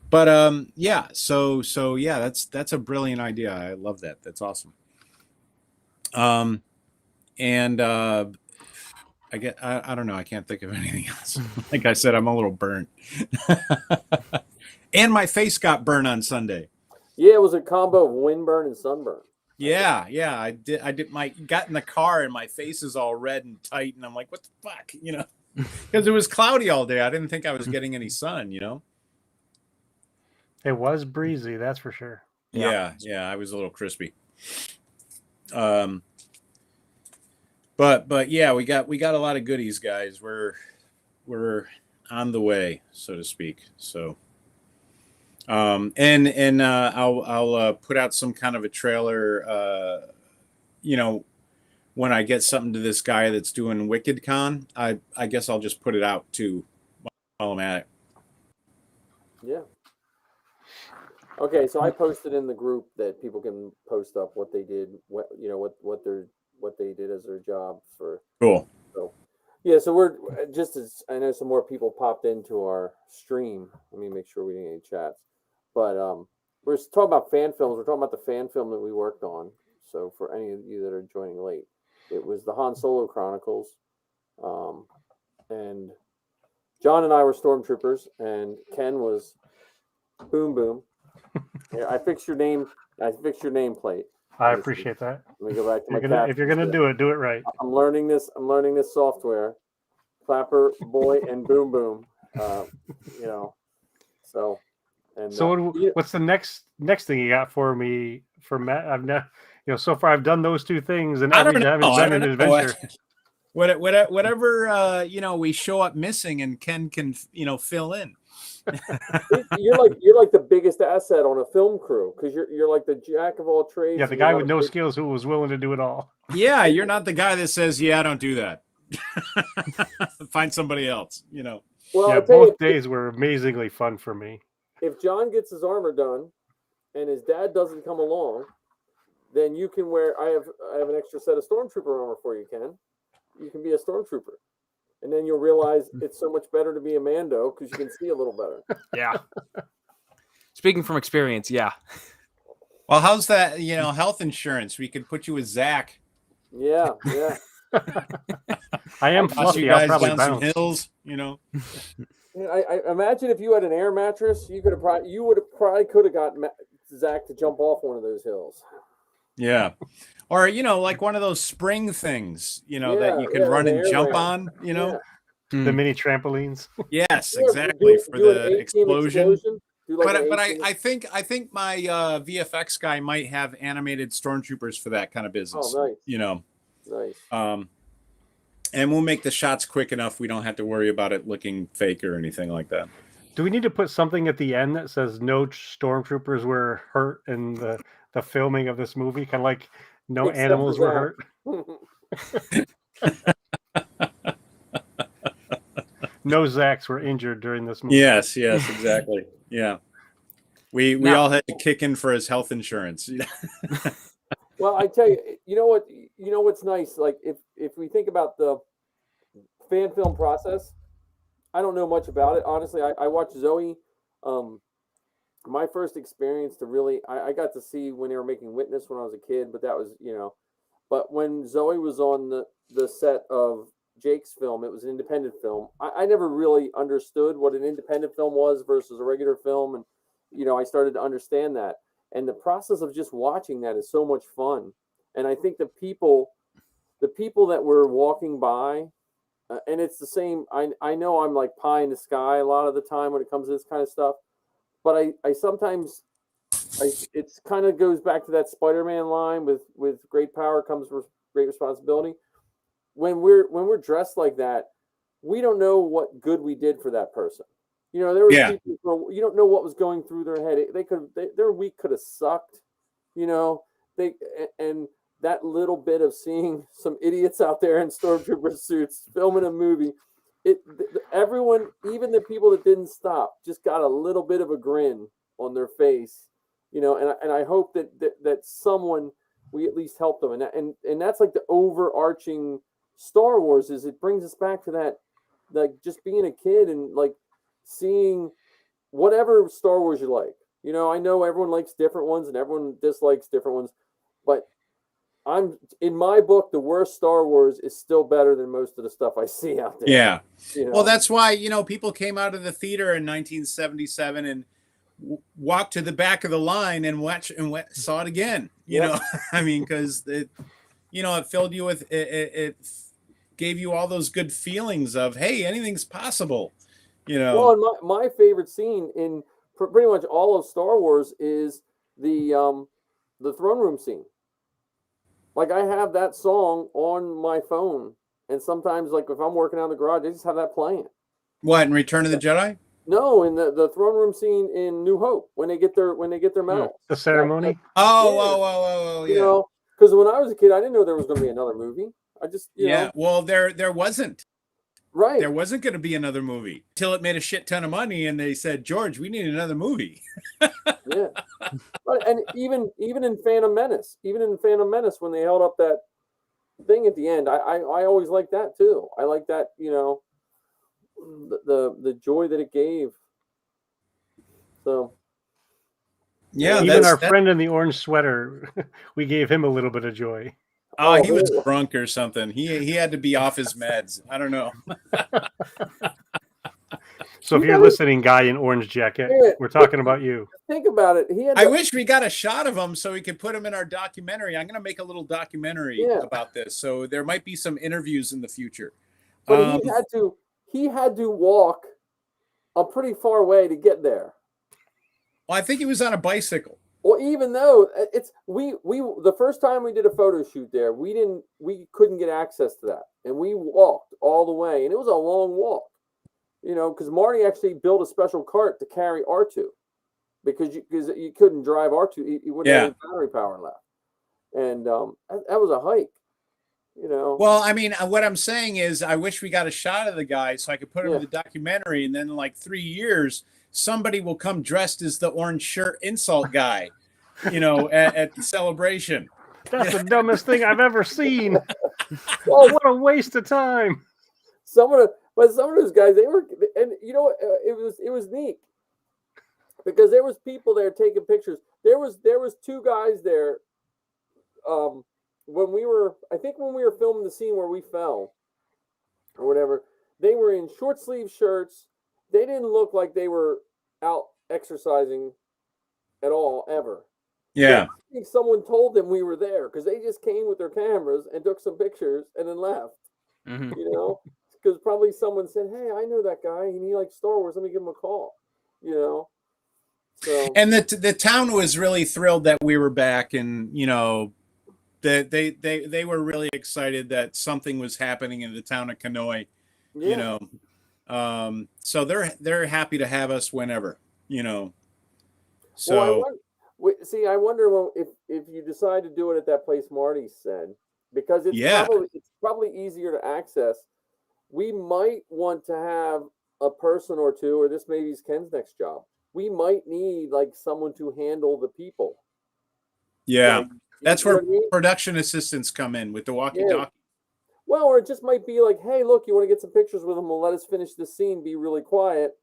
But yeah, so yeah, that's a brilliant idea. I love that. That's awesome. And I don't know, I can't think of anything else. Like I said, I'm a little burnt. And my face got burned on Sunday. Yeah, it was a combo of windburn and sunburn. Yeah, I did got in the car and my face is all red and tight and I'm like, what the fuck, because it was cloudy all day. I didn't think I was getting any sun, It was breezy, that's for sure. Yeah, I was a little crispy. But yeah, we got a lot of goodies, guys. We're on the way, so to speak. So and I'll put out some kind of a trailer when I get something to this guy that's doing Wicked Con. I guess I'll just put it out too while I'm at it. Yeah. Okay, so I posted in the group that people can post up what they did, what they did as their job for. Cool. So yeah, so we're just as I know some more people popped into our stream. Let me make sure we didn't get any chats. But we're talking about fan films. We're talking about the fan film that we worked on. So for any of you that are joining late, it was the Han Solo Chronicles. And John and I were stormtroopers, and Ken was Boom Boom. Yeah, I fixed your name. I fixed your nameplate. I appreciate that. Let me go back to my If you're gonna do it right. I'm learning this software. Clapper Boy and Boom Boom. So. And, so what's the next thing you got for me for Matt? I've never, so far I've done those two things, and every time it's been an adventure. Whatever we show up missing, and Ken can fill in. You're like the biggest asset on a film crew because you're like the jack of all trades. Yeah, the guy with no skills who was willing to do it all. Yeah, you're not the guy that says, "Yeah, I don't do that." Find somebody else. Well, yeah, both days were amazingly fun for me. If John gets his armor done, and his dad doesn't come along, then you can wear. I have an extra set of stormtrooper armor for you, Ken. You can be a stormtrooper. And then you'll realize it's so much better to be a Mando because you can see a little better. Yeah. Speaking from experience, yeah. Well, how's that, health insurance? We could put you with Zach. Yeah. I am fluffy. You guys I'll probably down bounce. some hills, I imagine if you had an air mattress, you would have probably gotten Zach to jump off one of those hills. Yeah. Or, like one of those spring things, that you can run and jump on, The mini trampolines. Yes, exactly. For the explosion. Like but I think my VFX guy might have animated stormtroopers for that kind of business. Oh, nice. Nice. And we'll make the shots quick enough we don't have to worry about it looking fake or anything like that. Do we need to put something at the end that says no stormtroopers were hurt in the filming of this movie? Kind of like no Except animals were hurt. No Zachs were injured during this movie. Yes, exactly. Yeah. We all had to kick in for his health insurance. Well, I tell you, you know what's nice? Like if we think about the fan film process, I don't know much about it. Honestly, I watched Zoe. My first experience to really, I got to see when they were making Witness when I was a kid, but that was, But when Zoe was on the set of Jake's film, it was an independent film. I never really understood what an independent film was versus a regular film. And, I started to understand that. And the process of just watching that is so much fun. And I think the people that were walking by, and it's the same. I know I'm like pie in the sky a lot of the time when it comes to this kind of stuff. But I sometimes, it's kind of goes back to that Spider-Man line with great power comes great responsibility. When we're dressed like that, we don't know what good we did for that person. There was people you don't know what was going through their head. Their week could have sucked. And that little bit of seeing some idiots out there in stormtrooper suits filming a movie, everyone, even the people that didn't stop, just got a little bit of a grin on their face. And I hope that someone, we at least help them, and that's like the overarching Star Wars is it brings us back to that, like just being a kid and like seeing whatever Star Wars you like. I know everyone likes different ones and everyone dislikes different ones, but in my book, the worst Star Wars is still better than most of the stuff I see out there. Yeah. Well, that's why, people came out of the theater in 1977 and walked to the back of the line and saw it again. I mean, because it filled you with it gave you all those good feelings of, hey, anything's possible. Well, and my favorite scene in pretty much all of Star Wars is the throne room scene. Like I have that song on my phone, and sometimes, like if I'm working out in the garage, I just have that playing. What, in Return of the Jedi? No, in the throne room scene in New Hope when they get their medals. The ceremony. Oh, yeah. Because when I was a kid, I didn't know there was going to be another movie. I just know. Well, there wasn't. Right. There wasn't going to be another movie till it made a shit ton of money, and they said, George, we need another movie. Yeah. And even in Phantom Menace, when they held up that thing at the end, I always liked that too. I like that, the joy that it gave. So yeah, even our friend in the orange sweater, we gave him a little bit of joy. Oh, he was drunk or something. He had to be off his meds. I don't know. So if you're listening, guy in orange jacket, we're talking about you. Think about it. I wish we got a shot of him so we could put him in our documentary. I'm going to make a little documentary about this. So there might be some interviews in the future. But he had to walk a pretty far way to get there. Well, I think he was on a bicycle. Well, even though we the first time we did a photo shoot there, we couldn't get access to that, and we walked all the way, and it was a long walk, because Marty actually built a special cart to carry R2, because you couldn't drive R2, you wouldn't have any battery power left, and that was a hike, Well, I mean, what I'm saying is, I wish we got a shot of the guy so I could put him in the documentary, and then in like 3 years, somebody will come dressed as the orange shirt insult guy, at the celebration. That's the dumbest thing I've ever seen. Oh, what a waste of time. Some of those guys, they were, and it was neat because there was people there taking pictures. There was 2 guys there. When we were filming the scene where we fell or whatever, they were in short sleeve shirts. They didn't look like they were out exercising at all, ever. Yeah. I think someone told them we were there because they just came with their cameras and took some pictures and then left. Mm-hmm. Because probably someone said, hey, I know that guy and he likes Star Wars. Let me give him a call. So. And the town was really thrilled that we were back, and that they were really excited that something was happening in the town of Kanoi. Yeah. So they're happy to have us whenever, So I wonder if you decide to do it at that place Marty said, because it's probably easier to access. We might want to have a person or two, or this maybe is Ken's next job. We might need like someone to handle the people. Yeah, like, that's where production assistants come in with the walkie-talkie. Well, or it just might be like, hey, look, you want to get some pictures with them? Well, let us finish the scene, be really quiet,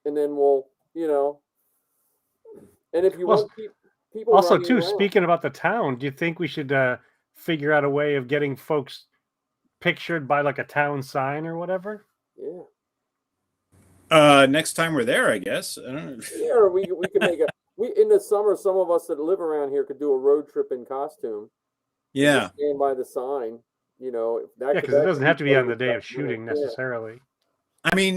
and then we'll, And if you want people also running too, around, speaking about the town, do you think we should figure out a way of getting folks pictured by like a town sign or whatever. Yeah. Next time we're there, I guess. I don't know. Yeah, or we could make in the summer. Some of us that live around here could do a road trip in costume. Yeah. Just stand by the sign. You know, Yeah, because it doesn't have to be on the day of shooting necessarily. I mean,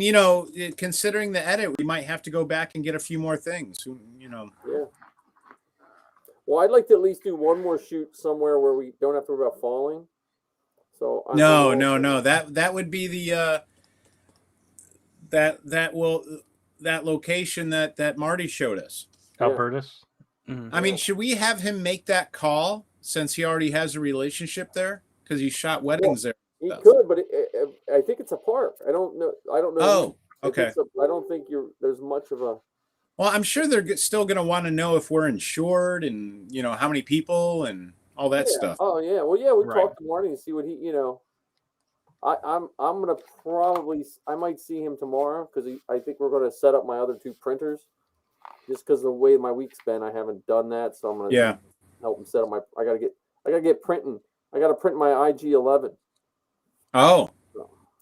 considering the edit, we might have to go back and get a few more things. Yeah. Well, I'd like to at least do one more shoot somewhere where we don't have to worry about falling. So No. That would be the that location that Marty showed us. Albertus. Mhm. I mean, should we have him make that call since he already has a relationship there? Because he shot weddings there. He could, but I think it's a park. I don't know. Oh, okay. I don't think there's much of a. Well, I'm sure they're still going to want to know if we're insured and how many people and all that stuff. Oh yeah, well yeah, we Right. talked to Marty and see what he. I'm gonna I might see him tomorrow because I think we're gonna set up my other 2 printers. Just because of the way my week's been, I haven't done that, so I'm gonna help him set up my. I gotta get printing. I gotta print my IG-11. Oh.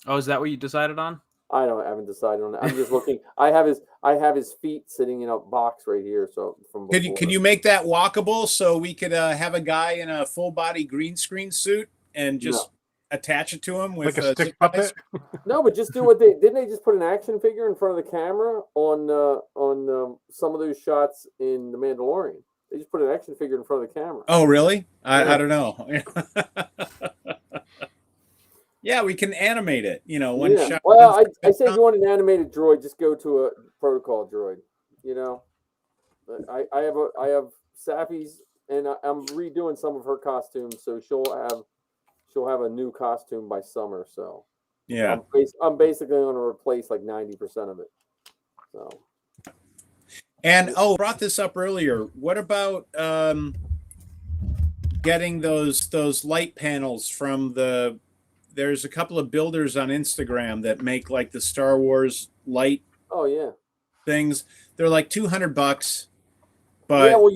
Oh, is that what you decided on? I haven't decided on that. I'm just looking. I have his feet sitting in a box right here. So Could you make that walkable so we could have a guy in a full body green screen suit and just attach it to him with like a stick puppet? No, but just do what didn't they just put an action figure in front of the camera on some of those shots in The Mandalorian? They just put an action figure in front of the camera. Oh, really? I don't know. Yeah, we can animate it. One shot. Well, I say if you want an animated droid, just go to a protocol droid. I have Safi's, and I'm redoing some of her costumes, so she'll have a new costume by summer. So yeah, I'm basically going to replace like 90% of it. So. And brought this up earlier. What about getting those light panels from the? There's a couple of builders on Instagram that make like the Star Wars light. Oh yeah. Things. They're like $200, but yeah. Well,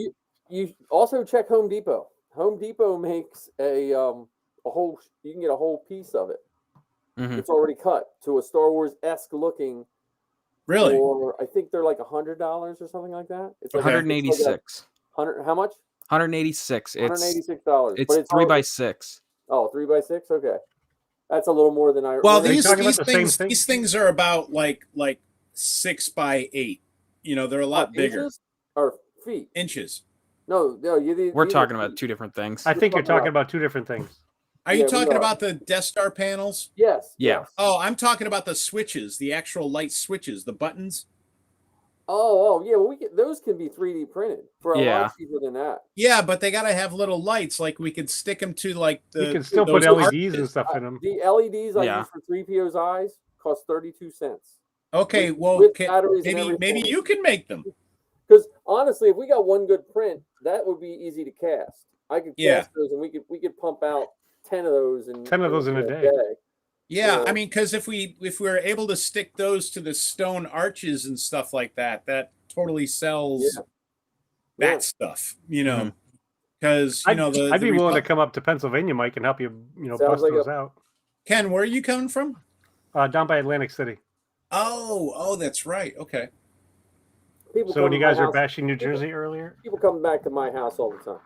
you also check Home Depot. Home Depot makes a whole. You can get a whole piece of it. Mhm. It's already cut to a Star Wars-esque looking. Really? Or I think they're like $100 or something like that. It's like 186. 100. How much? 186. It's $186. It's but it's 3x6. Oh, 3x6. Okay, that's a little more than I. Well, Are you talking about the same these thing? these things are about like 6x8. They're a lot bigger. Inches or feet? Inches. No. We're talking about 2 different things. I think you're talking about 2 different things. Are you Yeah, we talking are. about the Death Star panels? Yes. Yeah. Yes. Oh, I'm talking about the switches, the actual light switches, the buttons. Oh, yeah. Well, those can be 3D printed for a Yeah. lot cheaper than that. Yeah, but they gotta have little lights. Like we could stick them to like the. You can still put those LEDs and arches. stuff in them. The LEDs I Yeah. use for 3PO's eyes cost 32 cents. Okay, well, with batteries and maybe everything. you can make them. Because honestly, if we got one good print, that would be easy to cast. I could cast Yeah. those, and we could pump out 10 of those in 10 of those in a day. Yeah, Yeah. I mean, because if we were able to stick those to the stone arches and stuff like that, that totally sells Yeah. that Yeah. stuff. Mhm. Because I'd be willing to come up to Pennsylvania, Mike, and help you, Sounds bust like those out. Ken, where are you coming from? Down by Atlantic City. Oh, that's right. Okay. People So when come you to my guys were house- bashing New Jersey earlier, people come back to my house all the time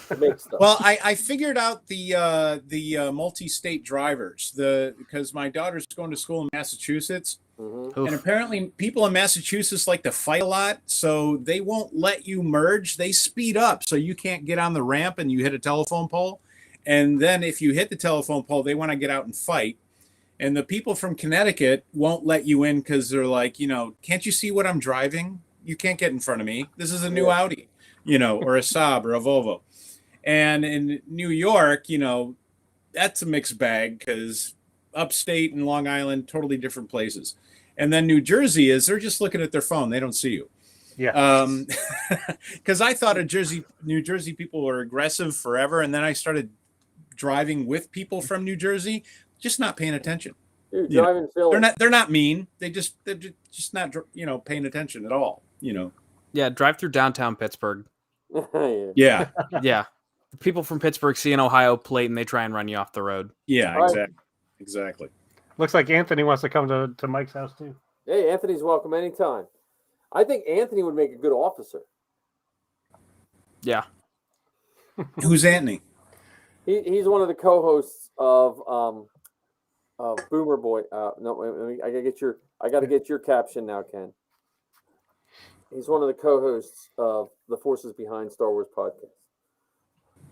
to make stuff. Well, I figured out the multi-state drivers because my daughter's going to school in Massachusetts, Mhm. Oof. and apparently people in Massachusetts like to fight a lot, so they won't let you merge. They speed up so you can't get on the ramp and you hit a telephone pole, and then if you hit the telephone pole, they want to get out and fight. And the people from Connecticut won't let you in because they're like, can't you see what I'm driving? You can't get in front of me. This is a new Yeah. Audi, or a Saab or a Volvo. And in New York, that's a mixed bag because upstate and Long Island, totally different places. And then New Jersey they're just looking at their phone. They don't see you. yeah. Because I thought New Jersey people were aggressive forever. And then I started driving with people from New Jersey, just not paying attention. Dude, Yeah. driving Philly. They're not mean. They're just not, paying attention at all. Yeah, drive through downtown Pittsburgh. Yeah. Yeah. Yeah. People from Pittsburgh see an Ohio plate and they try and run you off the road. Yeah, All right. exactly. Looks like Anthony wants to come to Mike's house too. Hey, Anthony's welcome anytime. I think Anthony would make a good officer. Yeah. Who's Anthony? He's one of the co-hosts of Boomer Boy. No, wait, I gotta get your caption now, Ken. He's one of the co-hosts of the Forces Behind Star Wars podcast.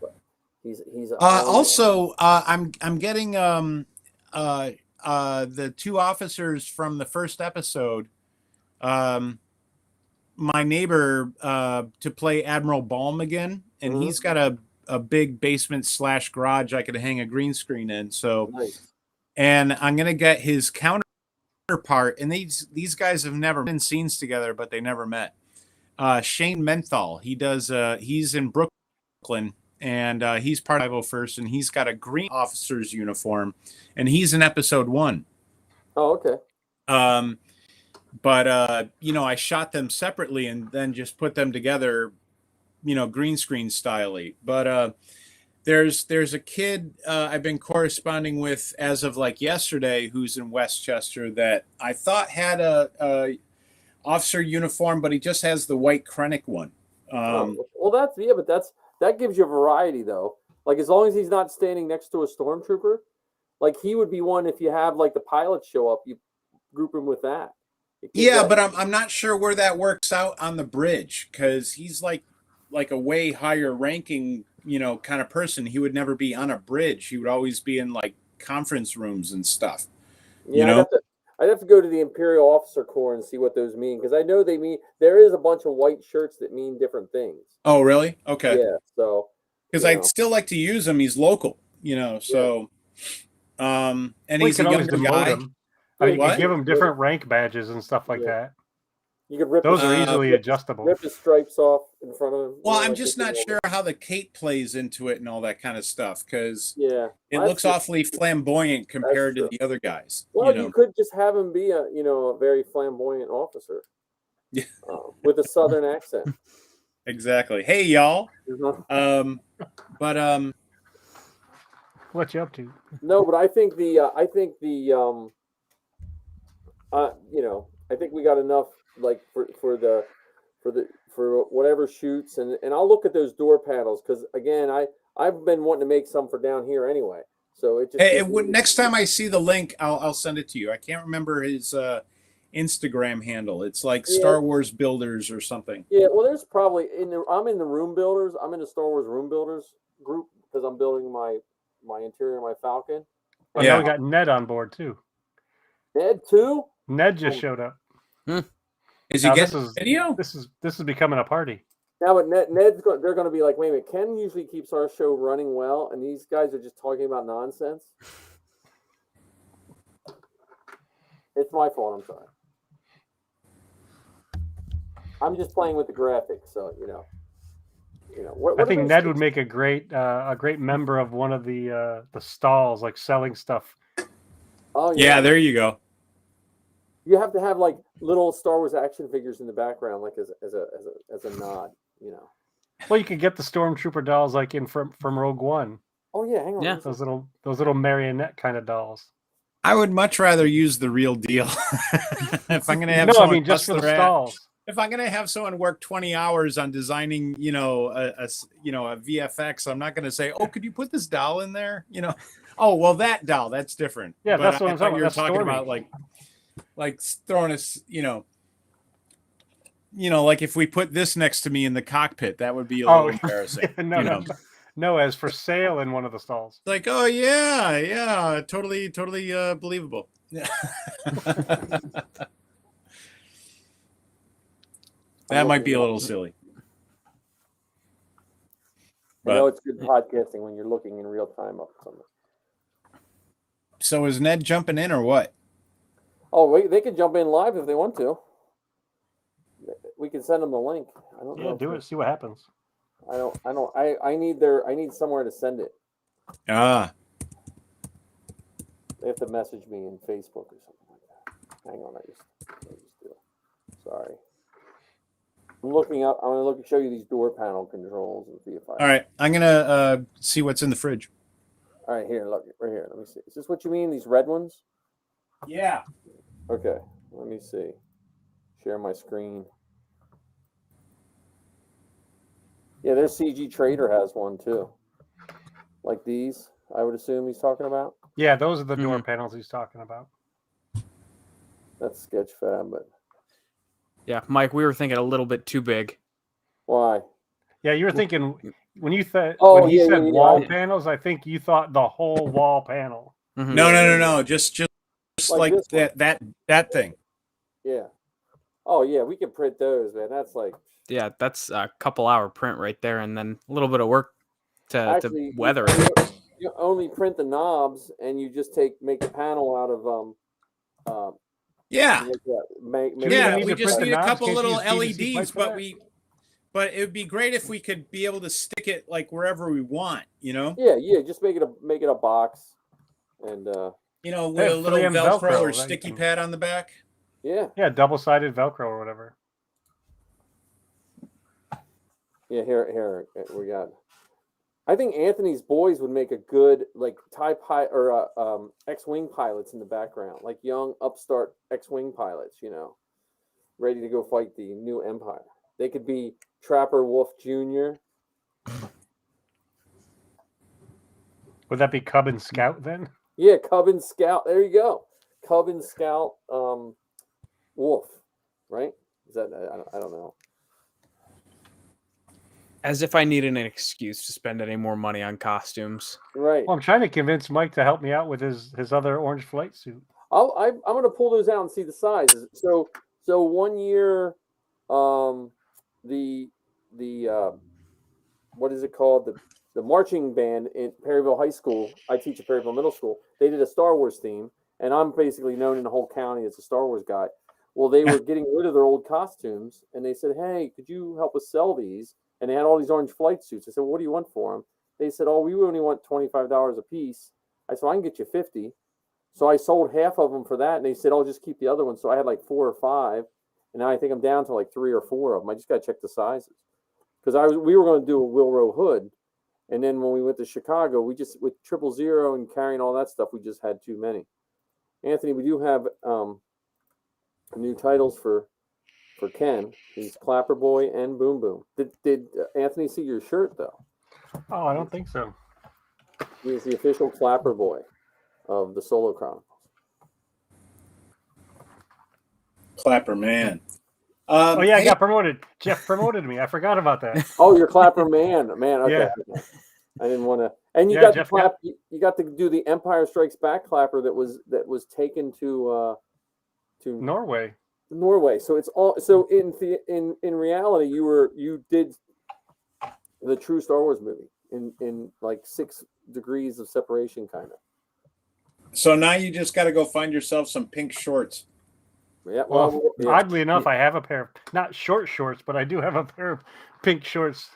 But he's also I'm getting the two officers from the first episode, my neighbor to play Admiral Balm again, and he's got a big basement / garage I could hang a green screen in. So nice. And I'm gonna get his counterpart, and these guys have never been in scenes together, but they never met. Shane Menthal, he's in Brooklyn, and he's part of 501st, and he's got a green officer's uniform, and he's in episode 1. Oh, okay. But I shot them separately and then just put them together, green screen styley. But there's a kid I've been corresponding with as of like yesterday who's in Westchester that I thought had a officer uniform, but he just has the white Krennic one. Well, that gives you a variety though. Like as long as he's not standing next to a stormtrooper, like he would be one. If you have like the pilots show up, you group him with that. Yeah, but I'm not sure where that works out on the bridge, because he's like a way higher ranking, kind of person. He would never be on a bridge. He would always be in like conference rooms and stuff. Yeah, I'd have to go to the Imperial Officer Corps and see what those mean, because I know they mean there is a bunch of white shirts that mean different things. Oh, really? Okay. Yeah. So because I'd still like to use him. He's local, so and he's a younger guy. You can give him different rank badges and stuff like that. You could rip those are easily adjustable. Rip his stripes off in front of him. Well, I'm just not sure how the cape plays into it and all that kind of stuff, because it looks awfully flamboyant compared to the other guys. Well, you could just have him be a very flamboyant officer, with a southern accent. Exactly. Hey, y'all. But what you up to? No, but I think I think we got enough like for whatever shoots, and I'll look at those door panels, because again I've been wanting to make some for down here anyway. So it just next time I see the link, I'll send it to you. I can't remember his Instagram handle. It's like Star Wars Builders or something. Yeah, well, there's probably I'm in the Room Builders. I'm in the Star Wars Room Builders group because I'm building my interior, my Falcon. Oh, yeah, we got Ned on board too. Ned too? Ned just showed up. Is he getting video? This is becoming a party. Now, but they're going to be like, wait a minute, Ken usually keeps our show running well, and these guys are just talking about nonsense. It's my fault. I'm sorry. I'm just playing with the graphics, so I think Ned would make a great member of one of the stalls, like selling stuff. Oh yeah, there you go. You have to have like little Star Wars action figures in the background, like as a nod, Well, you could get the Stormtrooper dolls like from Rogue One. Oh yeah, hang on. Yeah, those little marionette kind of dolls. I would much rather use the real deal. If I'm going to have someone just for the stalls. If I'm going to have someone work 20 hours on designing, a VFX, I'm not going to say, "Oh, could you put this doll in there?" Oh, well, that doll, that's different. Yeah, but that's what I'm talking about. You're talking about like throwing us, like if we put this next to me in the cockpit, that would be a little embarrassing. No, as for sale in one of the stalls. Like, oh yeah, totally believable. That might be a little silly. I know it's good podcasting when you're looking in real time up something. So is Ned jumping in or what? Oh, wait, they can jump in live if they want to. We can send them the link. I don't know. Yeah, do it. See what happens. I need somewhere to send it. Ah. They have to message me in Facebook or something like that. Hang on, I just do it. Sorry. I'm looking up. I'm gonna show you these door panel controls and see if I. All right, I'm gonna see what's in the fridge. All right, here, look, right here. Let me see. Is this what you mean? These red ones? Yeah. Okay. Let me see. Share my screen. Yeah, their CG Trader has one too. Like these, I would assume he's talking about. Yeah, those are the door panels he's talking about. That's Sketchfab, but Yeah, Mike, we were thinking a little bit too big. why? Yeah, you were thinking when you said Oh, when he yeah, said yeah, wall yeah. panels, I think you thought the whole wall panel. No. Just like this one. that thing. Yeah. Oh yeah, we can print those, man. That's like Yeah, that's a couple hour print right there, and then a little bit of work actually to weather it. you only print the knobs, and you just make the panel out of Yeah. make Yeah, need we to just print the need a knobs? couple Can't you little use PVC pipe LEDs, for but that? but it would be great if we could be able to stick it like wherever we want, you know? Yeah. Just make it a box, and You know, They with a have little 3M Velcro or that you sticky can- pad on the back. yeah. Yeah, double-sided Velcro or whatever. Yeah, here we got. I think Anthony's boys would make a good like X-wing pilots in the background, like young upstart X-wing pilots, ready to go fight the new Empire. They could be Trapper Wolf Jr. Would that be Cub and Scout then? Yeah, Cub and Scout. There you go, Cub and Scout Wolf, right? Is that I don't know. As if I needed an excuse to spend any more money on costumes. Right. Well, I'm trying to convince Mike to help me out with his other orange flight suit. I'm going to pull those out and see the sizes. So 1 year, the what is it called? The marching band in Perryville High School. I teach at Perryville Middle School. They did a Star Wars theme, and I'm basically known in the whole county as a Star Wars guy. Well, they were getting rid of their old costumes, and they said, "Hey, could you help us sell these?" And they had all these orange flight suits. I said, "What do you want for them?" They said, "Oh, we only want $25 a piece." I said, "I can get you 50." So I sold half of them for that, and they said, "Oh, just keep the other ones." So I had like 4 or 5, and now I think I'm down to like 3 or 4 of them. I just got to check the sizes because we were going to do a Wilrow hood, and then when we went to Chicago, we just with 000 and carrying all that stuff, we just had too many. Anthony, we do have new titles for Ken. He's Clapper Boy and Boom Boom. Did Anthony see your shirt though? Oh, I don't think so. He is the official Clapper Boy of the Solo Chronicles. Clapper man. Oh yeah, I Hey, got promoted. Jeff promoted me. I forgot about that. Oh, you're Clapper man. Okay. Yeah. I didn't want to. And you Yeah, got Jeff to clap. You got to do the Empire Strikes Back clapper that was taken to Norway. Norway. So it's all. So in reality, you did the true Star Wars movie in like 6 degrees of separation, kind of. so now you just got to go find yourself some pink shorts. Yeah. Well, Yeah. oddly enough, I have a pair of not short shorts, but I do have a pair of pink shorts.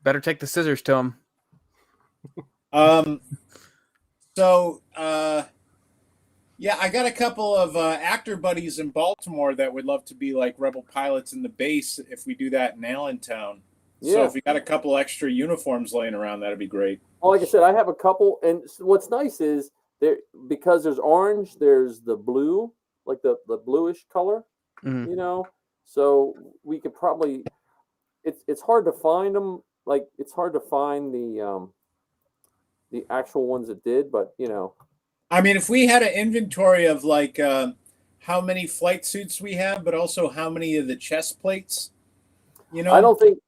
Better take the scissors to him. Yeah, I got a couple of actor buddies in Baltimore that would love to be like rebel pilots in the base if we do that in Allentown. So Yeah. if we got a couple extra uniforms laying around, that'd be great. Well, like I said, I have a couple, and what's nice is there because there's orange, there's the blue, like the bluish color, So we could probably. It's hard to find them. Like it's hard to find the actual ones that did, but I mean, if we had an inventory of like how many flight suits we have, but also how many of the chest plates, I don't think.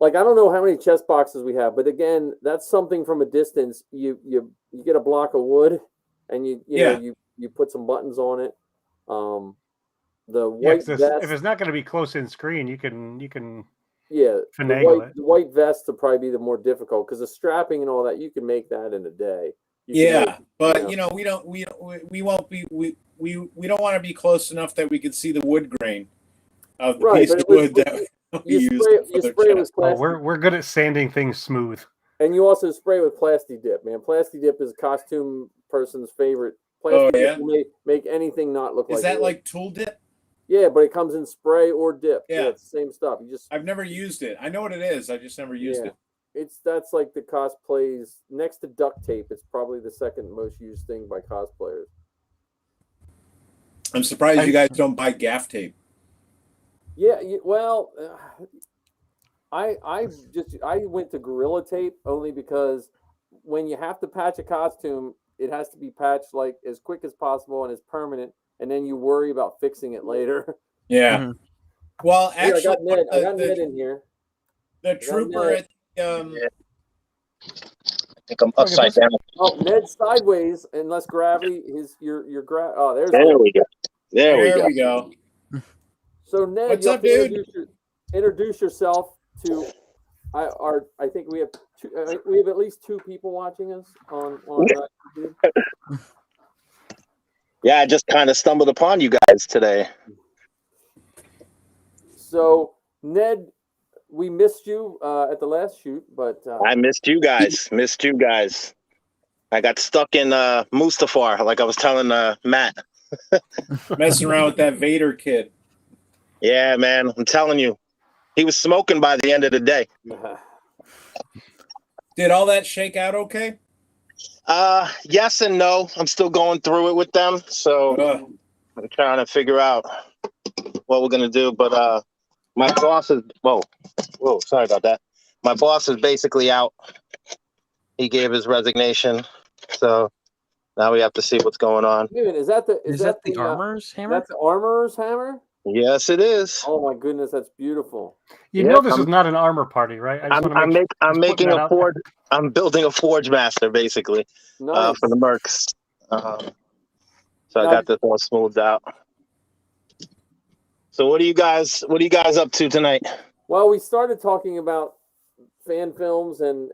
Like I don't know how many chest boxes we have, but again, that's something from a distance. You get a block of wood, and you put some buttons on it. The white vest. If it's not going to be close in screen, you can the finagle white vest would probably be the more difficult because the strapping and all that you can make that in a day. We don't want to be close enough that we could see the wood grain of the Right, piece but of it was- wood that we you use. spray it with Oh, plastic, we're good at sanding things smooth. and you also spray with Plasti Dip, man. Plasti Dip is a costume person's favorite. Oh, Plasti yeah? Dip will make anything not look Is like that wood. like tool dip? Yeah, but it comes in spray or dip. Yeah. It's the same stuff. You just I've never used it. I know what it is. I just never used it. That's like the cosplays next to duct tape. It's probably the second most used thing by cosplayers. I'm surprised you guys don't buy gaff tape. Yeah, well, I went to Gorilla Tape only because when you have to patch a costume, it has to be patched like as quick as possible and as permanent, and then you worry about fixing it later. Yeah. Mhm. Well, actually, I got Ned in here. The trooper at I think I'm upside down. Oh, Ned's sideways and less gravity. Your oh, there's There Ned. we go. There we go. So Ned, What's you up, have to dude? introduce yourself to. I think we have at least 2 people watching us on YouTube. Yeah, I just kind of stumbled upon you guys today. So Ned, we missed you at the last shoot, but I missed you guys. I got stuck in Mustafar, like I was telling Matt. Messing around with that Vader kid. Yeah, man, I'm telling you, he was smoking by the end of the day. Did all that shake out okay? Yes and no. I'm still going through it with them, so I'm trying to figure out what we're gonna do. But my boss is whoa, sorry about that. My boss is basically out. He gave his resignation, so now we have to see what's going on. Wait a minute, is that the Armorer's hammer? That's the Armorer's hammer? Yes, it is. Oh my goodness, that's beautiful. You know this is not an armor party, right? I'm making a forge. I'm building a forge master basically Nice. for the mercs. So I got this all smoothed out. So what are you guys up to tonight? Well, we started talking about fan films and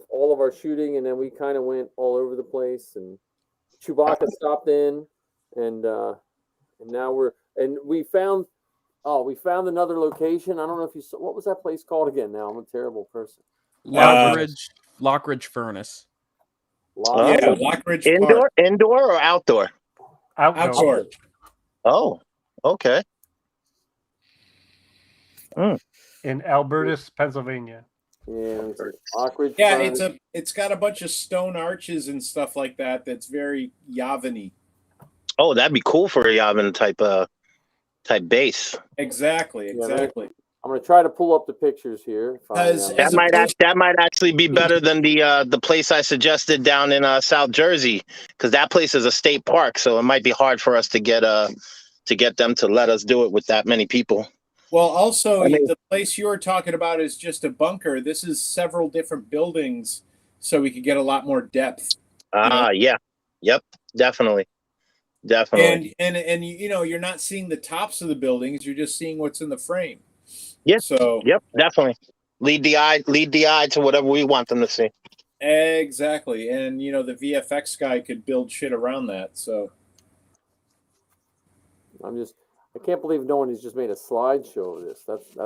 all of our shooting, and then we kind of went all over the place. And Chewbacca stopped in, and now we found another location. I don't know if you saw, what was that place called again? Now I'm a terrible person. Lockridge Furnace. Lockridge Indoor or outdoor? Outdoor. Oh, okay. In Albertus, Pennsylvania. Yeah, Lockridge. Yeah, it's got a bunch of stone arches and stuff like that. That's very Yavin-y. Oh, that'd be cool for a Yavin type base. Exactly. I'm gonna try to pull up the pictures here. That might actually be better than the place I suggested down in South Jersey, because that place is a state park, so it might be hard for us to get them to let us do it with that many people. Well, also the place you were talking about is just a bunker. This is several different buildings, so we could get a lot more depth. Yeah, yep, definitely. And you're not seeing the tops of the buildings. You're just seeing what's in the frame. Yeah. So yep, definitely. Lead the eye to whatever we want them to see. Exactly. And the VFX guy could build shit around that. So I can't believe no one has just made a slideshow of this. That's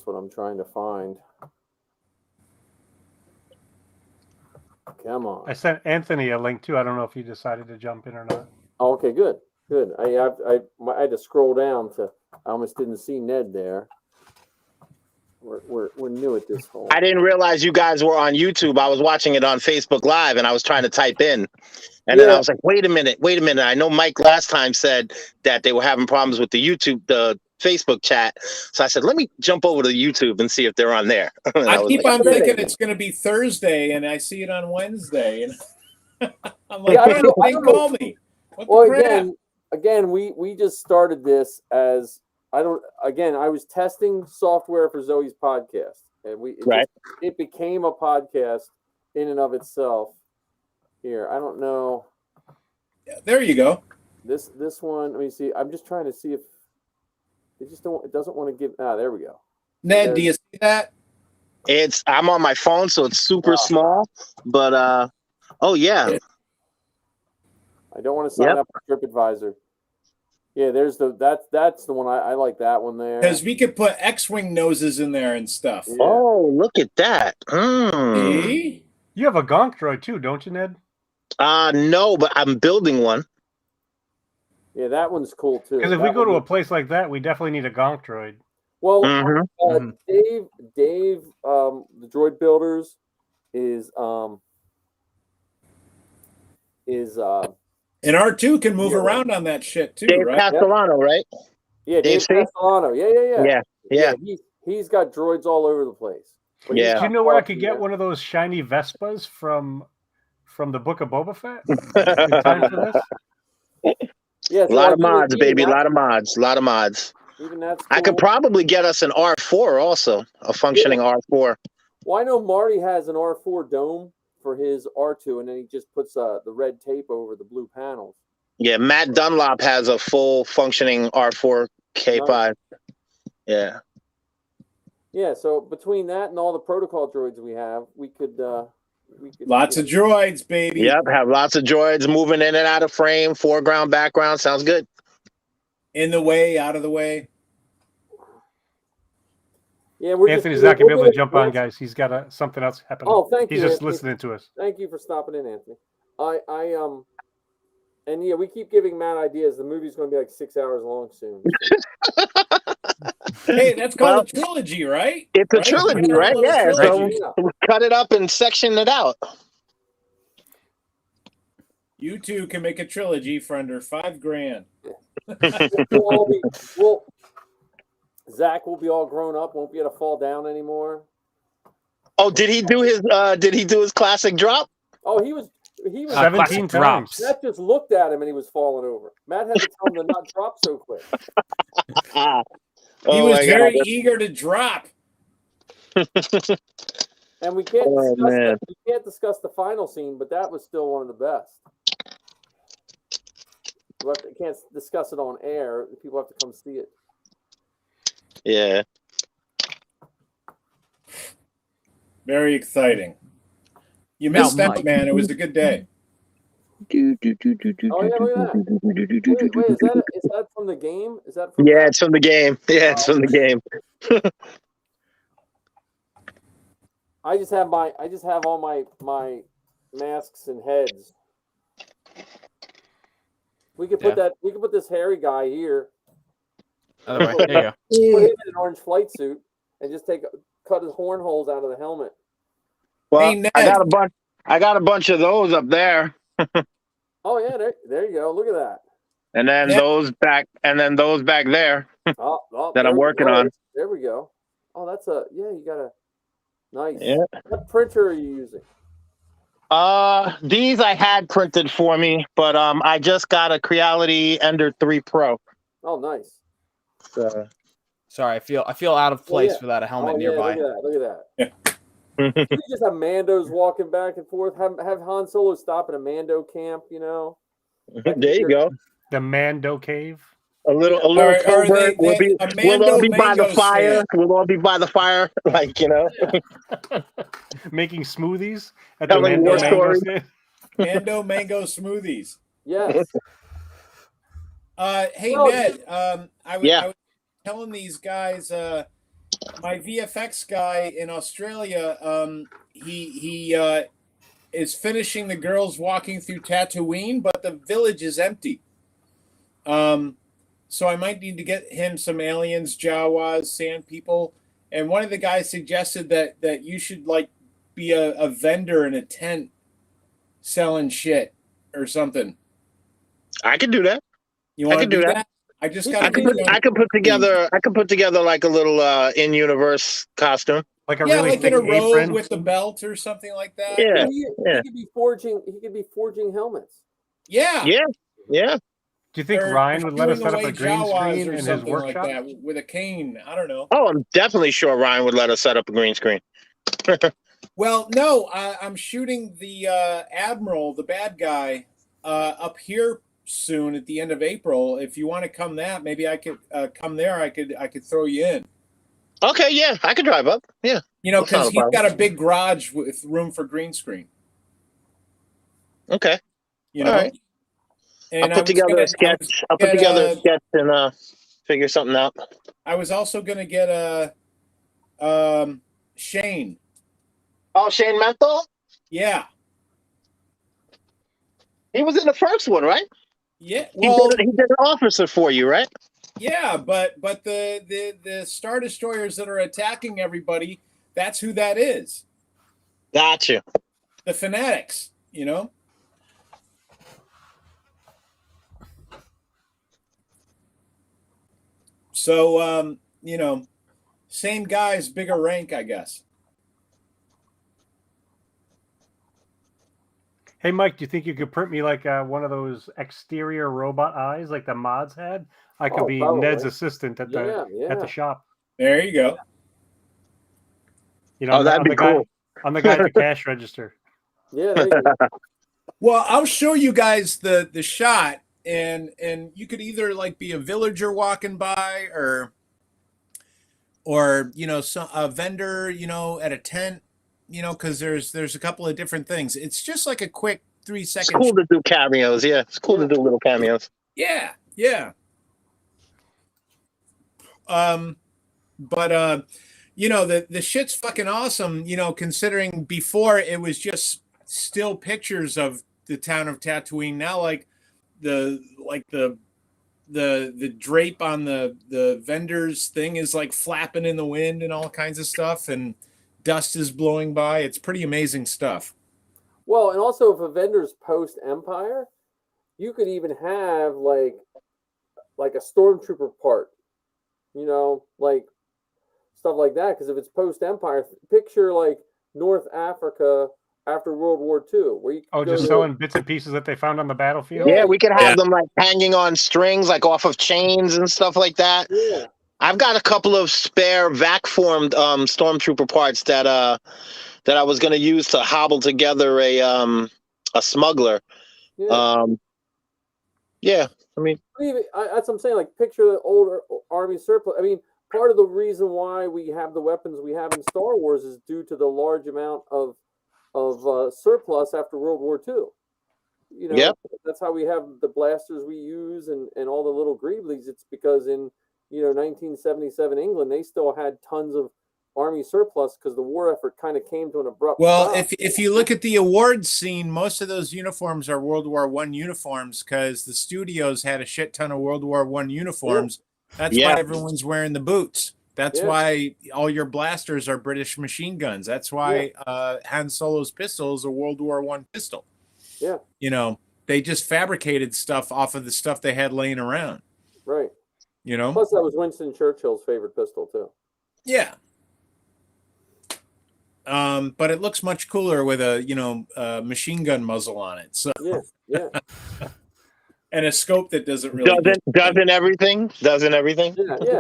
what I'm trying to find. Come on. I sent Anthony a link too. I don't know if you decided to jump in or not. Oh, okay, good. I had to scroll down I almost didn't see Ned there. We're new at this whole. I didn't realize you guys were on YouTube. I was watching it on Facebook Live, and I was trying to type in, and then I was like, "Wait a minute! I know Mike last time said that they were having problems with the Facebook chat, so I said, let me jump over to YouTube and see if they're on there." I keep on thinking it's going to be Thursday, and I see it on Wednesday, and I'm like, "Why don't they call me?" Again, we just started this as. I was testing software for Zoe's podcast, and it became a podcast in and of itself. Here, I don't know. Yeah, there you go. This one, let me see. I'm just trying to see if it doesn't want to give. There we go. Ned, do you see that? I'm on my phone, so it's super small. But oh yeah. I don't want to sign up for TripAdvisor. Yeah, there's that's the one. I like that one there. Because we could put X-wing noses in there and stuff. Yeah. Oh, look at that. See? You have a Gonk droid too, don't you, Ned? No, but I'm building one. Yeah, that one's cool too. Because if That we go to one- a place like that, we definitely need a gonk droid. well, Mhm. Mhm. Dave, the droid builders is And R2 can move Yeah. around on that shit too, Dave right? Castellano, right? yeah, Dave Dave C? Castellano. Yeah. Yeah. He's got droids all over the place. But he's Yeah. Do you not know where I far could from get there. one of those shiny Vespas from the Book of Boba Fett? In time for this? Yeah, A so lot of like, mods, baby. A that- lot of mods. A lot of mods. Even that's I could cool. probably get us an R4 also, a functioning R4. Well, I know Marty has an R4 dome for his R2, and then he just puts the red tape over the blue panels. Yeah, Matt Dunlop has a full functioning R4 K5. Yeah. Yeah, so between that and all the protocol droids we have, we could Lots of droids, baby. Yep, have lots of droids moving in and out of frame, foreground, background. Sounds good. In the way, out of the way. Yeah, we're Anthony's just, not gonna be able we're to jump on, gonna- guys. He's got something else happening. Oh, thank He's you. just Anthony. listening to us. Thank you for stopping in, Anthony. And yeah, we keep giving Matt ideas. The movie's going to be like 6 hours long soon. Hey, that's called a trilogy, right? It's a Right? trilogy, Yeah, right? little Yeah. So trilogy. we cut it up and section it out. You two can make a trilogy for under $5,000. Zach will be all grown up. Won't be able to fall down anymore. Oh, did he do his classic drop? Oh, he was 17 classic drops. Matt just looked at him and he was falling over. Matt had to tell him to not drop so quick. He Oh was my very God. eager to drop. And we can't Oh, man. discuss the final scene, but that was still one of the best. But we can't discuss it on air. People have to come see it. Yeah. Very exciting. You Now, missed that, Mike. man. It was a good day. Oh yeah, look at that. Wait, is that from the game? Is that from Yeah, it's from the game. Yeah, it's from the game. I just have all my masks and heads. We could put this hairy guy here, Other way. There you go. put him in an orange flight suit, and just cut his horn holes out of the helmet. Well, Hey, Ned. I got a bunch of those up there. Oh yeah, there you go. Look at that. And then Yeah. those back there. Oh, That I'm there we working go. on. There we go. Oh, you got a nice. Yeah. What printer are you using? These I had printed for me, but I just got a Creality Ender 3 Pro. Oh, nice. So. Sorry, I feel out of place yeah. without a helmet Oh, yeah, nearby. Look at that. You just have Mandos walking back and forth. Have Han Solo stop at a Mando camp. There you go. The Mando Cave. A little Or covert. We'll Mando all be by the mango fire. stand. We'll all be by the fire, Making smoothies at the Telling Mando war Mango stories. stand. Mando mango smoothies. Yes. Hey, Well, Ned. I Yeah. was telling these guys, my VFX guy in Australia, he is finishing the girls walking through Tatooine, but the village is empty. So I might need to get him some aliens, Jawas, sand people. And one of the guys suggested that you should be a vendor in a tent selling shit or something. I could do that. You want to could do do that. that? I just I got I could put together like a little in-universe costume. Like a yeah, really like thick in a robe apron. with a belt or something like that. Yeah. He Yeah. could be forging. He could be forging helmets. Yeah. Yeah. Do you think Or Ryan would let us shooing set up away a green Jawas screen or in his something workshop? like that with a cane. I don't know. Oh, I'm definitely sure Ryan would let us set up a green screen. Well, no, I'm shooting the Admiral, the bad guy, up here soon at the end of April. If you want to come maybe I could come there. I could throw you in. Okay, yeah, I could drive up. Yeah. You know, That's not because a he's problem. got a big garage with room for green screen. Okay. You know. All right. And I'll put together a sketch. I'll put together a sketch and figure something out. I was also going to get Shane. Oh, Shane Menthol? Yeah. He was in the first one, right? Yeah, He well, did an officer for you, right? yeah, but the Star Destroyers that are attacking everybody, that's who that is. Gotcha. The Fanatics, you know? So, you know, same guys, bigger rank, I guess. Hey, Mike, do you think you could print me like one of those exterior robot eyes like the mods had? I could be probably. Ned's assistant at the shop. There you go. You know, Oh, that'd I'm be the guy. cool. I'm the guy at the cash register. Yeah, there you go. Well, I'll show you guys the shot, and you could either like be a villager walking by, or you know, a vendor, you know, at a tent, you know, because there's a couple of different things. It's just like a quick 3 It's second. cool to do cameos. Yeah, it's cool to do little cameos. Yeah, yeah. But you know, the shit's fucking awesome, you know, considering before it was just still pictures of the town of Tatooine. Now like the drape on the vendors thing is like flapping in the wind and all kinds of stuff, and dust is blowing by. It's pretty amazing stuff. Well, and also if a vendor's post Empire, you could even have like a stormtrooper part, you know, like stuff like that. Because if it's post Empire, picture like North Africa after World War II, where you just selling bits and pieces that they found on the battlefield. Yeah, we could have them like hanging on strings, like off of chains and stuff like that. Yeah. I've got a couple of spare vac formed stormtrooper parts that I was gonna use to hobble together a smuggler. Yeah. Yeah, I mean, that's what I'm saying. Like, picture the old army surplus. I mean, part of the reason why we have the weapons we have in Star Wars is due to the large amount of surplus after World War II. You know, that's how we have the blasters we use and all the little Greeblies. It's because in 1977 England, they still had tons of army surplus because the war effort kind of came to an abrupt stop. If you look at the awards scene, most of those uniforms are World War I uniforms because the studios had a shit ton of World War I uniforms. That's why everyone's wearing the boots. That's why all your blasters are British machine guns. That's why Han Solo's pistol is a World War I pistol. Yeah. You know, they just fabricated stuff off of the stuff they had laying around. Right. You know? Plus, that was Winston Churchill's favorite pistol, too. Yeah. But it looks much cooler with a machine gun muzzle on it. So yeah. And a scope that doesn't really doesn't everything.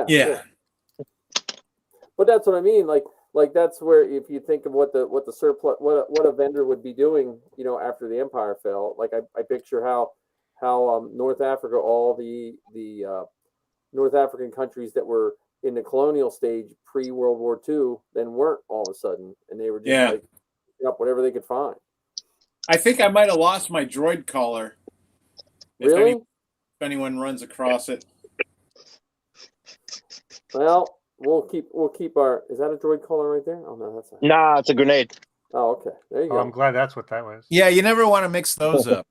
Yeah. But that's what I mean. Like that's where if you think of what the surplus, what a vendor would be doing, you know, after the Empire fell. Like I picture how North Africa, all the North African countries that were in the colonial stage pre World War II, then weren't all of a sudden, and they were just like up whatever they could find. I think I might have lost my droid collar. Really? If anyone runs across it. Well, we'll keep our. Is that a droid collar right there? Oh no, that's not. Nah, it's a grenade. Oh, okay. There you go. I'm glad that's what that was. Yeah, you never want to mix those up.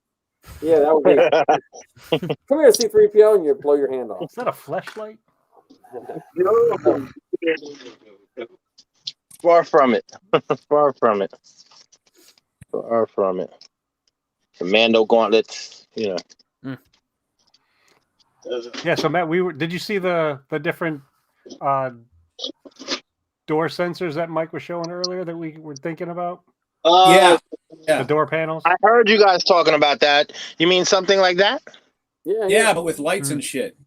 Yeah, that would be. Come here, C-3PO, and you blow your hand off. Is that a fleshlight? Far from it. Far from it. Far from it. The Mando gauntlets, you know. Yeah, so Matt, did you see the different door sensors that Mike was showing earlier that we were thinking about? Yeah. The door panels. I heard you guys talking about that. You mean something like that? Yeah, but with lights and shit.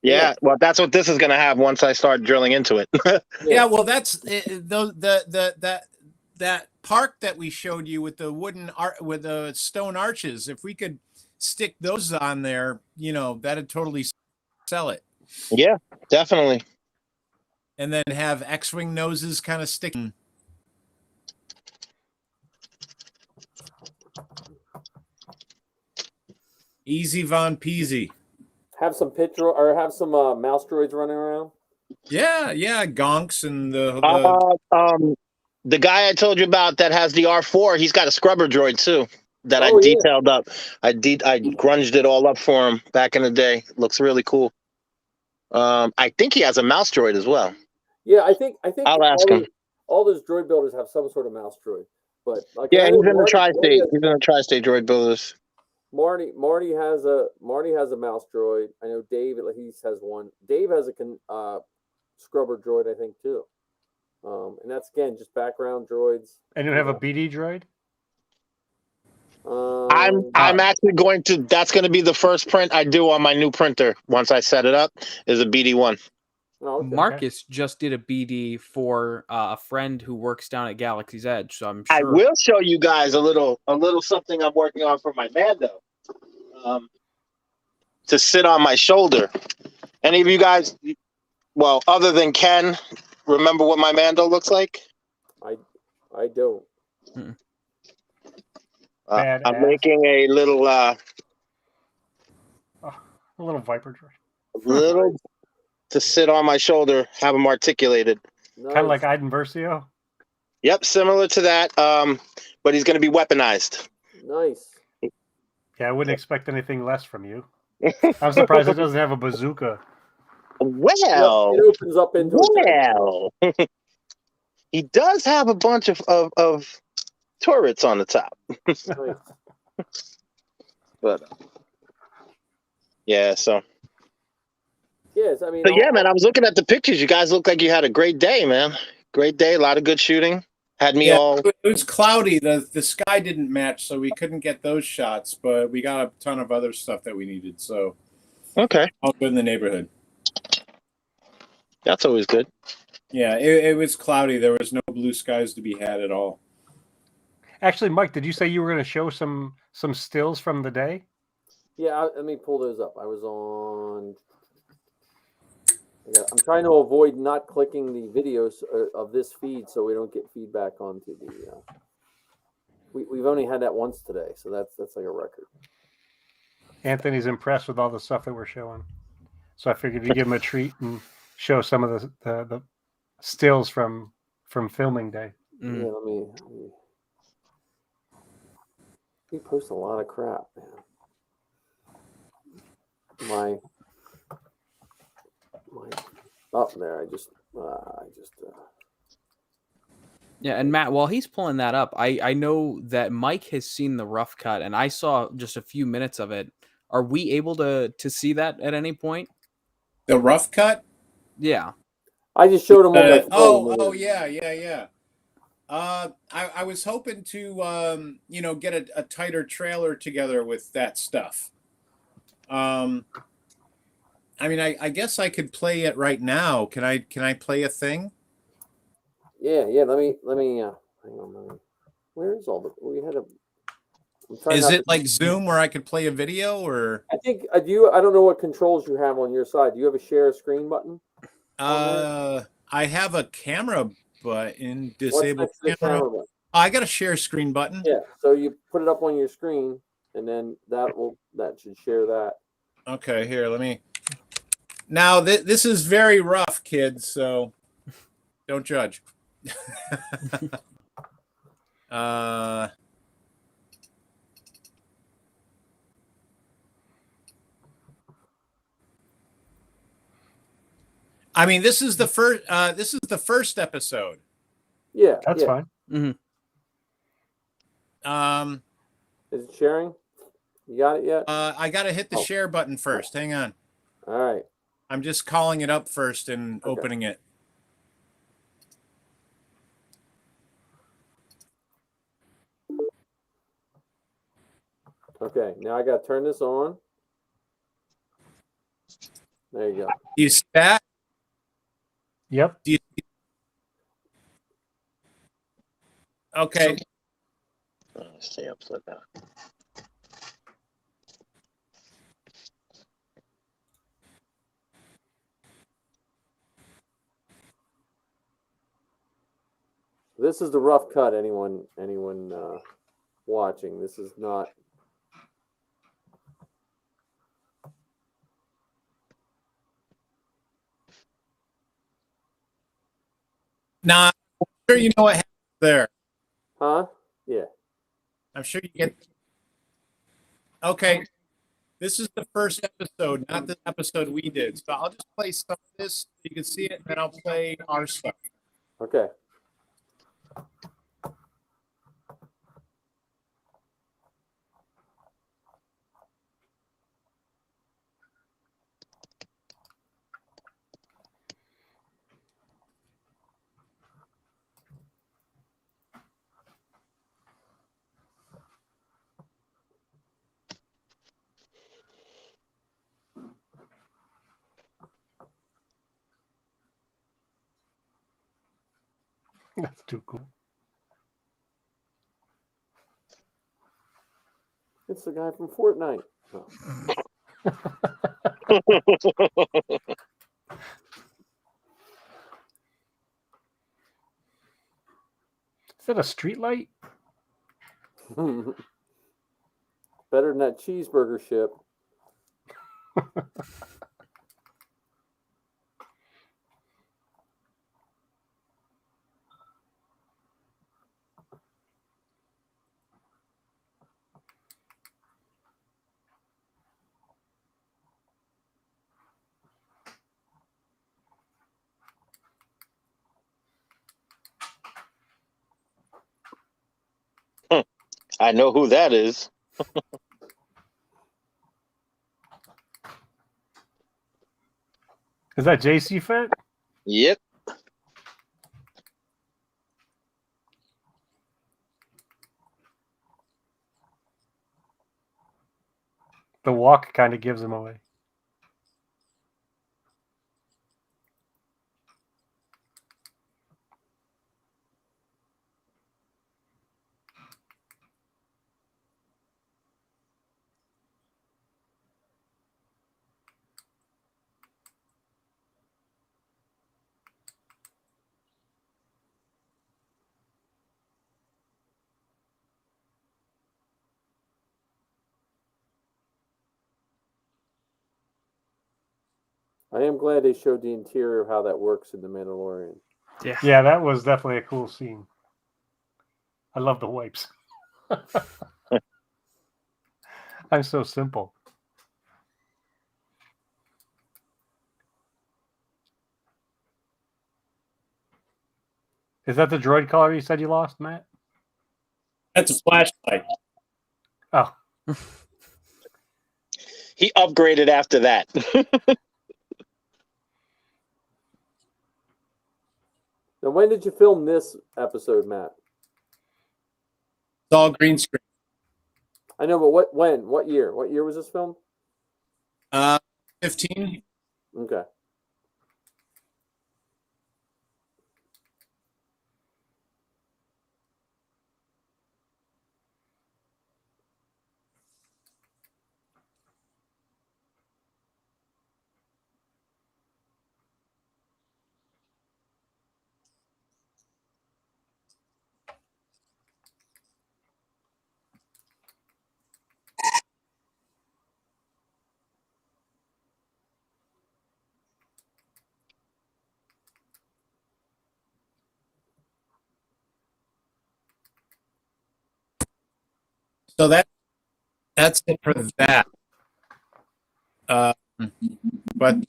Yeah, well, that's what this is going to have once I start drilling into it. Yeah, well, that's that park that we showed you with the with the stone arches. If we could stick those on there, you know, that'd totally sell it. Yeah, definitely. And then have X-wing noses kind of sticking. Easy Von Peasy. Have some mouse droids running around. Yeah, gonks and the guy I told you about that has the R4, he's got a scrubber droid too. that I Oh, yeah. detailed up. I grunged it all up for him back in the day. Looks really cool. I think he has a mouse droid as well. Yeah, I think I'll ask him. all those droid builders have some sort of mouse droid. But like, Yeah, I know he's in the Marty tri-state. has, He's in the tri-state droid builders. Marty has a mouse droid. I know Dave at least has one. Dave has a scrubber droid, I think, too. And that's again just background droids. And you have a BD droid? I'm actually going to. That's going to be the first print I do on my new printer once I set it up. Is a BD1. Oh, okay. Marcus just did a BD for a friend who works down at Galaxy's Edge, so I'm I sure. will show you guys a little something I'm working on for my Mando. To sit on my shoulder. Any of you guys, well, other than Ken, remember what my Mando looks like? I don't. I'm making a little Viper droid. little to sit on my shoulder, have them articulated. Nice. Kind of like Iden Versio. Yep, similar to that. But he's going to be weaponized. Nice. Yeah, I wouldn't expect anything less from you. I'm surprised it doesn't have a bazooka. Well, it opens up into he does have a bunch of turrets on the top. Nice. But yeah, so. Yes, I mean. So yeah, man, I was looking at the pictures. You guys look like you had a great day, man. Great day, a lot of good shooting. Had me all. It was cloudy. The sky didn't match, so we couldn't get those shots. But we got a ton of other stuff that we needed. So okay, all good in the neighborhood. That's always good. Yeah, it was cloudy. There was no blue skies to be had at all. Actually, Mike, did you say you were going to show some stills from the day? Yeah, let me pull those up. I was on. I'm trying to avoid not clicking the videos of this feed so we don't get feedback onto the. We've only had that once today, so that's like a record. Anthony's impressed with all the stuff that we're showing, so I figured to give him a treat and show some of the stills from filming day. Mm. Yeah, let me. We post a lot of crap, man. My up there. I just. Yeah, and Matt, while he's pulling that up, I know that Mike has seen the rough cut, and I saw just a few minutes of it. Are we able to see that at any point? The rough cut? Yeah. I just showed him on my phone. Oh, yeah. I was hoping to, get a tighter trailer together with that stuff. I mean, I guess I could play it right now. Can I play a thing? Yeah. Let me. Hang on. Where is all the? We had a. Is it like Zoom where I could play a video, or? I think I don't know what controls you have on your side. Do you have a share screen button? I have a camera button. Disable camera. Button? I got a share screen button. Yeah. So you put it up on your screen, and then that should share that. Okay. Here, let me. Now this is very rough, kids. So don't judge. I mean, this is the first. This is the first episode. Yeah, that's fine. Mm-hmm. Is it sharing? You got it yet? I got to hit the share button first. Hang on. All right. I'm just calling it up first and opening it. Okay, now I got to turn this on. There you go. You see that? Yep. Okay. Stay upside down. This is the rough cut. Anyone watching? This is not. Nah, I'm sure you know what happened there. Huh? Yeah. I'm sure you get. Okay. This is the first episode, not the episode we did. So I'll just play some of this so you can see it, and then I'll play our stuff. Okay. That's too cool. It's the guy from Fortnite. Oh. Is that a street light? Better than that cheeseburger ship. I know who that is. Is that JC Fett? Yep. The walk kind of gives him away. I am glad they showed the interior of how that works in The Mandalorian. Yeah, that was definitely a cool scene. I love the wipes. I'm so simple. Is that the droid collar you said you lost, Matt? That's a flashlight. Oh, He upgraded after that. Now, when did you film this episode, Matt? It's all green screen. I know, but what year? What year was this filmed? 15. Okay. So that's it for that. But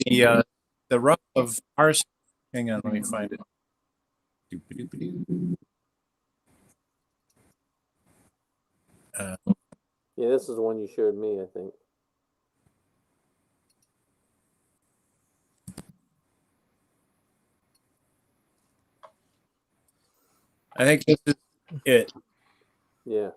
the rough of our, hang on, let me find it. Yeah, this is the one you showed me, I think. I think this is it. Yeah.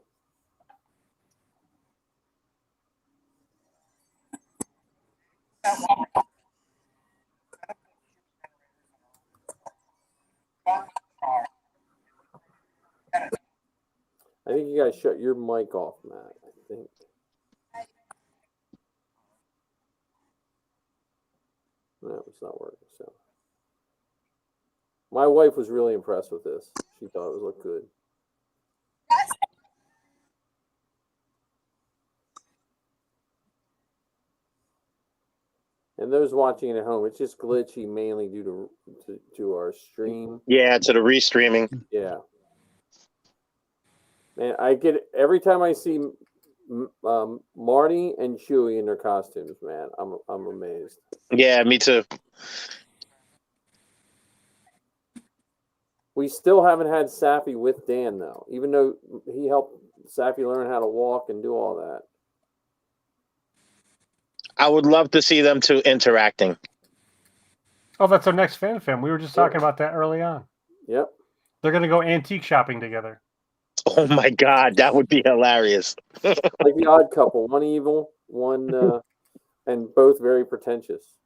I think you guys shut your mic off, Matt. I think. No, it's not working. So, my wife was really impressed with this. She thought it looked good. And those watching it at home, it's just glitchy mainly due to our stream. Yeah, to the restreaming. Yeah. Man, I get every time I see Marty and Chewie in their costumes, man. I'm amazed. Yeah, me too. We still haven't had Safi with Dan though, even though he helped Safi learn how to walk and do all that. I would love to see them two interacting. Oh, that's our next fan film. We were just talking about that early on. Yep. They're going to go antique shopping together. Oh my God, that would be hilarious. Like the Odd Couple, one evil, one, and both very pretentious.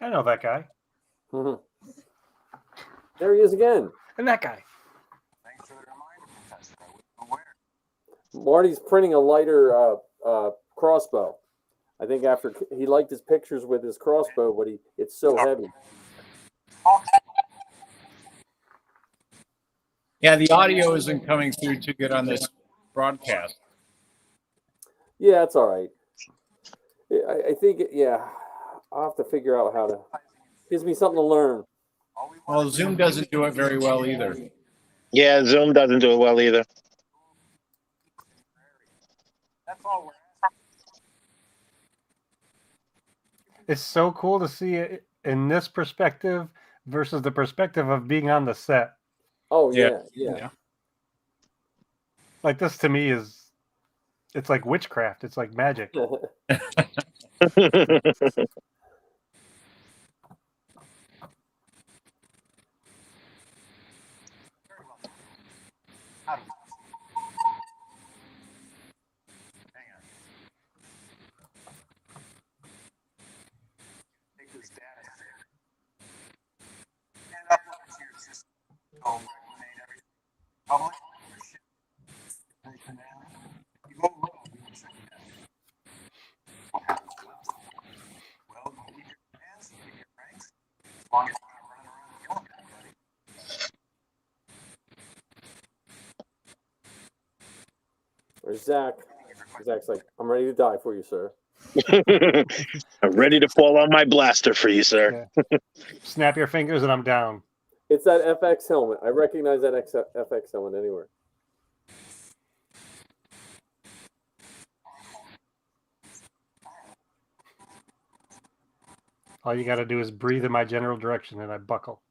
I know that guy. There he is again. And that guy. Marty's printing a lighter crossbow. I think after he liked his pictures with his crossbow, but it's so heavy. Yeah, the audio isn't coming through too good on this broadcast. Yeah, that's all right. I think, yeah, I'll have to figure out how to. Gives me something to learn. Well, Zoom doesn't do it very well either. Yeah, Zoom doesn't do it well either. It's so cool to see it in this perspective versus the perspective of being on the set. Oh, Yeah. yeah. Like this to me it's like witchcraft. It's like magic. Where's Zach? Zach's like, I'm ready to die for you, sir. I'm ready to fall on my blaster for you, sir. Yeah. Snap your fingers and I'm down. It's that FX helmet. I recognize that FX helmet anywhere. All you got to do is breathe in my general direction and I buckle.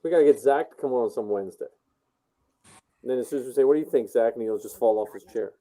We got to get Zach to come on some Wednesday. And then as soon as we say, what do you think, Zach? And he'll just fall off his chair.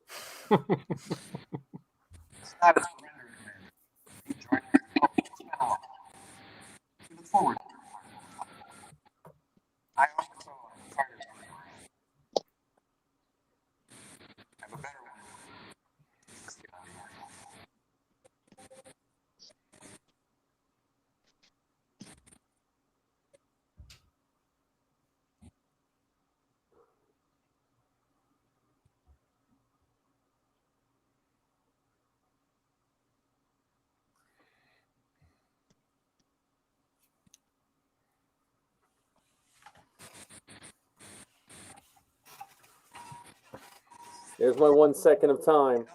There's my 1 second of time.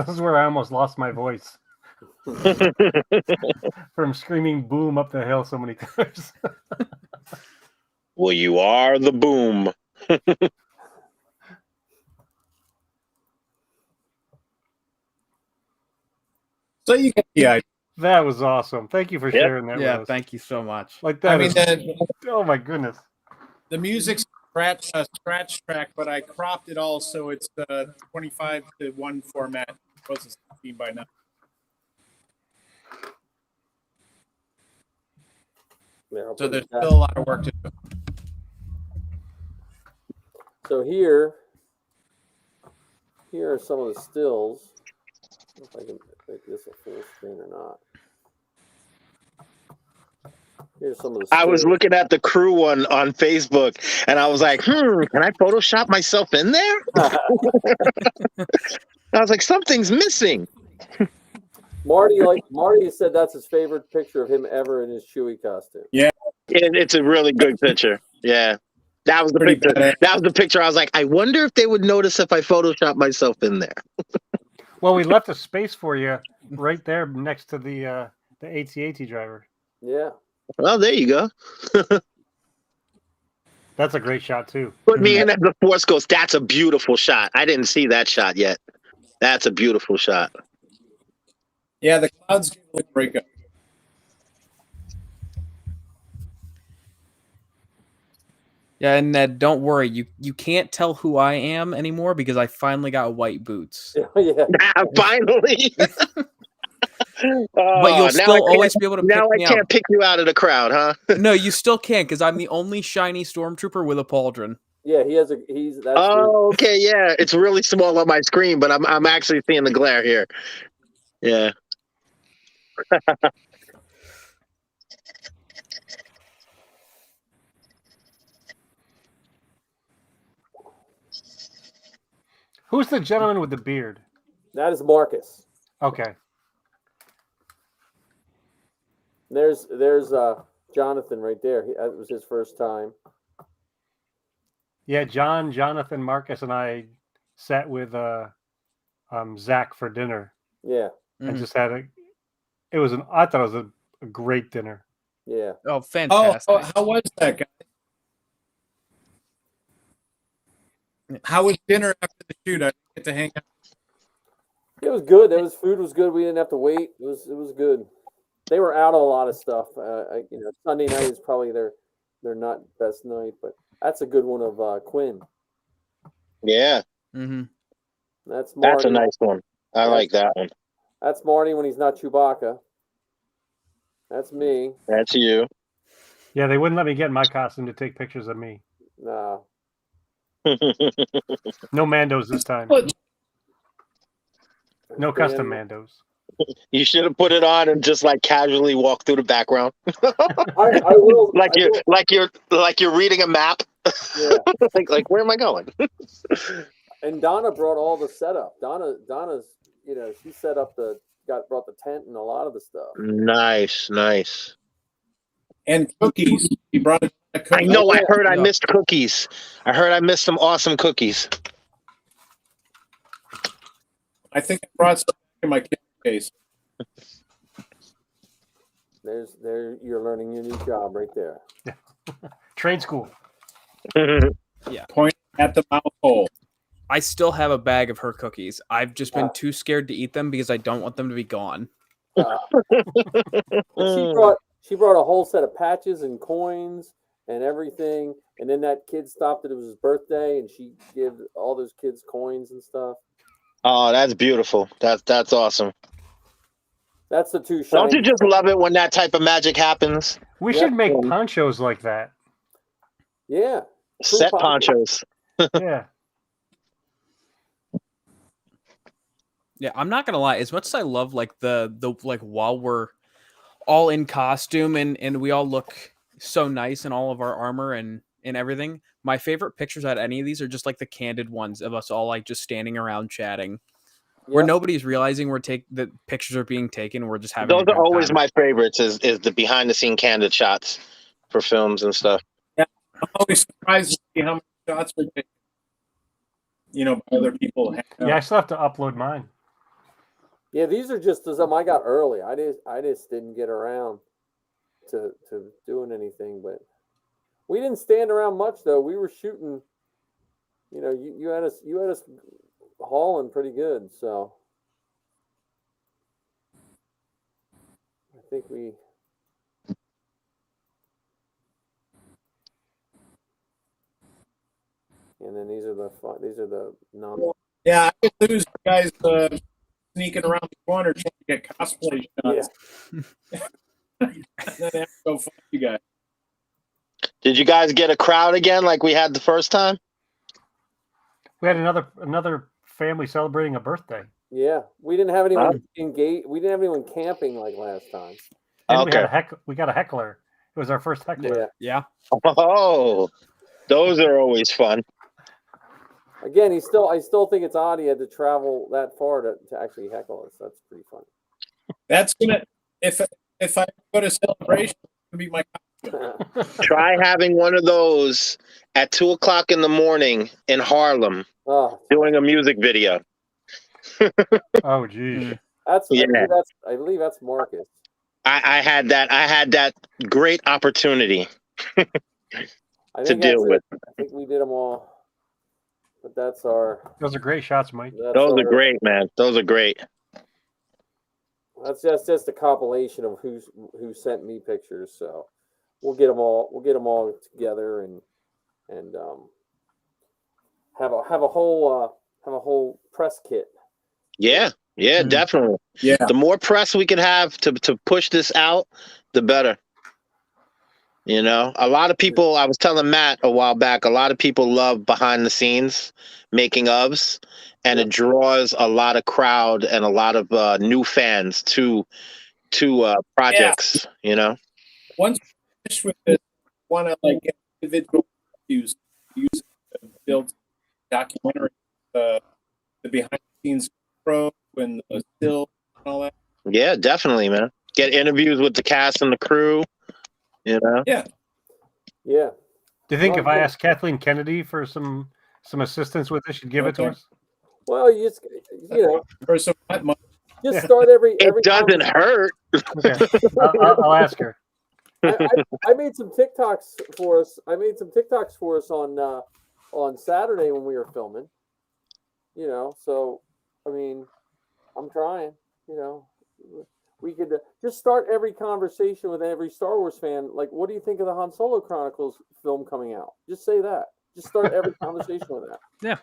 This is where I almost lost my voice from screaming boom up the hill so many times. Well, you are the boom. So you get the idea. That was awesome. Thank you for Yep. sharing that Yeah, with us. thank you so much. Like I that mean, is, oh my goodness. the music's scratch track, but I cropped it all so it's 25:1 format. It was a 16 by 9. Yeah, I'll So put there's that. still a lot of work to do. So here are some of the stills. I don't know if I can make this a full screen or not. Here's some of the stills. I was looking at the crew one on Facebook, and I was like, can I Photoshop myself in there? I was like, something's missing. Marty said that's his favorite picture of him ever in his Chewie costume. It's a really good picture. Yeah. That was the Pretty picture. badass. That was the picture. I was like, I wonder if they would notice if I Photoshop myself in there. Well, we left a space for you right there next to the AT-AT driver. Yeah. Well, there you go. That's a great shot too. Put me in as the Force Ghost. That's a beautiful shot. I didn't see that shot yet. That's a beautiful shot. Yeah, the clouds do look pretty good. Yeah, and Ned, don't worry, you can't tell who I am anymore because I finally got white boots. Yeah. Finally. But you'll still always be able to pick now I me can't out. pick you out of the crowd, huh? No, you still can because I'm the only shiny stormtrooper with a pauldron. Yeah, he's that's Oh, okay, yeah. It's really small on my screen, but I'm actually seeing the glare here. Yeah. Who's the gentleman with the beard? that is Marcus. Okay. There's Jonathan right there. That was his first time. Yeah, Jonathan, Marcus, and I sat with Zach for dinner Yeah. and just had I thought it was a great dinner. Yeah. Oh, fantastic. How was that, guy? How was dinner after the shoot? I didn't get to hang out. It was good. Food was good. We didn't have to wait. It was good. They were out on a lot of stuff. Sunday night is probably their not best night, but that's a good one of Quinn. Yeah. Mm-hmm. That's Marty. That's a nice one. I like that one. That's Marty when he's not Chewbacca. That's me. That's you. Yeah, they wouldn't let me get in my costume to take pictures of me. Nah. No Mandos this time. No custom Mandos. You should have put it on and just like casually walk through the background. I will. Like you're reading a map. Yeah. like where am I going? And Donna brought all the setup. Donna's she set up brought the tent and a lot of the stuff. Nice. And cookies. He brought a cookie. I know. I heard I missed cookies. I heard I missed some awesome cookies. I think I brought some in my case. There you're learning your new job right there. Trade school. Point at the mouth hole. I still have a bag of her cookies. I've just been too scared to eat them because I don't want them to be gone. She brought a whole set of patches and coins and everything. And then that kid stopped it. It was his birthday, and she gave all those kids coins and stuff. Oh, that's beautiful. That's awesome. That's the two. Don't you just love it when that type of magic happens? We should make ponchos like that. Yeah. Set ponchos. Yeah. Yeah, I'm not gonna lie. As much as I love like the like while we're all in costume and we all look so nice in all of our armor and everything, my favorite pictures out of any of these are just like the candid ones of us all like just standing around chatting, where nobody's realizing that pictures are being taken. We're just having. Those are always my favorites. Is the behind the scene candid shots for films and stuff. Yeah, I'm always surprised to see how many shots were taken. By other people. Yeah, I still have to upload mine. Yeah, these are just some I got early. I just didn't get around to doing anything, but we didn't stand around much though. We were shooting. You know, you had us hauling pretty good, so I think we. And then these are the non. Yeah, I could lose you guys sneaking around the corner trying to get cosplay shots. Yeah. And then I have to go find you guys. Did you guys get a crowd again like we had the first time? We had another family celebrating a birthday. Yeah, we didn't have anyone engaged. We didn't have anyone camping like last time. And Okay. we got a heckler. It was our first heckler. Yeah. Yeah. Oh, those are always fun. Again, I still think it's odd he had to travel that far to actually heckle us. That's pretty funny. That's gonna if I go to celebration, it's gonna be my. Try having one of those at 2:00 in the morning in Harlem Oh, doing a music video. Oh, geez. that's Yeah. I believe that's Marcus. I had that great opportunity I to think deal that's with. it. I think we did them all. But that's our. Those are great shots, Mike. Those are great, man. Those are great. That's just a compilation of who sent me pictures. So we'll get them all together and have a whole press kit. Yeah, definitely. Yeah. The more press we can have to push this out, the better. You know, a lot of people, I was telling Matt a while back, a lot of people love behind the scenes making ofs, and it draws a lot of crowd and a lot of new fans to projects, you know? Once we finish with this, I want to like get individual use it to build documentary, the behind the scenes pro and the still and all that. Yeah, definitely, man. Get interviews with the cast and the crew, you know? Yeah. Yeah. Do you think Well, if I yeah. asked Kathleen Kennedy for some assistance with this, she'd give it to Okay. us? Well, you know, For some money. just start every. It doesn't hurt. Okay. I'll ask her. I made some TikToks for us. On Saturday when we were filming. You know, so I mean, I'm trying. You know, we could just start every conversation with every Star Wars fan. Like, what do you think of the Han Solo Chronicles film coming out? Just say that. Just start every conversation with that. Yeah.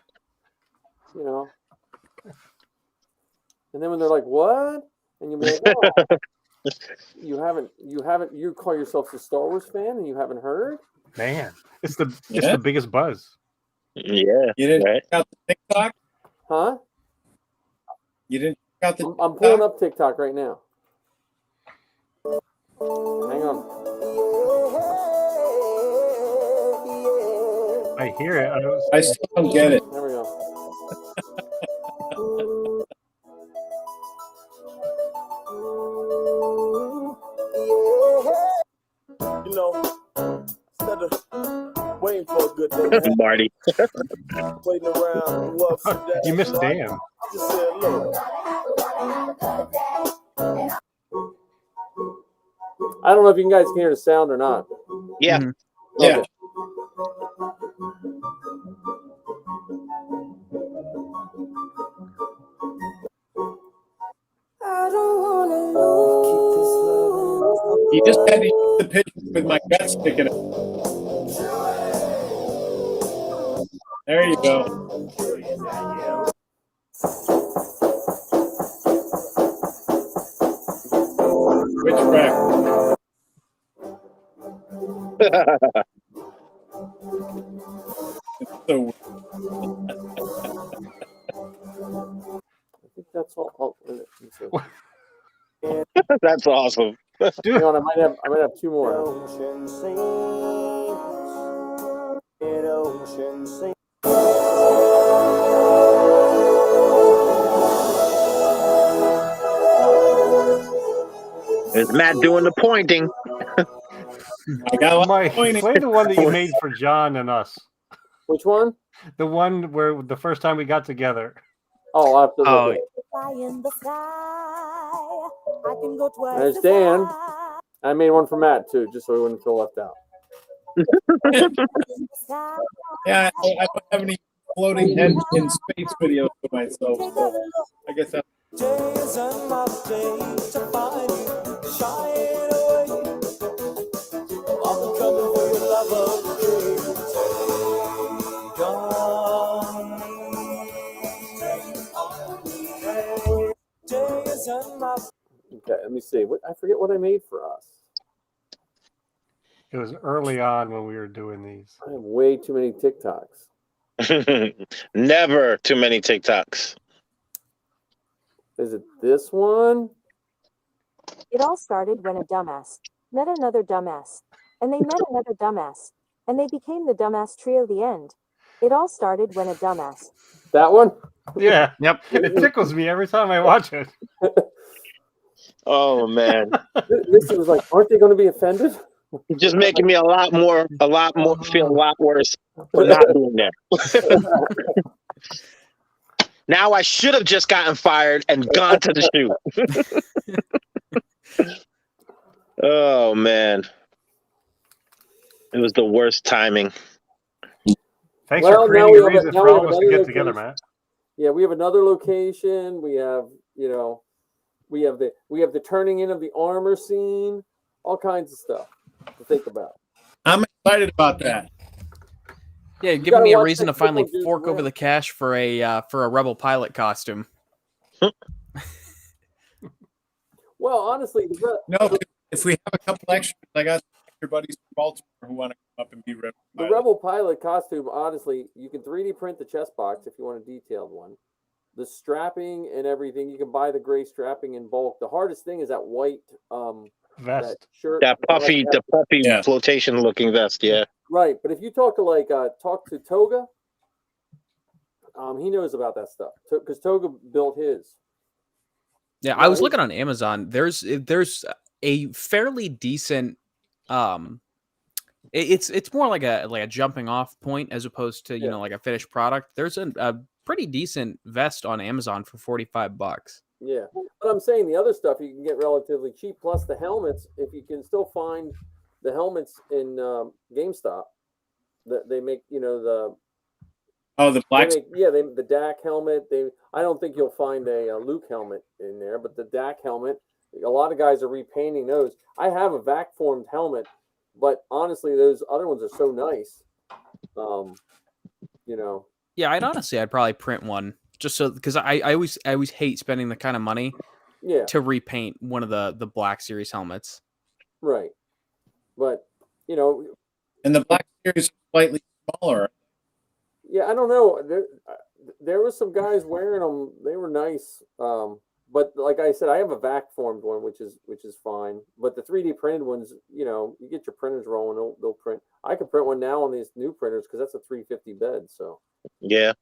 You know. And then when they're like, "What?" and you'll be like, "Oh, you call yourself a Star Wars fan and you haven't heard?" Man, it's the biggest buzz. Yeah. You didn't Right. check out the TikTok? Huh? You didn't check out the I'm pulling up TikTok right now. Hang on. I hear it. I still don't get it. There we go. You know, instead of waiting for a good day, Marty. waiting around, who ups and downs, You missed know, Dan. I just said, look, I don't know if you guys can hear the sound or not. Yeah. Mhm. Yeah. Okay. You just had to use the picture with my gut sticking out. There you go. Which track? It's so I think that's all. Let me see. That's awesome. Dude, Hang on, I might have two more. ocean sings, an ocean sings. There's Matt doing the pointing. I got a lot Mike, of pointing. play the one that you made for John and us. Which one? The one where the first time we got together. Oh, I'll have to look Oh, at it. Fly in the sky. I can go twice There's as Dan. high I made one for Matt too, just so he wouldn't feel left out. in the sky. Yeah, I don't have any floating head in space videos for myself, Take a so look. I guess that. Days and my days to find you, shying away. I'm coming for your love of the day. Take on me. Days and my Okay, let me see. What I forget what I made for us. It was early on when we were doing these. I have way too many TikToks. Never too many TikToks. Is it this one? It all started when a dumbass met another dumbass, and they met another dumbass, and they became the dumbass trio. The end. It all started when a dumbass. That one? Yeah. yep. It tickles me every time I watch it. Oh man, Missy was like, aren't they going to be offended? you're just making me a lot more feel a lot worse for not being there. Now I should have just gotten fired and gone to the shoot. Oh man, it was the worst timing. Thanks Well, for now creating we a have reason now for we all have of us to another get together, location. Matt. Yeah, we have another location. We have, we have the turning in of the armor scene, all kinds of stuff to think about. I'm excited about that. Yeah, gotta giving me a watch reason that to finally Triple Deuce fork over win. the cash for a Rebel pilot costume. Well, honestly, No, if we have a couple extras, I got your buddies from Baltimore who want to come up and be Rebel the Pilot. Rebel pilot costume, honestly, you can 3D print the chest box if you want a detailed one. The strapping and everything, you can buy the gray strapping in bulk. The hardest thing is that white that Vest. shirt. That puffy, Yeah. flotation looking vest. Yeah. Right, but if you talk to Toga, he knows about that stuff because Toga built his. Yeah, I was looking on Amazon. There's a fairly decent it's more like a jumping off point as opposed to, Yeah. like a finished product. There's a pretty decent vest on Amazon for $45. Yeah, but I'm saying the other stuff you can get relatively cheap. Plus the helmets, if you can still find the helmets in GameStop, that they make, the Black. the DAC helmet. I don't think you'll find a Luke helmet in there, but the DAC helmet, a lot of guys are repainting those. I have a vac formed helmet, but honestly, those other ones are so nice. Yeah, I'd probably print one just so, because I always hate spending the kind of money to repaint one of the Black Series helmets. Right, but And the Black Series are slightly smaller. yeah, I don't know. There was some guys wearing them. They were nice. But like I said, I have a vac formed one, which is fine. But the 3D printed ones, you get your printers rolling, they'll print. I can print one now on these new printers because that's a 350 bed, so Yeah.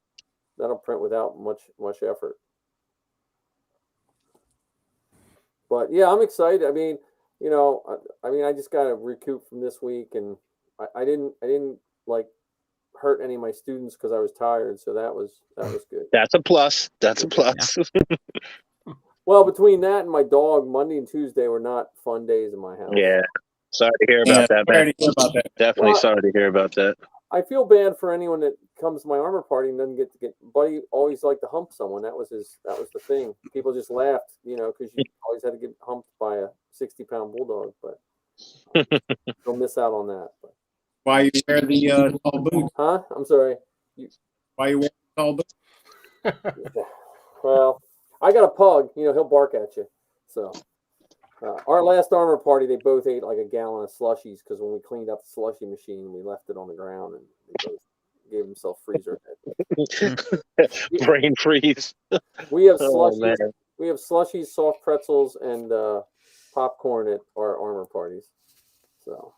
that'll print without much effort. But yeah, I'm excited. I mean, I just got to recoup from this week, and I didn't like hurt any of my students because I was tired, so that was good. That's a plus. That's a plus. Well, between that and my dog, Monday and Tuesday were not fun days in my house. Yeah. Sorry to hear about that, man. Definitely sorry to hear about that. I feel bad for anyone that comes to my armor party and doesn't get. Buddy always liked to hump someone. That was the thing. People just laughed, because you always had to get humped by a 60-pound bulldog. But you'll miss out on that. But. Why you wear the tall boots? Huh? I'm sorry. Why you wear the tall boots? Well, I got a pug. He'll bark at you. So, our last armor party, they both ate like a gallon of slushies because when we cleaned up the slushy machine, we left it on the ground and they both gave themselves freezer head. Brain freeze. We have Oh, slushies. man. We have slushies, soft pretzels, and popcorn at our armor parties. So.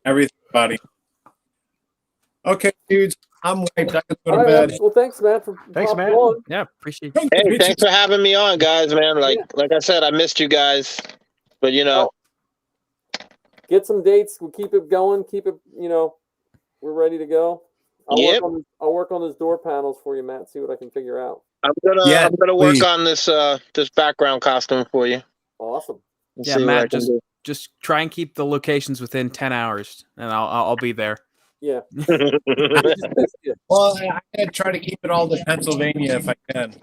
Everybody. Okay, dudes. I'm wiped. I can go to All right, bed. well, thanks, Matt. Thanks, popping Matt. on. Yeah, appreciate it. Hey, thanks for having me on, guys, man. Like I said, I missed you guys. But Get some dates. We'll keep it going. Keep it. We're ready to go. Yep. I'll work on those door panels for you, Matt. See what I can figure out. I'm Yeah, gonna work please. on this background costume for you. Awesome. And Yeah, see what I Matt, can do. just try and keep the locations within 10 hours, and I'll be there. Yeah. I just missed you. Well, I'm gonna try to keep it all to Pennsylvania if I can.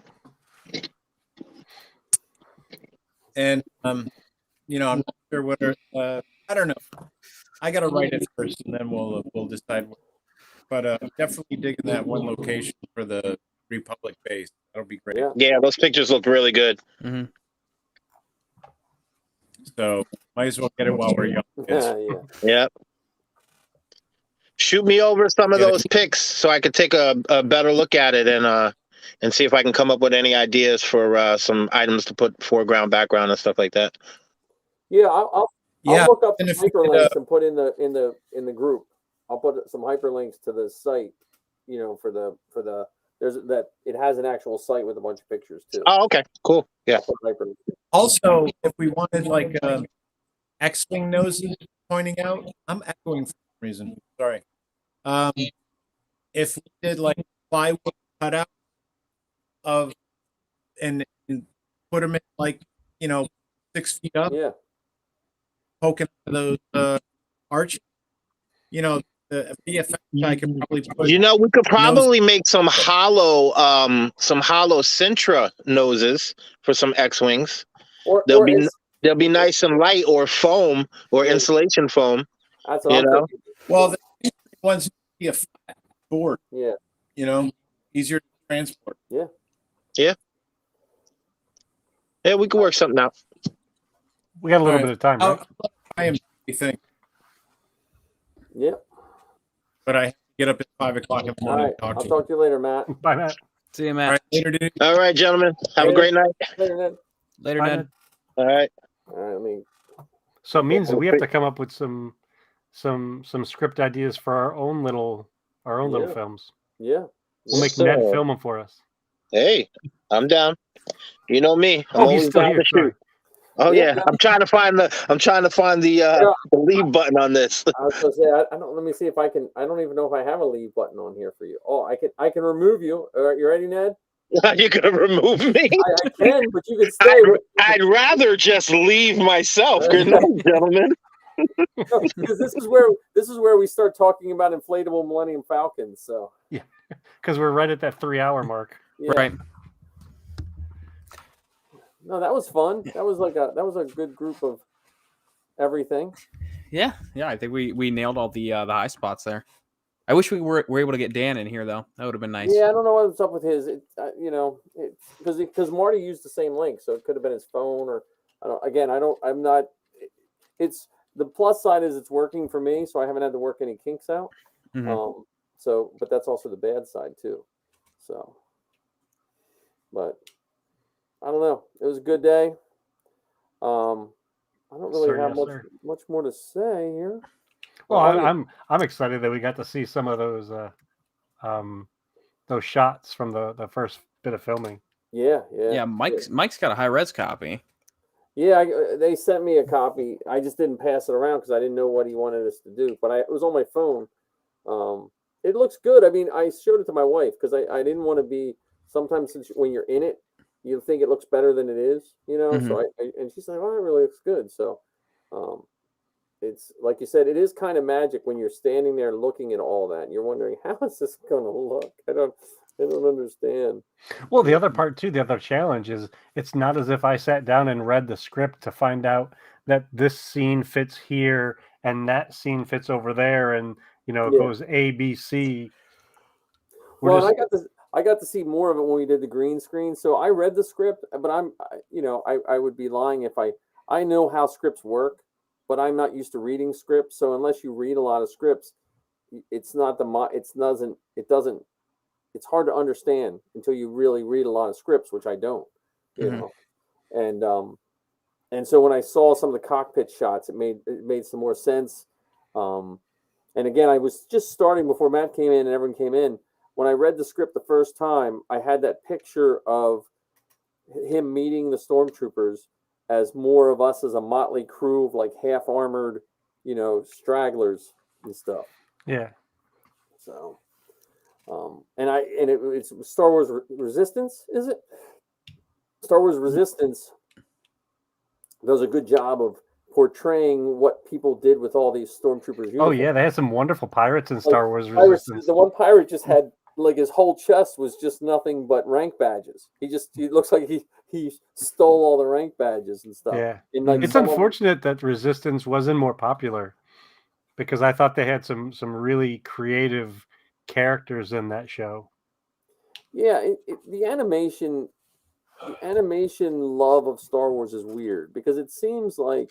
And you know, I'm not sure whether I don't know. I gotta write it first, and then we'll decide. But definitely digging that one location for the Republic base. That'll be great. Yeah. Yeah, those pictures look really good. Hmm. So might as well get it while we're young. kids. Yeah. Yep. Shoot me over some of Get it. those pics so I could take a better look at it and see if I can come up with any ideas for some items to put foreground, background, and stuff like that. Yeah. I'll Yeah, look up and some if we could, hyperlinks and put in the group. I'll put some hyperlinks to the site. You know, for the there's that it has an actual site with a bunch of pictures too. Oh, okay, cool. Yeah. I'll put hyperlinks. Also, if we wanted like X-wing noses pointing out, I'm echoing for some reason. Sorry. If we did like plywood cutout of and put them in like 6 feet up, Yeah. poking those arches, the VFX I could probably put. We could probably make some hollow Sintra noses for some X-wings. Or They'll be nice and light, or foam, or Yeah. insulation foam. that's what I'm thinking. Well, the ones be a flat board, Yeah. easier to transport. Yeah, we could work something out. We got a little All bit of time, right? I am think, Yeah. but I have to get up at 5 o'clock in the All morning right. to talk I'll to you. talk to you later, Matt. Bye, Matt. See you, All Matt. right, later, dude. All right, gentlemen. Have a Later. great night. Later, Ned. Later, Bye, Ned. Ned. All right. All right. Let me. So it means that we have to come up with some script ideas for our own little Yeah. films. Yeah. We'll make So- Ned film them for us. Hey, I'm down. You know me. I'm Oh, he's always still down here. to shoot. Sorry. Oh Yeah. yeah, I'm trying to find the leave button on this. I was gonna say I don't. Let me see if I can. I don't even know if I have a leave button on here for you. Oh, I can remove you. All right, you ready, Ned? You're gonna remove me? I can, but you can stay. I'd rather just leave myself. Good night, gentlemen. Because this is where we start talking about inflatable Millennium Falcons. So Because we're right at that 3-hour mark. yeah. Right. No, that was fun. That was a good group of everything. Yeah. I think we nailed all the high spots there. I wish we were able to get Dan in here though. That would have been nice. Yeah, I don't know what's up with his. Because Marty used the same link, so it could have been his phone or I'm not. It's the plus side is it's working for me, so I haven't had to work any kinks out. Mhm. But that's also the bad side too. So, but I don't know. It was a good day. I don't really Sir, have yes, sir. much more to say here. Well, Oh, yeah. I'm excited that we got to see some of those shots from the first bit of filming. Yeah. Mike's got a high res copy. Yeah, they sent me a copy. I just didn't pass it around because I didn't know what he wanted us to do. But it was on my phone. It looks good. I mean, I showed it to my wife because I didn't want to be. Sometimes when you're in it, you think it looks better than it is. Mhm. So and she's like, "Oh, it really looks good." So, it's like you said, it is kind of magic when you're standing there looking at all that, and you're wondering how is this going to look. I don't understand. Well, the other part too, the other challenge is it's not as if I sat down and read the script to find out that this scene fits here and that scene fits over there, and it Yeah. goes A, B, C. Well, I got to see more of it when we did the green screen. So I read the script, but I would be lying if I know how scripts work, but I'm not used to reading scripts. So unless you read a lot of scripts, it's hard to understand until you really read a lot of scripts, which I don't, and so when I saw some of the cockpit shots, it made some more sense. And again, I was just starting before Matt came in and everyone came in. When I read the script the first time, I had that picture of him meeting the stormtroopers as more of us as a motley crew of like half armored, stragglers and stuff. Yeah. So, It's Star Wars Resistance, is it? Star Wars Resistance does a good job of portraying what people did with all these stormtroopers uniforms. Oh yeah, they had some wonderful pirates in Star Wars Pirates, Resistance. the one pirate just had like his whole chest was just nothing but rank badges. He looks like he stole all the rank badges and stuff. Yeah, And like it's unfortunate that Resistance wasn't more popular, because I thought they had some really creative characters in that show. Yeah, the animation love of Star Wars is weird, because it seems like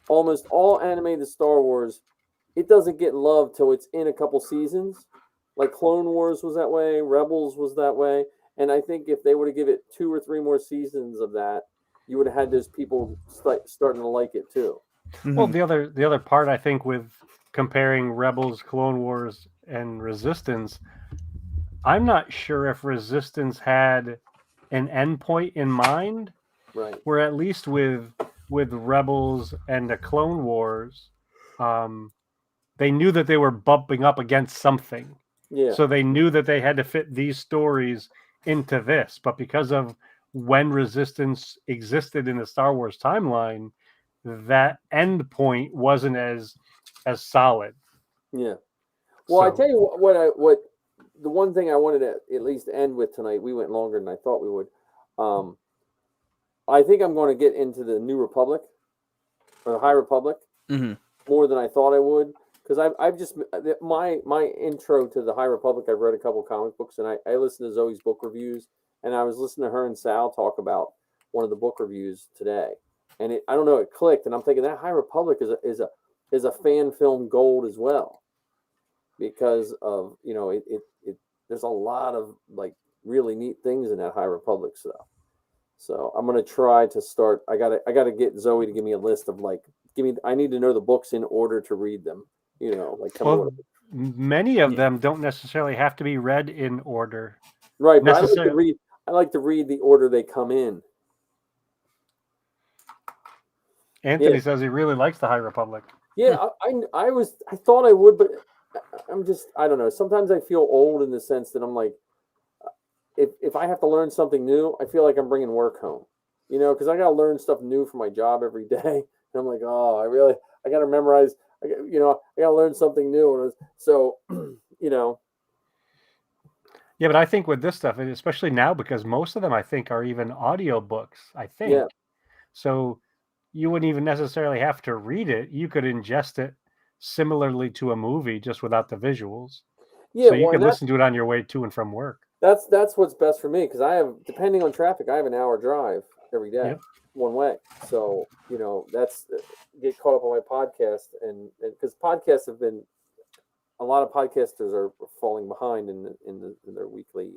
almost all animated Star Wars, it doesn't get love till it's in a couple seasons. Like Clone Wars was that way, Rebels was that way, and I think if they were to give it 2 or 3 more seasons of that, you would have had those people starting to like it too. Well, the other part, I think, with comparing Rebels, Clone Wars, and Resistance, I'm not sure if Resistance had an endpoint in mind. Right. Where at least with Rebels and the Clone Wars, they knew that they were bumping up against something. Yeah. So they knew that they had to fit these stories into this. But because of when Resistance existed in the Star Wars timeline, that end point wasn't as solid. Yeah. Well, I tell you what the one thing I wanted to at least end with tonight, we went longer than I thought we would. I think I'm going to get into the New Republic or the High Republic more than I thought I would, because I've just my intro to the High Republic. I've read a couple comic books, and I listened to Zoe's book reviews, and I was listening to her and Sal talk about one of the book reviews today, and I don't know, it clicked, and I'm thinking that High Republic is a fan film gold as well, because of it there's a lot of like really neat things in that High Republic stuff. So I'm gonna try to start. I gotta get Zoe to give me a list of I need to know the books in order to read them. Well, many of them don't necessarily have to be read in order. Right, but I like to read the order they come in. Anthony says he really likes the High Republic. Yeah, I thought I would, but I don't know. Sometimes I feel old in the sense that I'm like, if I have to learn something new, I feel like I'm bringing work home, because I got to learn stuff new for my job every day. And I'm like, oh, I got to memorize, I got to learn something new. So, Yeah, but I think with this stuff, and especially now, because most of them, I think, are even audio books, I think. Yeah. So you wouldn't even necessarily have to read it. You could ingest it similarly to a movie, just without the visuals. Yeah, so you could listen to it on your way to and from work. That's what's best for me, because depending on traffic, I have an hour drive every day, one way. So that's get caught up on my podcast, and because podcasts have been, a lot of podcasters are falling behind in their weekly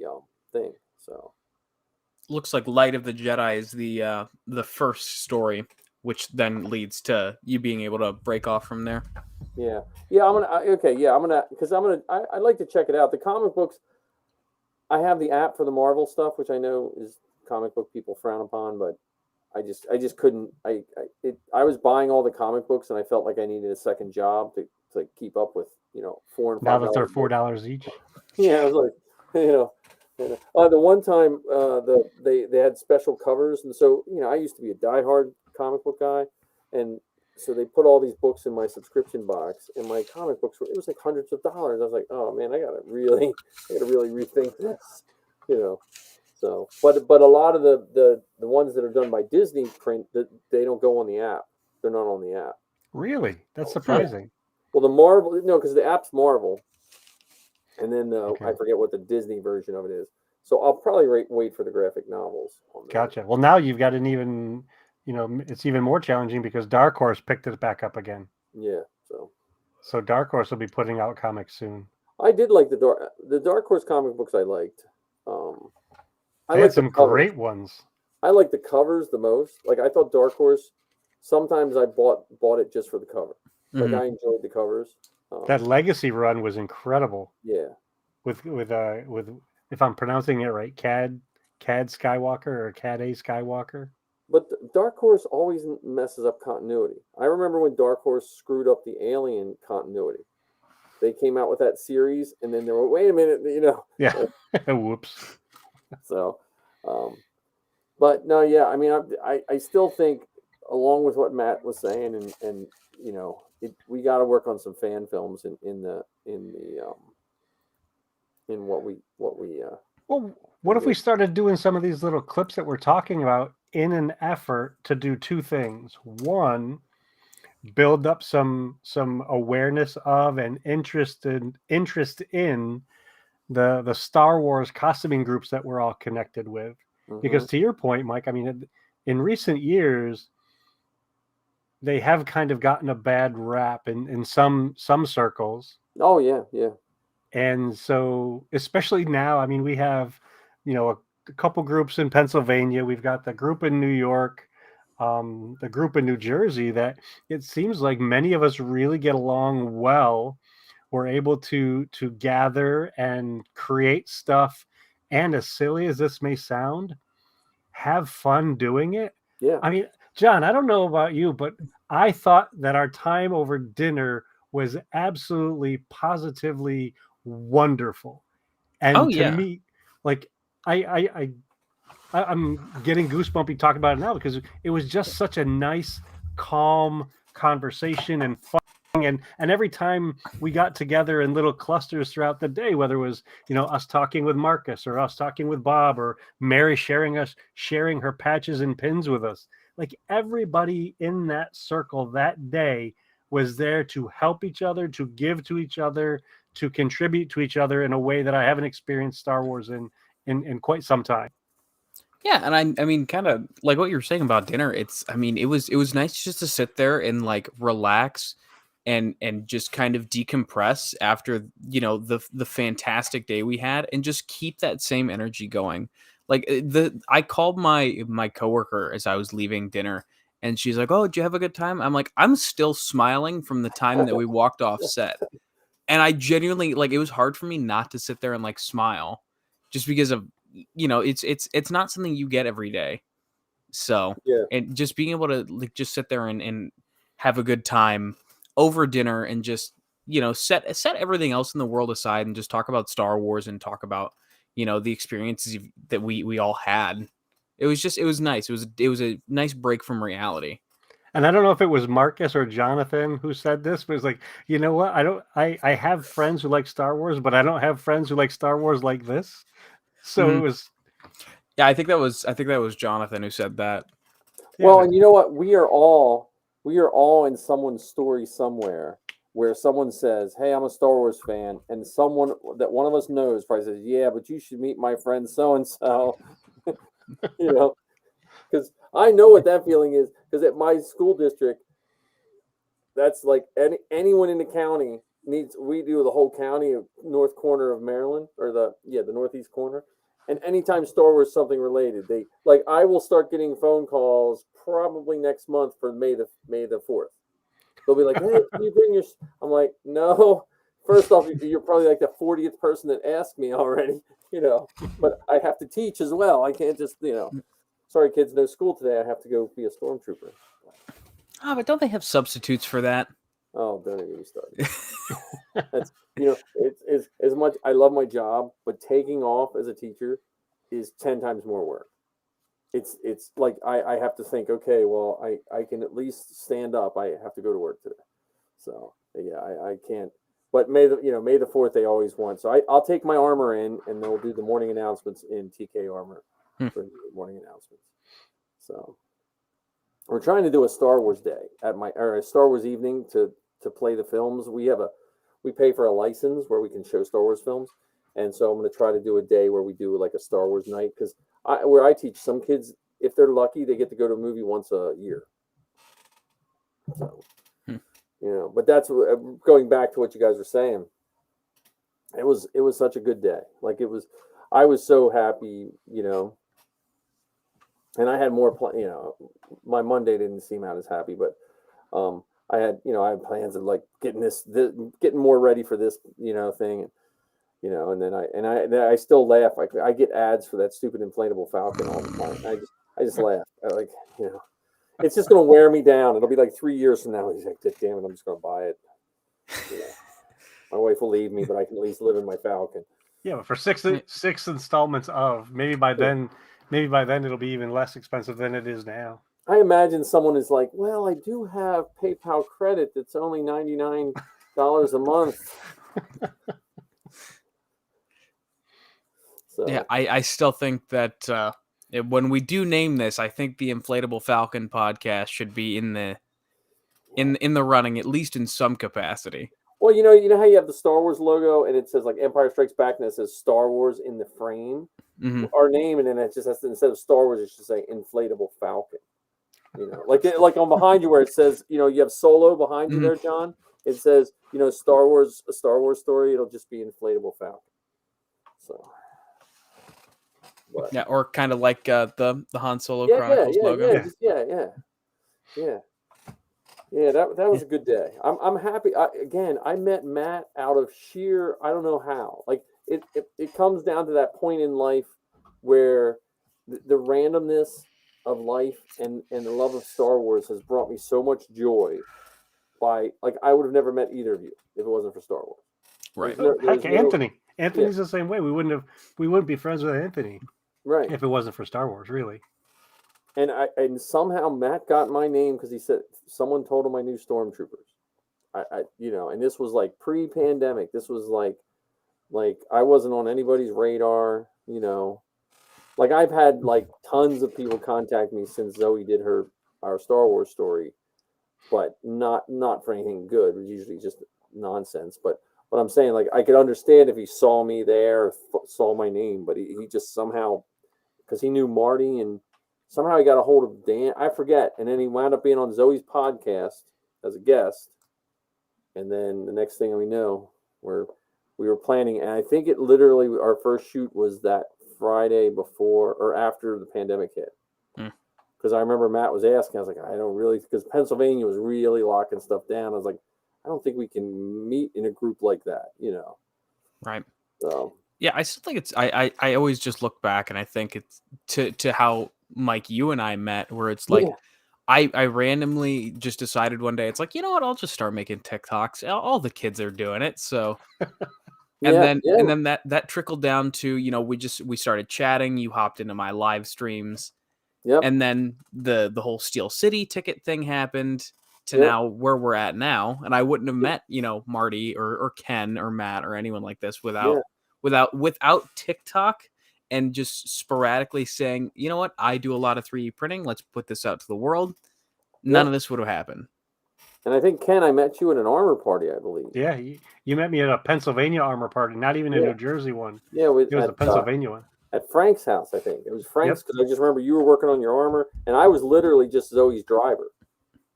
thing. So looks like Light of the Jedi is the first story, which then leads to you being able to break off from there. Yeah, because I'd like to check it out. The comic books, I have the app for the Marvel stuff, which I know is comic book people frown upon, but I just couldn't. I was buying all the comic books, and I felt like I needed a second job to keep up with $4 and $5. Now that they're $4 each. Yeah, I was like, the one time they had special covers, and so I used to be a diehard comic book guy, and so they put all these books in my subscription box, and my comic books it was like hundreds of dollars. I was like, oh man, I gotta really rethink this, So, but a lot of the ones that are done by Disney print, they don't go on the app. They're not on the app. Really? That's surprising. Yeah. Well, the Marvel, no, because the app's Marvel, and then I forget what the Disney version of it is. So I'll probably wait for the graphic novels. Gotcha. Well, now you've got an even, it's even more challenging because Dark Horse picked it back up again. Yeah. So Dark Horse will be putting out comics soon. I did like the Dark Horse comic books. I liked. I had some great ones. I like the covers the most. Like I thought Dark Horse. Sometimes I bought it just for the cover. Like I enjoyed the covers. That Legacy run was incredible. Yeah. With if I'm pronouncing it right, Cad Skywalker or Cad A Skywalker. But Dark Horse always messes up continuity. I remember when Dark Horse screwed up the Alien continuity. they came out with that series, and then they were, wait a minute, Yeah. Whoops. So, but no, yeah, I mean, I still think, along with what Matt was saying, and we got to work on some fan films in what we Well, what if we started doing some of these little clips that we're talking about in an effort to do two things? One, build up some awareness of and interest in the Star Wars costuming groups that we're all connected with. Because to your point, Mike, I mean, in recent years, they have kind of gotten a bad rap in some circles. Oh yeah, yeah. And so, especially now, I mean, we have, a couple groups in Pennsylvania. We've got the group in New York, the group in New Jersey, that it seems like many of us really get along well. We're able to gather and create stuff, and as silly as this may sound, have fun doing it. Yeah. I mean, John, I don't know about you, but I thought that our time over dinner was absolutely positively wonderful. And Oh, to yeah. me, like I'm getting goosebumpy talking about it now, because it was just such a nice, calm conversation and fun. And every time we got together in little clusters throughout the day, whether it was, us talking with Marcus, or us talking with Bob, or Mary sharing her patches and pins with us, like everybody in that circle that day was there to help each other, to give to each other, to contribute to each other in a way that I haven't experienced Star Wars in quite some time. Yeah, and I mean, kind of like what you were saying about dinner. I mean, it was nice just to sit there and like relax and just kind of decompress after the fantastic day we had, and just keep that same energy going. Like I called my coworker as I was leaving dinner, and she's like, "Oh, did you have a good time?" I'm like, "I'm still smiling from the time that we walked off set." And I genuinely, like, it was hard for me not to sit there and like smile, just because of it's not something you get every day. So Yeah. and just being able to like just sit there and have a good time over dinner, and just set everything else in the world aside, and just talk about Star Wars, and talk about the experiences that we all had. It was nice. It was a nice break from reality. And I don't know if it was Marcus or Jonathan who said this, but it's like, you know what? I have friends who like Star Wars, but I don't have friends who like Star Wars like this. So it was. Yeah, I think that was Jonathan who said that. Well, and you know what? We are all in someone's story somewhere where someone says, "Hey, I'm a Star Wars fan," and someone that one of us knows probably says, "Yeah, but you should meet my friend so and so." Because I know what that feeling is. Because at my school district, that's like anyone in the county needs. We do the whole county of north corner of Maryland, or the northeast corner. And anytime Star Wars something related, they like I will start getting phone calls probably next month for May the 4th. They'll be like, "Hey, can you bring your?" I'm like, "No. First off, you're probably like the 40th person that asked me already, But I have to teach as well. I can't just, Sorry, kids, no school today. I have to go be a stormtrooper. Oh, but don't they have substitutes for that? Oh, don't even get me started. That's it's as much. I love my job, but taking off as a teacher is 10 times more work. It's like I have to think. Okay, well, I can at least stand up. I have to go to work today, so yeah, I can't. But May the 4th they always want. So I'll take my armor in, and they'll do the morning announcements in TK armor for the morning announcements. So we're trying to do a Star Wars day or a Star Wars evening to play the films. We pay for a license where we can show Star Wars films, and so I'm going to try to do a day where we do like a Star Wars night, because where I teach, some kids, if they're lucky, they get to go to a movie once a year. So, but that's going back to what you guys were saying. It was such a good day. Like I was so happy, and I had more, my Monday didn't seem out as happy, but I had plans of like getting more ready for this, thing, and then I still laugh. Like I get ads for that stupid inflatable Falcon all the time. I just laugh. It's just going to wear me down. It'll be like 3 years from now. He's like, "Damn it, I'm just going to buy it." My wife will leave me, but I can at least live in my Falcon. Yeah, but for six installments of maybe by then it'll be even less expensive than it is now. I imagine someone is like, well, I do have PayPal credit that's only $99 a month. So Yeah, I still think that when we do name this, I think the Inflatable Falcon podcast should be in the running, at least in some capacity. well, you know how you have the Star Wars logo and it says like Empire Strikes Back and it says Star Wars in the frame. Mm-hmm. Our name, and then it just has to, instead of Star Wars, it should say Inflatable Falcon. Like on behind you where it says, you have Solo behind you there, John. It says, Star Wars, a Star Wars story. It'll just be Inflatable Falcon. So, but, yeah, or kind of like the Han Solo Chronicles logo. Yeah. That was a good day. I'm happy. I met Matt out of sheer, I don't know how. Like it comes down to that point in life where the randomness of life and the love of Star Wars has brought me so much joy. I would have never met either of you if it wasn't for Star Wars. Right. Heck, Anthony's the same way. We wouldn't be friends with Anthony, right, if it wasn't for Star Wars, really. And somehow Matt got my name because he said someone told him I knew stormtroopers. And this was like pre-pandemic. This was like I wasn't on anybody's radar. Like I've had like tons of people contact me since Zoe did our Star Wars story, but not for anything good. It was usually just nonsense. But what I'm saying, like I could understand if he saw me there, or saw my name, but he just somehow, because he knew Marty and somehow he got a hold of Dan. I forget, and then he wound up being on Zoe's podcast as a guest. And then the next thing we know, we were planning, and I think it literally our first shoot was that Friday before or after the pandemic hit. Because I remember Matt was asking, I was like, I don't really, because Pennsylvania was really locking stuff down. I was like, I don't think we can meet in a group like that, Right. So yeah, I still think it's I always just look back and I think it's to how Mike, you and I met, where it's like I randomly just decided one day, it's like, you know what, I'll just start making TikToks. All the kids are doing it, so and then that trickled down to, we started chatting, you hopped into my live streams. Yep. And then the whole Steel City ticket thing happened to now where we're at now. And I wouldn't have met, Marty or Ken or Matt or anyone like this without TikTok and just sporadically saying, you know what, I do a lot of 3D printing. Let's put this out to the world. None of this would have happened. And I think, Ken, I met you at an armor party, I believe. Yeah, you met me at a Pennsylvania armor party, not even a New Jersey one. Yeah, it was a Pennsylvania one. At Frank's house, I think. It was Frank's, because I just remember you were working on your armor, and I was literally just Zoe's driver.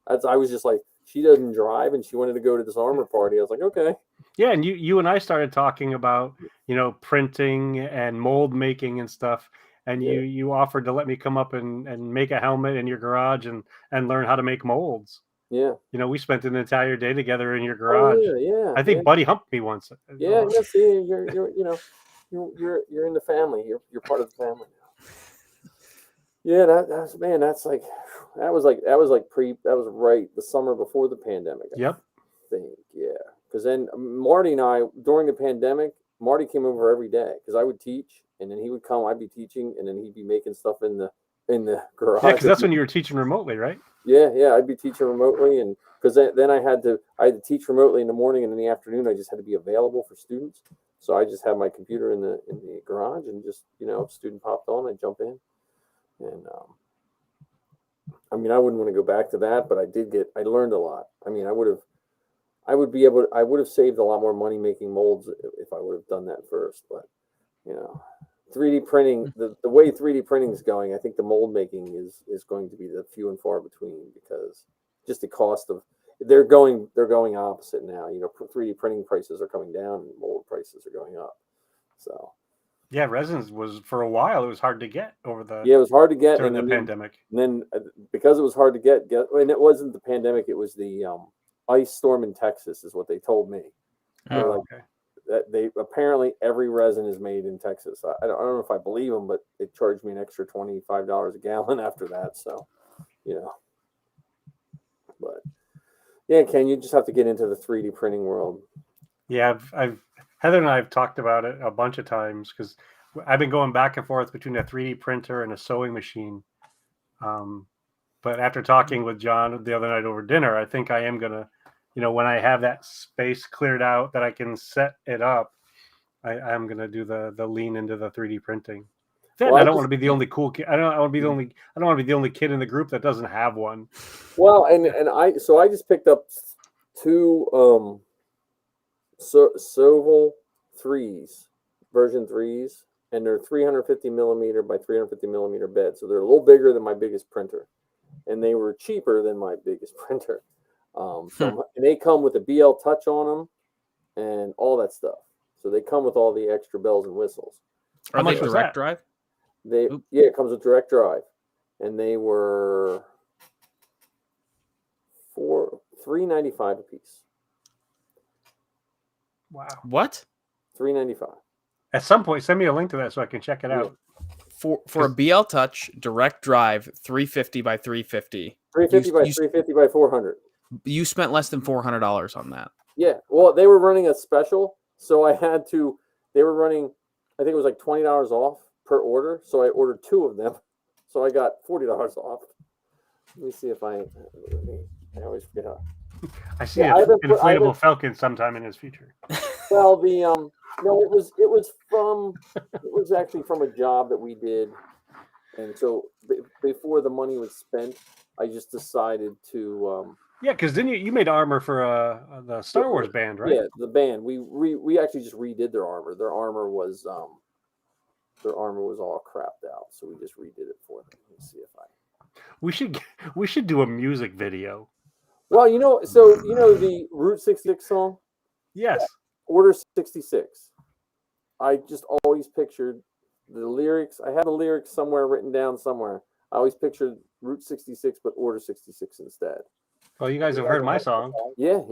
I was just like, she doesn't drive, and she wanted to go to this armor party. I was like, okay. Yeah, and you and I started talking about, printing and mold making and stuff. And you offered to let me come up and make a helmet in your garage and learn how to make molds. Yeah. We spent an entire day together in your garage. Oh, yeah. I think Buddy humped me once. Yeah, see, you're in the family. You're part of the family now. Yeah, that was right the summer before the pandemic. I think, yeah. Because then Marty and I, during the pandemic, Marty came over every day because I would teach, and then he would come. I'd be teaching, and then he'd be making stuff in the garage. Yeah, because that's when you were teaching remotely, right? Yeah, I'd be teaching remotely, and because then I had to teach remotely in the morning, and in the afternoon I just had to be available for students. So I just had my computer in the garage, and just if a student popped on, I'd jump in. And I wouldn't want to go back to that, but I learned a lot. I would have saved a lot more money making molds if I would have done that first. But 3D printing, the way 3D printing is going, I think the mold making is going to be the few and far between, because just the cost of they're going opposite now. 3D printing prices are coming down and mold prices are going up. So yeah, resins was, for a while, it was hard to get over the it was hard to get during the pandemic. And then because it was hard to get, and it wasn't the pandemic, it was the ice storm in Texas, is what they told me. Okay. That they apparently every resin is made in Texas. I don't know if I believe them, but it charged me an extra $25 a gallon after that. So, but yeah, Ken, you just have to get into the 3D printing world. Yeah, I've Heather and I have talked about it a bunch of times because I've been going back and forth between a 3D printer and a sewing machine. But after talking with John the other night over dinner, I think I am gonna, when I have that space cleared out that I can set it up, I'm gonna do the lean into the 3D printing. Well, I don't want to be the only cool kid. I don't want to be the only. I don't want to be the only kid in the group that doesn't have one. Well, and I just picked up two Soval 3s, version 3s, and they're 350 millimeter by 350 millimeter bed, so they're a little bigger than my biggest printer, and they were cheaper than my biggest printer. And they come with a BL Touch on them and all that stuff. So they come with all the extra bells and whistles. Are they direct drive? It comes with direct drive, and they were $3.95 a piece. Wow. What? $3.95. At some point, send me a link to that so I can check it out. For a BL Touch direct drive, 350 by 350. 350 by 350 by 400. You spent less than $400 on that. Yeah. Well, they were running a special, so I had to. They were running, I think it was like $20 off per order. So I ordered two of them, so I got $40 off. Let me see if I always forget how. I see an inflatable Falcon sometime in his future. Well, no, it was actually from a job that we did, and so before the money was spent, I just decided to. Yeah, because then you made armor for the Star Wars band, right? Yeah, the band. We actually just redid their armor. Their armor was all crapped out, so we just redid it for them. Let me see if I. We should do a music video. Well, the Route 66 song? Yes. Order 66. I just always pictured the lyrics. I had the lyrics somewhere written down somewhere. I always pictured Route 66, but Order 66 instead. Well, you guys have heard my song. Yeah.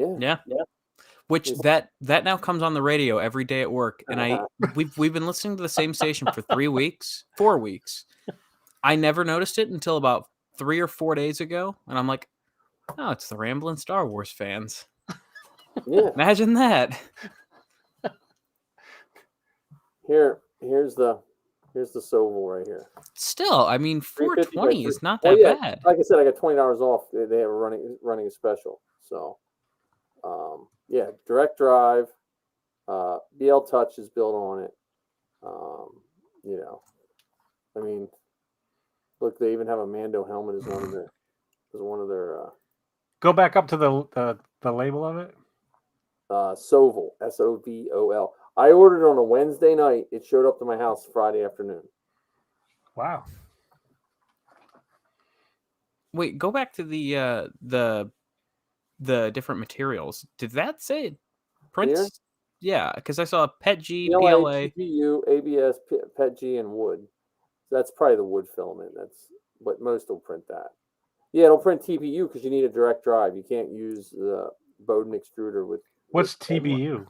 Which that now comes on the radio every day at work, and we've been listening to the same station for 4 weeks. I never noticed it until about 3 or 4 days ago, and I'm like, oh, it's the Ramblin' Star Wars fans. Yeah. Imagine that. Here's the Soval right here. Still, I mean, $420 is not that bad. Like I said, I got $20 off. They have running a special. So, direct drive. BL Touch is built on it. I mean, look, they even have a Mando helmet as one of their. Go back up to the label of it. Soval, Sovol. I ordered on a Wednesday night. It showed up to my house Friday afternoon. Wow. Wait, go back to the different materials. Did that say prints? Here? Yeah, because I saw PETG, PLA, PLA, TPU, ABS, PETG, and wood. That's probably the wood filament. But most will print that. Yeah, it'll print TPU because you need a direct drive. You can't use the Bowden extruder with. What's TBU?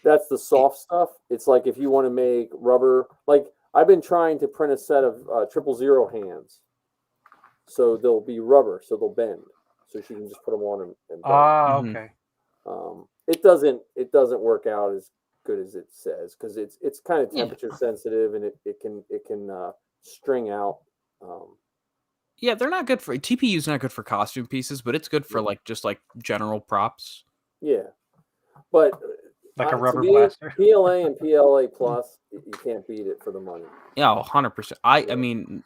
That's the soft stuff. It's like if you want to make rubber. Like I've been trying to print a set of 000 hands, so they'll be rubber, so they'll bend. So she can just put them on and bend. Ah, okay. It doesn't work out as good as it says because it's kind of temperature sensitive and it can string out. Yeah, they're not good for TPU's not good for costume pieces, but it's good for just general props. Yeah, but like a rubber blaster. PLA and PLA Plus, you can't beat it for the money. Yeah, 100%. I mean,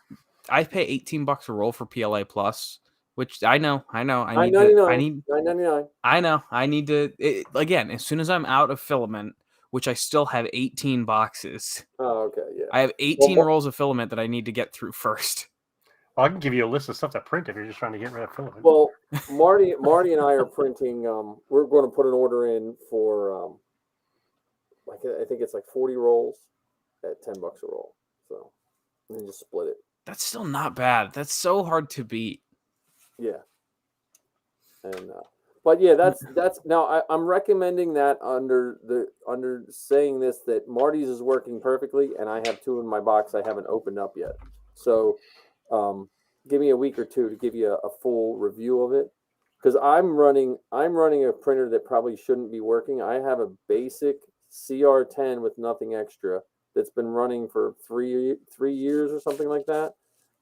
I pay $18 a roll for PLA Plus, which I know. I need $9.99. I know. I need to again. As soon as I'm out of filament, which I still have 18 boxes. Oh, okay, yeah. I have 18 rolls of filament that I need to get through first. Well, I can give you a list of stuff to print if you're just trying to get rid of filament. Well, Marty and I are printing. We're going to put an order in for I think it's like 40 rolls at $10 a roll. So, and then just split it. That's still not bad. That's so hard to beat. Yeah. And but yeah, that's now I'm recommending that under saying this that Marty's is working perfectly, and I have two in my box I haven't opened up yet. So, give me a week or two to give you a full review of it. because I'm running a printer that probably shouldn't be working. I have a basic CR10 with nothing extra that's been running for three years or something like that.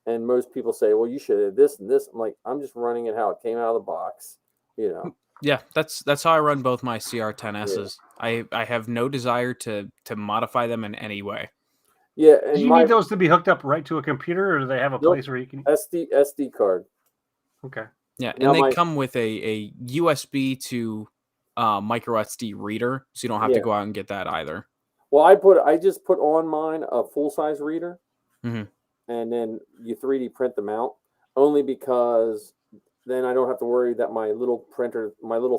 And most people say, well, you should have this and this. I'm like, I'm just running it how it came out of the box, you know. Yeah, that's how I run both my CR10Ss. I have no desire to modify them in any way. Yeah, Do and you need those to be hooked up right to a computer, or do they have a place where you can? SD card. Okay. Yeah, Now and they come with a USB to micro SD reader, so you don't have to go out and get that either. Well, I just put on mine a full size reader, and then you 3D print them out. Only because then I don't have to worry that my little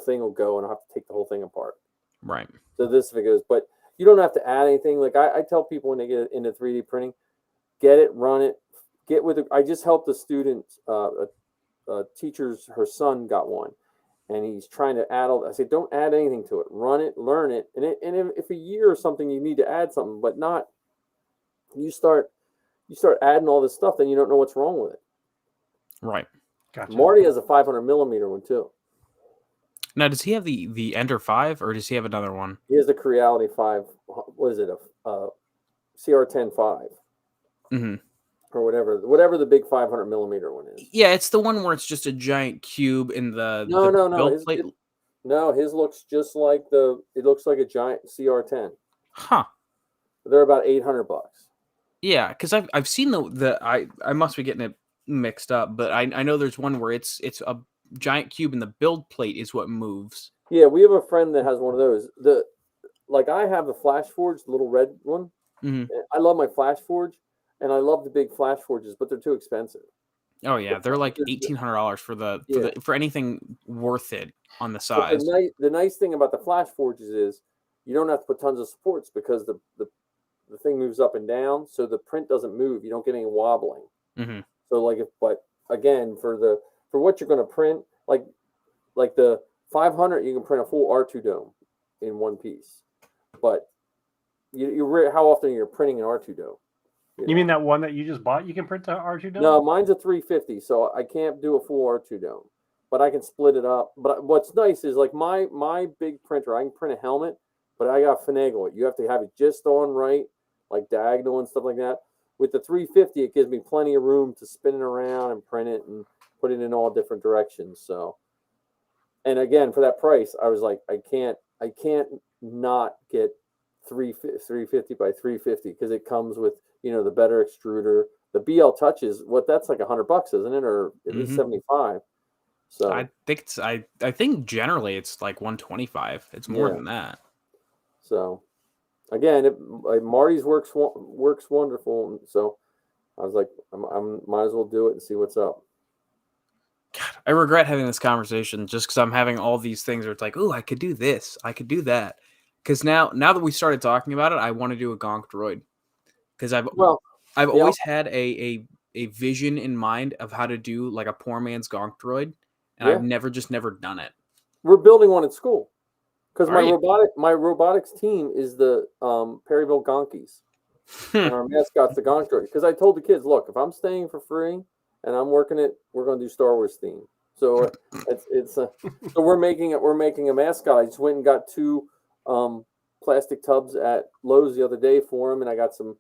thing will go, and I'll have to take the whole thing apart. Right. So this if it goes, but you don't have to add anything. Like I tell people when they get into 3D printing, get it, run it, get with it. I just helped a student, a teacher's, her son got one. And he's trying to add all. I say, don't add anything to it. Run it, learn it, and if a year or something you need to add something, but not. You start adding all this stuff, then you don't know what's wrong with it. Right. Gotcha. Marty has a 500 millimeter one too. Now, does he have the Ender 5, or does he have another one? He has the Creality 5. What is it? A CR10 5. Mm-hmm. Or whatever the big 500 millimeter one is. Yeah, it's the one where it's just a giant cube in the No. build plate. His looks just like it looks like a giant CR10. Huh. They're about $800. Yeah, because I've seen I must be getting it mixed up, but I know there's one where it's a giant cube and the build plate is what moves. Yeah, we have a friend that has one of those. I have the Flash Forge, the little red one. Mm-hmm. I love my Flash Forge. And I love the big Flash Forges, but they're too expensive. Oh yeah, they're like $1,800 for anything worth it on the size. The nice thing about the Flash Forges is you don't have to put tons of supports because the thing moves up and down, so the print doesn't move. You don't get any wobbling. Mm-hmm. So but again, for what you're going to print, like the 500, you can print a full R2 dome in one piece. But how often you're printing an R2 dome? You mean that one that you just bought? You can print the R2 dome? No, mine's a 350, so I can't do a full R2 dome, but I can split it up. But what's nice is like my big printer, I can print a helmet, but I got to finagle it. You have to have it just on right, like diagonal and stuff like that. With the 350, it gives me plenty of room to spin it around and print it and put it in all different directions. So, and again, for that price, I was like, I can't not get 350 by 350 because it comes with the better extruder. The BL Touches, that's like $100, isn't it, or at least 75? So I think I think generally it's like 125. It's more than that. So again, Marty's works wonderful. So I was like, I might as well do it and see what's up. God, I regret having this conversation just because I'm having all these things where it's like, oh, I could do this, I could do that. Because now that we started talking about it, I want to do a gonk droid. Because I've always had a vision in mind of how to do like a poor man's gonk droid, and I've never done it. We're building one at school because my robotics team is the Perryville Gonkies, and our mascot's the gonk droid. Because I told the kids, look, if I'm staying for free and I'm working it, we're going to do Star Wars theme. So so we're making a mascot. I just went and got 2 plastic tubs at Lowe's the other day for him, and I got some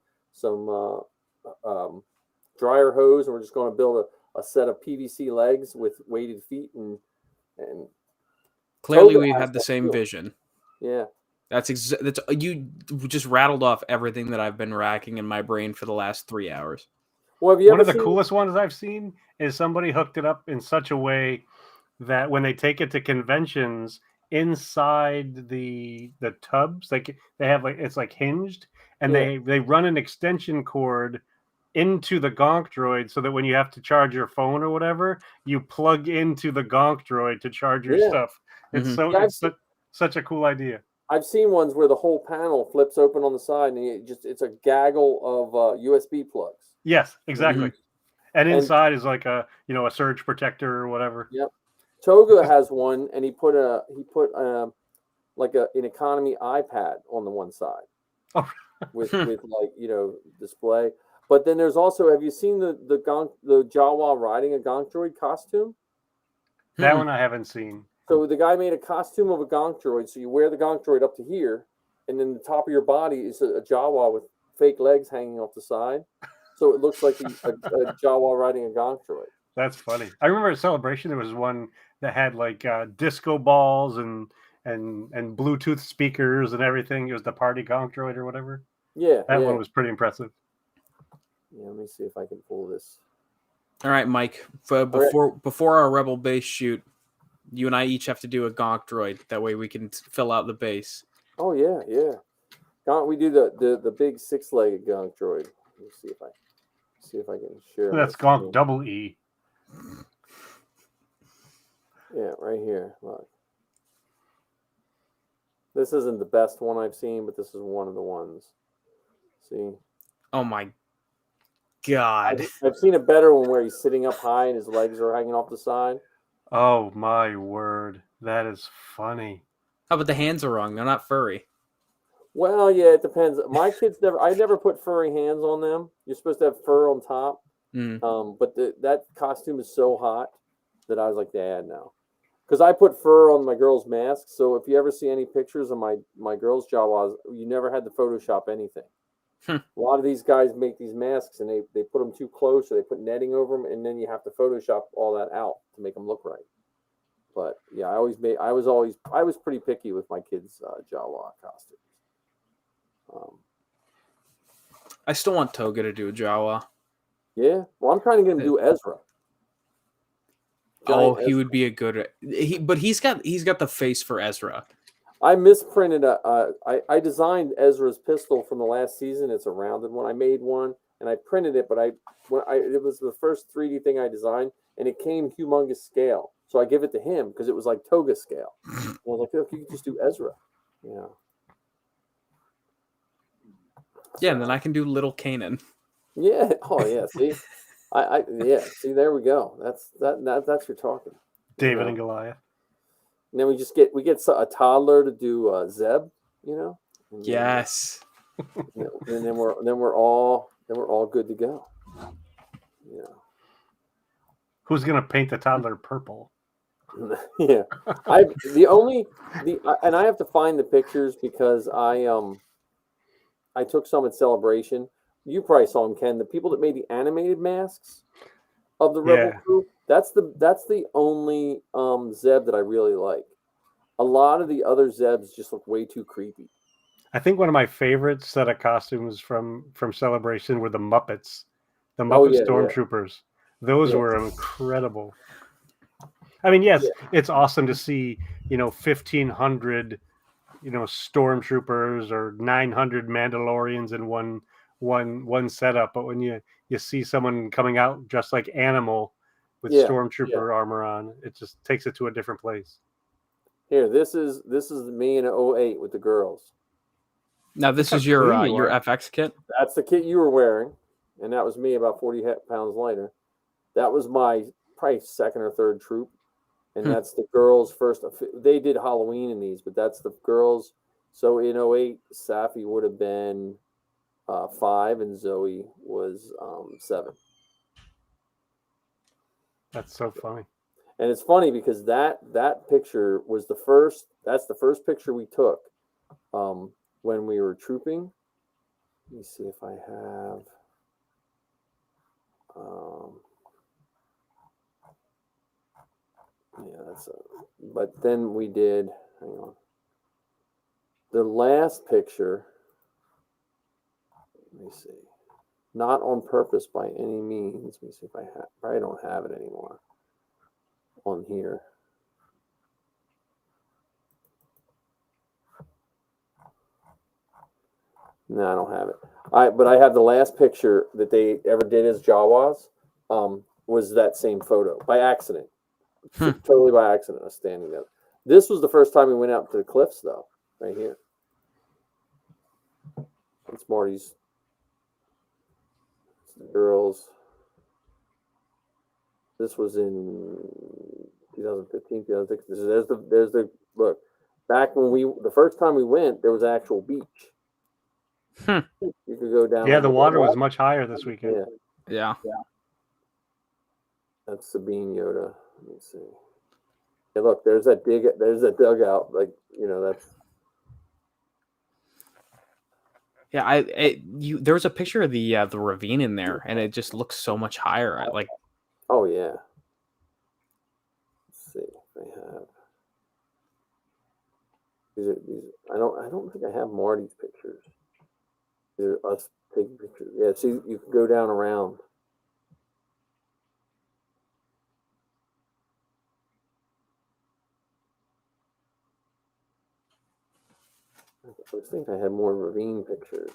dryer hose, and we're just going to build a set of PVC legs with weighted feet and clearly we have the same vision. Yeah, that's you just rattled off everything that I've been racking in my brain for the last 3 hours. Well, one of the coolest ones I've seen is somebody hooked it up in such a way that when they take it to conventions, inside the tubs, like they have it's like hinged, and they run an extension cord into the gonk droid so that when you have to charge your phone or whatever, you plug into the gonk droid to charge your stuff. It's such a cool idea. I've seen ones where the whole panel flips open on the side and it's a gaggle of USB plugs. Yes, exactly. And inside is like a surge protector or whatever. Yep. Toga has one, and he put like an economy iPad on the one side with display. But then there's also, have you seen the Jawa riding a gonk droid costume? That Hmm. one I haven't seen. So the guy made a costume of a gonk droid. So you wear the gonk droid up to here, and then the top of your body is a Jawa with fake legs hanging off the side. So it looks like a Jawa riding a gonk droid. That's funny. I remember at Celebration there was one that had like disco balls and Bluetooth speakers and everything. It was the Party Gonk Droid or whatever. Yeah, That yeah. one was pretty impressive. Yeah, let me see if I can pull this. All right, Mike. Before our Rebel base shoot, you and I each have to do a gonk droid. That way we can fill out the base. Oh yeah, yeah. We do the big 6-legged gonk droid. Let me see if I can share. That's my Gonk screen. double E. Yeah, right here. Look. This isn't the best one I've seen, but this is one of the ones. See? Oh my god. I've seen a better one where he's sitting up high and his legs are hanging off the side. Oh my word. That is funny. Oh, but the hands are wrong. They're not furry. Well, yeah, it depends. My kids I never put furry hands on them. You're supposed to have fur on top. But that costume is so hot that I was like, Dad, no. Because I put fur on my girls' masks. So if you ever see any pictures of my girls' Jawas, you never had to Photoshop anything. A lot of these guys make these masks and they put them too close or they put netting over them, and then you have to Photoshop all that out to make them look right. But yeah, I was pretty picky with my kids' Jawa costumes. I still want Toga to do a Jawa. Yeah, well, I'm trying to get him to do Ezra. He would be a good. But he's got the face for Ezra. I misprinted I designed Ezra's pistol from the last season. It's a rounded one. I made one and I printed it, but it was the first 3D thing I designed, and it came humongous scale. So I give it to him because it was like Toga scale. I was like, look, you can just do Ezra. Yeah. Yeah, and then I can do Little Kanan. Yeah. Oh yeah. See, yeah. See, there we go. That's you're talking. David and Goliath. And then we get a toddler to do Zeb. And yes. And then we're all good to go. Yeah. Who's gonna paint the toddler purple? Yeah. I have to find the pictures because I took some at Celebration. You probably saw them, Ken. The people that made the animated masks of the Rebel crew. That's the only Zeb that I really like. A lot of the other Zebs just look way too creepy. I think one of my favorite set of costumes from Celebration were the Muppets, the Muppet Stormtroopers. Those were incredible. I mean, yes, it's awesome to see 1,500 stormtroopers or 900 Mandalorians in one setup, but when you see someone coming out dressed like Animal with stormtrooper armor on, it just takes it to a different place. Here, this is me in 08 with the girls. Now this is your FX kit. That's the kit you were wearing, and that was me about 40 pounds lighter. That was my probably second or third troop, and that's the girls' first. They did Halloween in these, but that's the girls. So in 08, Safi would have been 5, and Zoe was 7. That's so funny. And it's funny because that picture was the first. That's the first picture we took when we were trooping. Let me see if I have. Yeah, that's. But then we did. Hang on. The last picture. Let me see. Not on purpose by any means. Let me see if I have. I don't have it anymore. On here. No, I don't have it. But I have the last picture that they ever did as Jawas. Was that same photo by accident? Totally by accident. I was standing there. This was the first time we went out to the cliffs, though. Right here. It's Marty's. It's the girls. This was in 2015, 2016. There's the look. Back when the first time we went, there was an actual beach. You could go down. Yeah, the water was much higher this weekend. Yeah. That's Sabine Yoda. Let me see. Hey, look, there's that dugout. Like, that's Yeah, there was a picture of the ravine in there, and it just looks so much higher. oh yeah. Let's see if I have these. I don't think I have Marty's pictures. These are us taking pictures. Yeah, see, you can go down around. I was thinking I had more ravine pictures.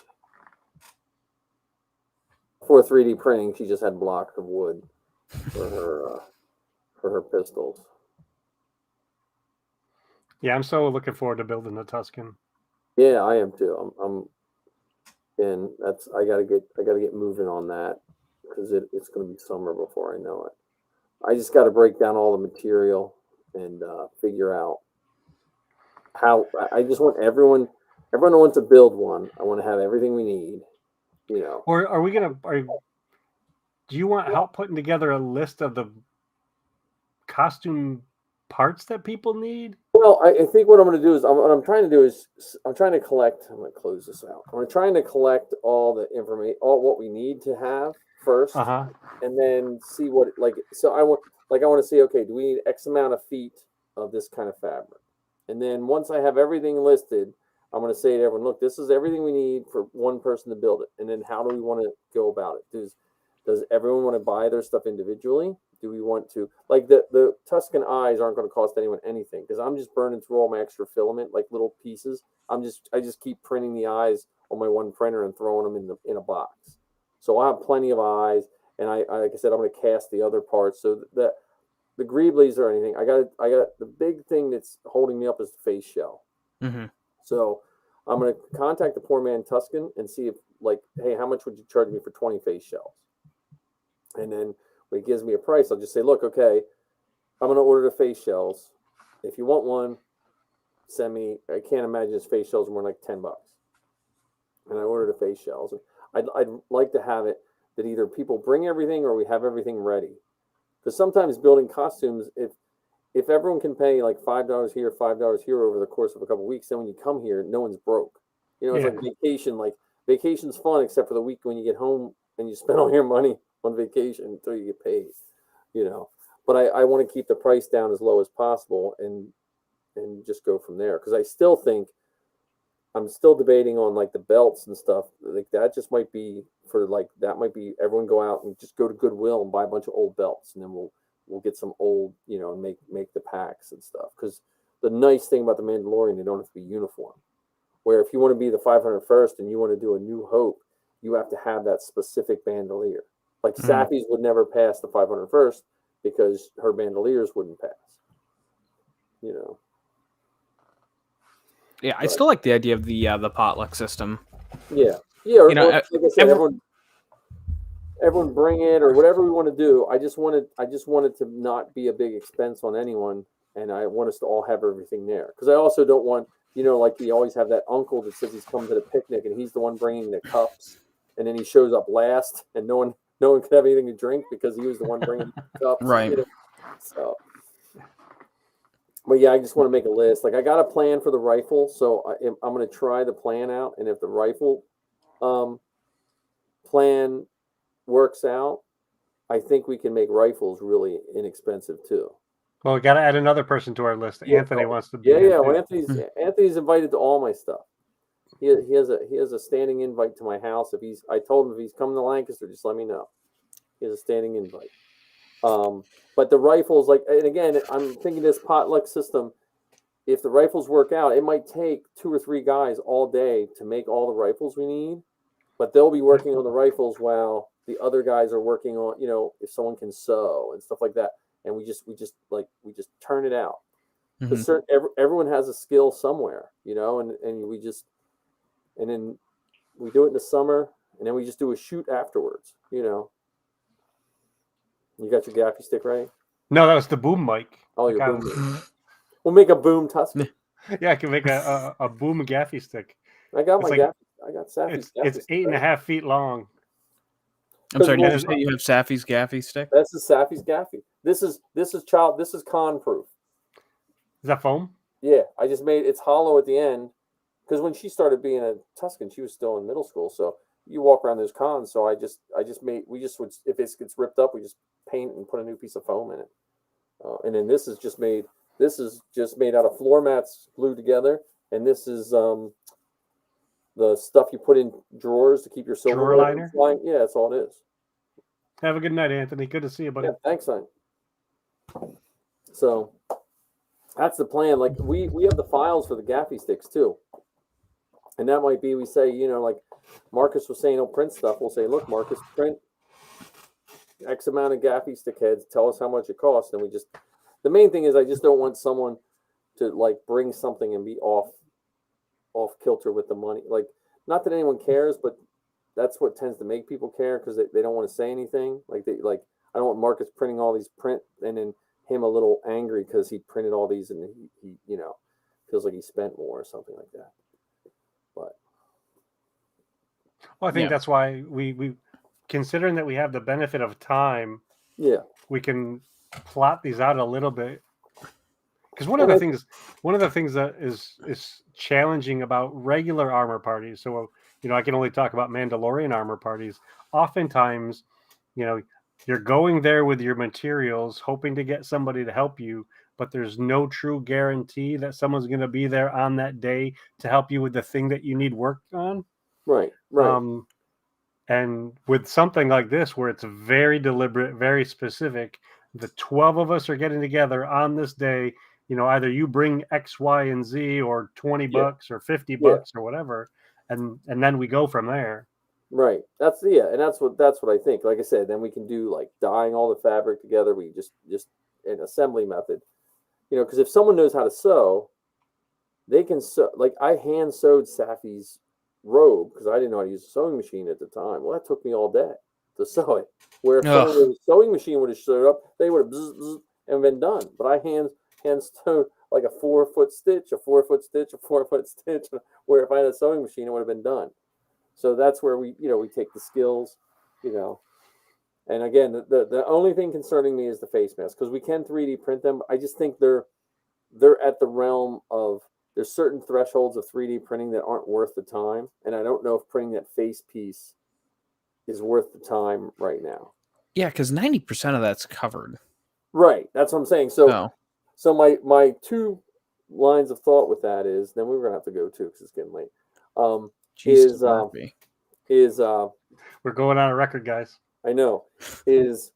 For 3D printing, she just had blocks of wood for her pistols. Yeah, I'm so looking forward to building the Tuscan. Yeah, I am too. And I gotta get moving on that because it's gonna be summer before I know it. I just got to break down all the material and figure out how. I just want everyone wants to build one. I want to have everything we need. Or are we gonna? Do you want help putting together a list of the costume parts that people need? Well, I think what I'm going to do is I'm trying to collect. I'm going to close this out. I'm trying to collect all the information, all what we need to have first, and then see what So I want to see. Okay, do we need X amount of feet of this kind of fabric? And then once I have everything listed, I'm going to say to everyone, look, this is everything we need for one person to build it. And then how do we want to go about it? Does everyone want to buy their stuff individually? Do we want to, like, the Tuscan eyes aren't going to cost anyone anything because I'm just burning through all my extra filament, like little pieces. I just keep printing the eyes on my one printer and throwing them in a box. So I have plenty of eyes, and I like I said, I'm going to cast the other parts so that the greeblies or anything. I got the big thing that's holding me up is the face shell. Mm-hmm. So I'm going to contact the poor man Tuscan and see if, like, hey, how much would you charge me for 20 face shells? And then when he gives me a price, I'll just say, look, okay, I'm going to order the face shells. If you want one, send me. I can't imagine his face shells are more like $10. And I ordered the face shells. And I'd like to have it that either people bring everything or we have everything ready. Because sometimes building costumes, if everyone can pay like $5 here, $5 here over the course of a couple of weeks, then when you come here, no one's broke. It's like vacation. Like, vacation's fun except for the week when you get home and you spend all your money on vacation until you get paid. But I want to keep the price down as low as possible and just go from there. Because I still think I'm still debating on like the belts and stuff. Like that just might be everyone go out and just go to Goodwill and buy a bunch of old belts, and then we'll get some old, and make the packs and stuff. Because the nice thing about the Mandalorian, they don't have to be uniform. Where if you want to be the 501st and you want to do a New Hope, you have to have that specific bandolier. Like Safi's would never pass the 501st because her bandoliers wouldn't pass. Yeah, I still like the idea of the potluck system. Yeah. Or, like I said, everyone bring it or whatever we want to do. I just want it to not be a big expense on anyone, and I want us to all have everything there. Because I also don't want, like we always have that uncle that says he's coming to the picnic and he's the one bringing the cups, and then he shows up last, and no one could have anything to drink because he was the one bringing the cups. Right. So, but yeah, I just want to make a list. Like I got a plan for the rifle, so I'm going to try the plan out, and if the rifle plan works out, I think we can make rifles really inexpensive too. Well, we got to add another person to our list. Yeah, Anthony wants to be. Yeah. Well, Anthony's invited to all my stuff. He has a standing invite to my house. I told him if he's coming to Lancaster, just let me know. He has a standing invite. But the rifles, and again, I'm thinking this potluck system. If the rifles work out, it might take 2 or 3 guys all day to make all the rifles we need. But they'll be working on the rifles while the other guys are working on, if someone can sew and stuff like that. And we just turn it out. Because everyone has a skill somewhere, and then we do it in the summer, and then we just do a shoot afterwards, You got your gaffy stick right? No, that was the boom mic. Oh, your boom mic. We'll make a boom Tuscan. Yeah, I can make a boom gaffy stick. I got gaffy. I got Safi's gaffy. It's 8.5 feet long. I'm sorry, did you say you have Safi's gaffy stick? This is Safi's gaffy. This is con proof. Is that foam? Yeah, I just made it's hollow at the end because when she started being a Tuscan, she was still in middle school. So you walk around those cons. So I just made we just would if it gets ripped up, we just paint it and put a new piece of foam in it. And then this is just made out of floor mats glued together, and this is the stuff you put in drawers to keep your silverware Drawer from liner? flying. Yeah, that's all it is. Have a good night, Anthony. Good to see you, buddy. Yeah, thanks, son. So that's the plan. Like we have the files for the gaffy sticks too, and that might be we say like Marcus was saying he'll print stuff. We'll say, look, Marcus, print X amount of gaffy stick heads. Tell us how much it costs, and we just. The main thing is I just don't want someone to like bring something and be off kilter with the money. Like, not that anyone cares, but that's what tends to make people care because they don't want to say anything. Like I don't want Marcus printing all these print and then him a little angry because he printed all these and he feels like he spent more or something like that. But well, I think that's why we considering that we have the benefit of time, we can plot these out a little bit. Because one of the things that is challenging about regular armor parties, so I can only talk about Mandalorian armor parties. Oftentimes, you're going there with your materials, hoping to get somebody to help you, but there's no true guarantee that someone's going to be there on that day to help you with the thing that you need work on. Right. And with something like this, where it's very deliberate, very specific, the 12 of us are getting together on this day. Either you bring X, Y, and Z, or $20 or $50 or whatever, and then we go from there. Right. That's what I think. Like I said, then we can do like dyeing all the fabric together. We just an assembly method, because if someone knows how to sew, they can sew. Like I hand sewed Safi's robe because I didn't know how to use a sewing machine at the time. Well, that took me all day to sew it. Where if someone with a sewing machine would have showed up, they would have and been done. But I hand sewed like a 4-foot stitch, a 4-foot stitch, a 4-foot stitch. Where if I had a sewing machine, it would have been done. So that's where we take the skills, And again, the only thing concerning me is the face mask because we can 3D print them. I just think they're at the realm of there's certain thresholds of 3D printing that aren't worth the time, and I don't know if printing that face piece is worth the time right now. Yeah, because 90% of that's covered. Right, that's what I'm saying. So my two lines of thought with that is then we're gonna have to go too because it's getting late. We're going on a record, guys. I know. Is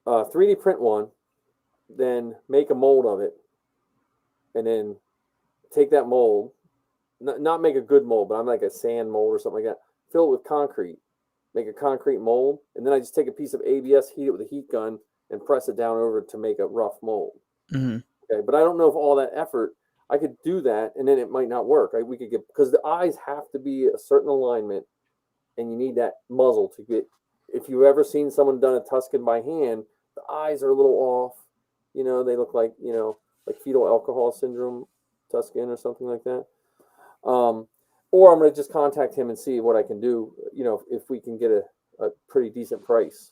3D print one, then make a mold of it, and then take that mold, not make a good mold, but I'm like a sand mold or something like that. Fill it with concrete, make a concrete mold, and then I just take a piece of ABS, heat it with a heat gun, and press it down over to make a rough mold. Mm-hmm. Okay, but I don't know if all that effort I could do that, and then it might not work. We could get because the eyes have to be a certain alignment, and you need that muzzle to get. If you've ever seen someone done a Tuscan by hand, the eyes are a little off. They look like like fetal alcohol syndrome Tuscan or something like that. Or I'm going to just contact him and see what I can do. If we can get a pretty decent price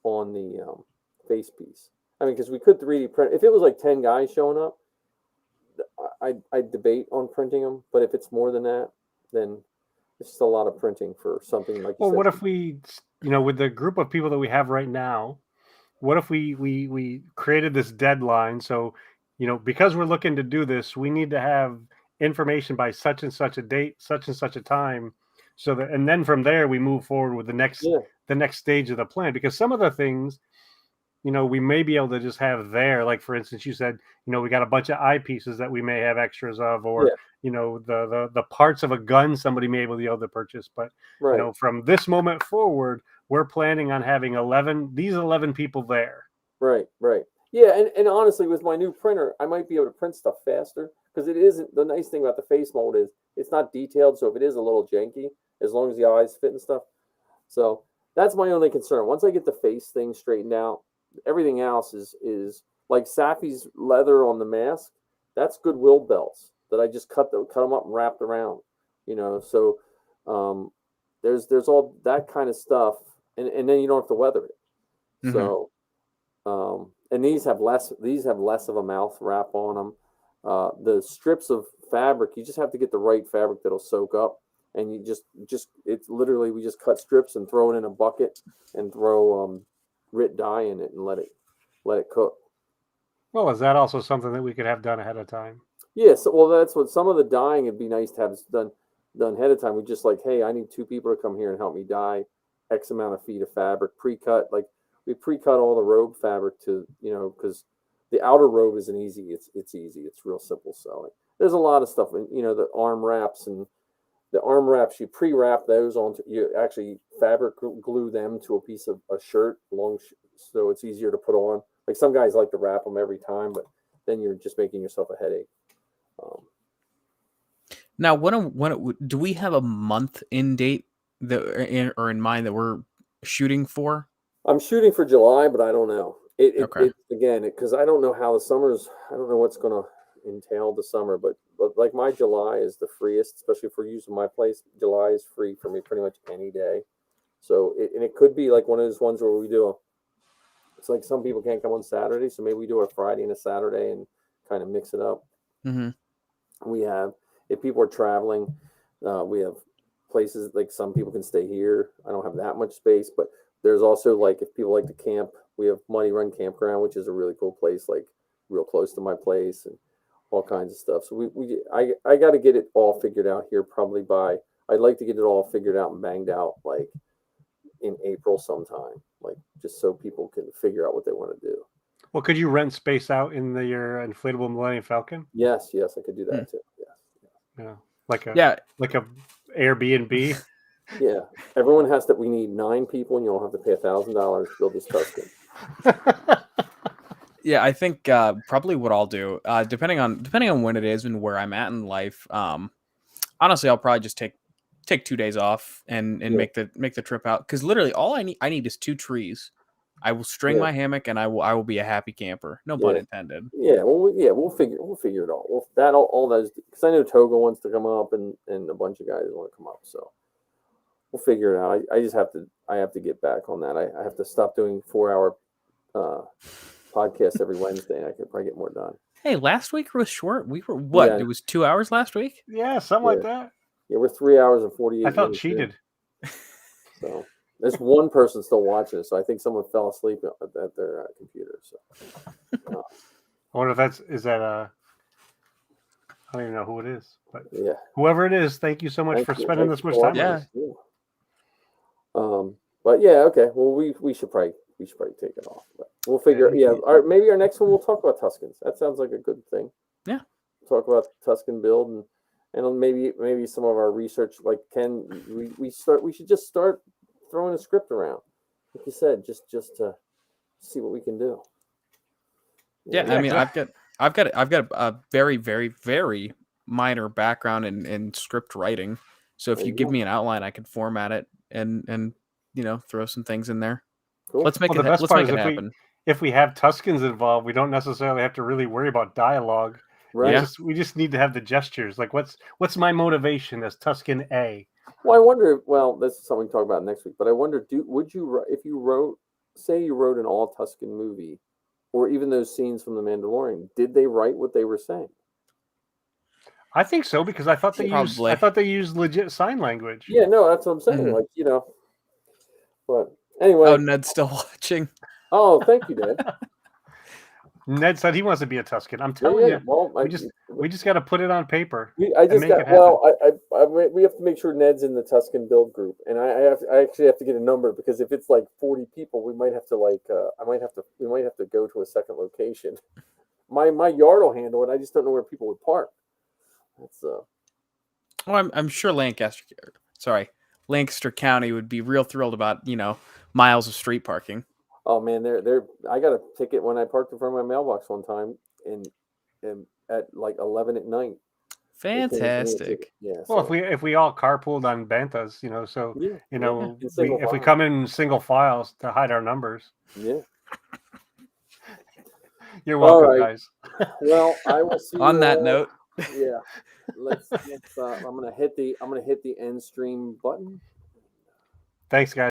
on the face piece. I mean, because we could 3D print. If it was like 10 guys showing up, I'd debate on printing them. But if it's more than that, then it's just a lot of printing for something like. Well, what if we, with the group of people that we have right now, what if we created this deadline? So, because we're looking to do this, we need to have information by such and such a date, such and such a time, so that, and then from there we move forward with the next stage of the plan. Because some of the things, we may be able to just have there. Like for instance, you said, we got a bunch of eyepieces that we may have extras of, or the parts of a gun somebody may be able to purchase. But from this moment forward, we're planning on having 11 people there. Right. Yeah, and honestly, with my new printer, I might be able to print stuff faster because it isn't. The nice thing about the face mold is it's not detailed, so if it is a little janky, as long as the eyes fit and stuff. So that's my only concern. Once I get the face thing straightened out, everything else is like Safi's leather on the mask. That's Goodwill belts that I just cut them up and wrapped around. So there's all that kind of stuff, and then you don't have to weather it. Mm-hmm. So and these have less of a mouth wrap on them. The strips of fabric, you just have to get the right fabric that'll soak up, and you just it's literally, we just cut strips and throw it in a bucket and throw RIT dye in it and let it cook. Well, is that also something that we could have done ahead of time? Yes, well, that's what some of the dyeing, it'd be nice to have done ahead of time. We just like, hey, I need 2 people to come here and help me dye X amount of feet of fabric, pre-cut. Like, we pre-cut all the robe fabric to, because the outer robe isn't easy. It's easy. It's real simple sewing. There's a lot of stuff, the arm wraps, and the arm wraps, you pre-wrap those onto, you actually fabric glue them to a piece of a shirt, so it's easier to put on. Like, some guys like to wrap them every time, but then you're just making yourself a headache. Now, do we have a month in date or in mind that we're shooting for? I'm shooting for July, but I don't know. Okay. Because I don't know how the summer's. I don't know what's going to entail the summer, but like, my July is the freest, especially if we're using my place. July is free for me pretty much any day. So it could be like one of those ones where we do it's like some people can't come on Saturday, so maybe we do a Friday and a Saturday and kind of mix it up. Mm-hmm. We have, if people are traveling, we have places like some people can stay here. I don't have that much space, but there's also, like, if people like to camp, we have Muddy Run Campground, which is a really cool place, like real close to my place, and all kinds of stuff. So I got to get it all figured out here probably I'd like to get it all figured out and banged out like in April sometime, like, just so people can figure out what they want to do. Well, could you rent space out in your inflatable Millennium Falcon? Yes, I could do that too. Yeah, like a Airbnb. Yeah, everyone has to. We need 9 people, and you all have to pay $1,000 to build this Tuscan. Yeah, I think probably what I'll do, depending on when it is and where I'm at in life, honestly, I'll probably just take 2 days off and make the trip out, because literally all I need is 2 trees. I will string my hammock, and I will be a happy camper. No pun intended. Yeah, we'll figure it all. All those, because I know Toga wants to come up, and a bunch of guys want to come up, so we'll figure it out. I just have to get back on that. I have to stop doing 4-hour podcasts every Wednesday, and I could probably get more done. Hey, last week was short. We were what? Yeah. It was 2 hours last week. Yeah, something like that. Yeah, we're 3 hours and 48 I felt minutes cheated. in. So there's one person still watching it, so I think someone fell asleep at their computer. So I wonder if is that I don't even know who it is, but yeah, whoever it is, thank you so much for spending this much time. Yeah. But yeah, okay. Well, we should probably take it off. But we'll figure. Yeah, maybe our next one we'll talk about Tuscans. That sounds like a good thing. Yeah. Talk about Tuscan build and maybe some of our research. Like, we should just start throwing a script around, like you said, just to see what we can do. Yeah, I mean, I've got a very, very, very minor background in script writing. So if you give me an outline, I can format it and throw some things in there. Cool. Let's make it happen. If we have Tuscans involved, we don't necessarily have to really worry about dialogue. Right. We just need to have the gestures. Like, what's my motivation as Tuscan A? Well, I wonder. Well, this is something we talk about next week. But I wonder, if you wrote an all Tuscan movie, or even those scenes from The Mandalorian, did they write what they were saying? I think so, because I thought they used legit sign language. Yeah, no, that's what I'm saying. Mm-hmm. Like, but anyway. Oh, Ned's still watching. Oh, thank you, Ned. Ned said he wants to be a Tuscan. I'm telling you, well, we just got to put it on paper. We have to make sure Ned's in the Tuscan build group, and I actually have to get a number, because if it's like 40 people, we might have to we might have to go to a second location. My yard will handle it. I just don't know where people would park. That's Well, I'm sure Lancaster County would be real thrilled about miles of street parking. Oh man, I got a ticket when I parked in front of my mailbox one time, and at like 11 at night. Fantastic. Yeah. Well, if we all carpooled on Banthas, if we come in single files to hide our numbers. Yeah. You're welcome, guys. Well, I will see. On that note. Yeah. Let's I'm gonna hit the end stream button. Thanks, guys.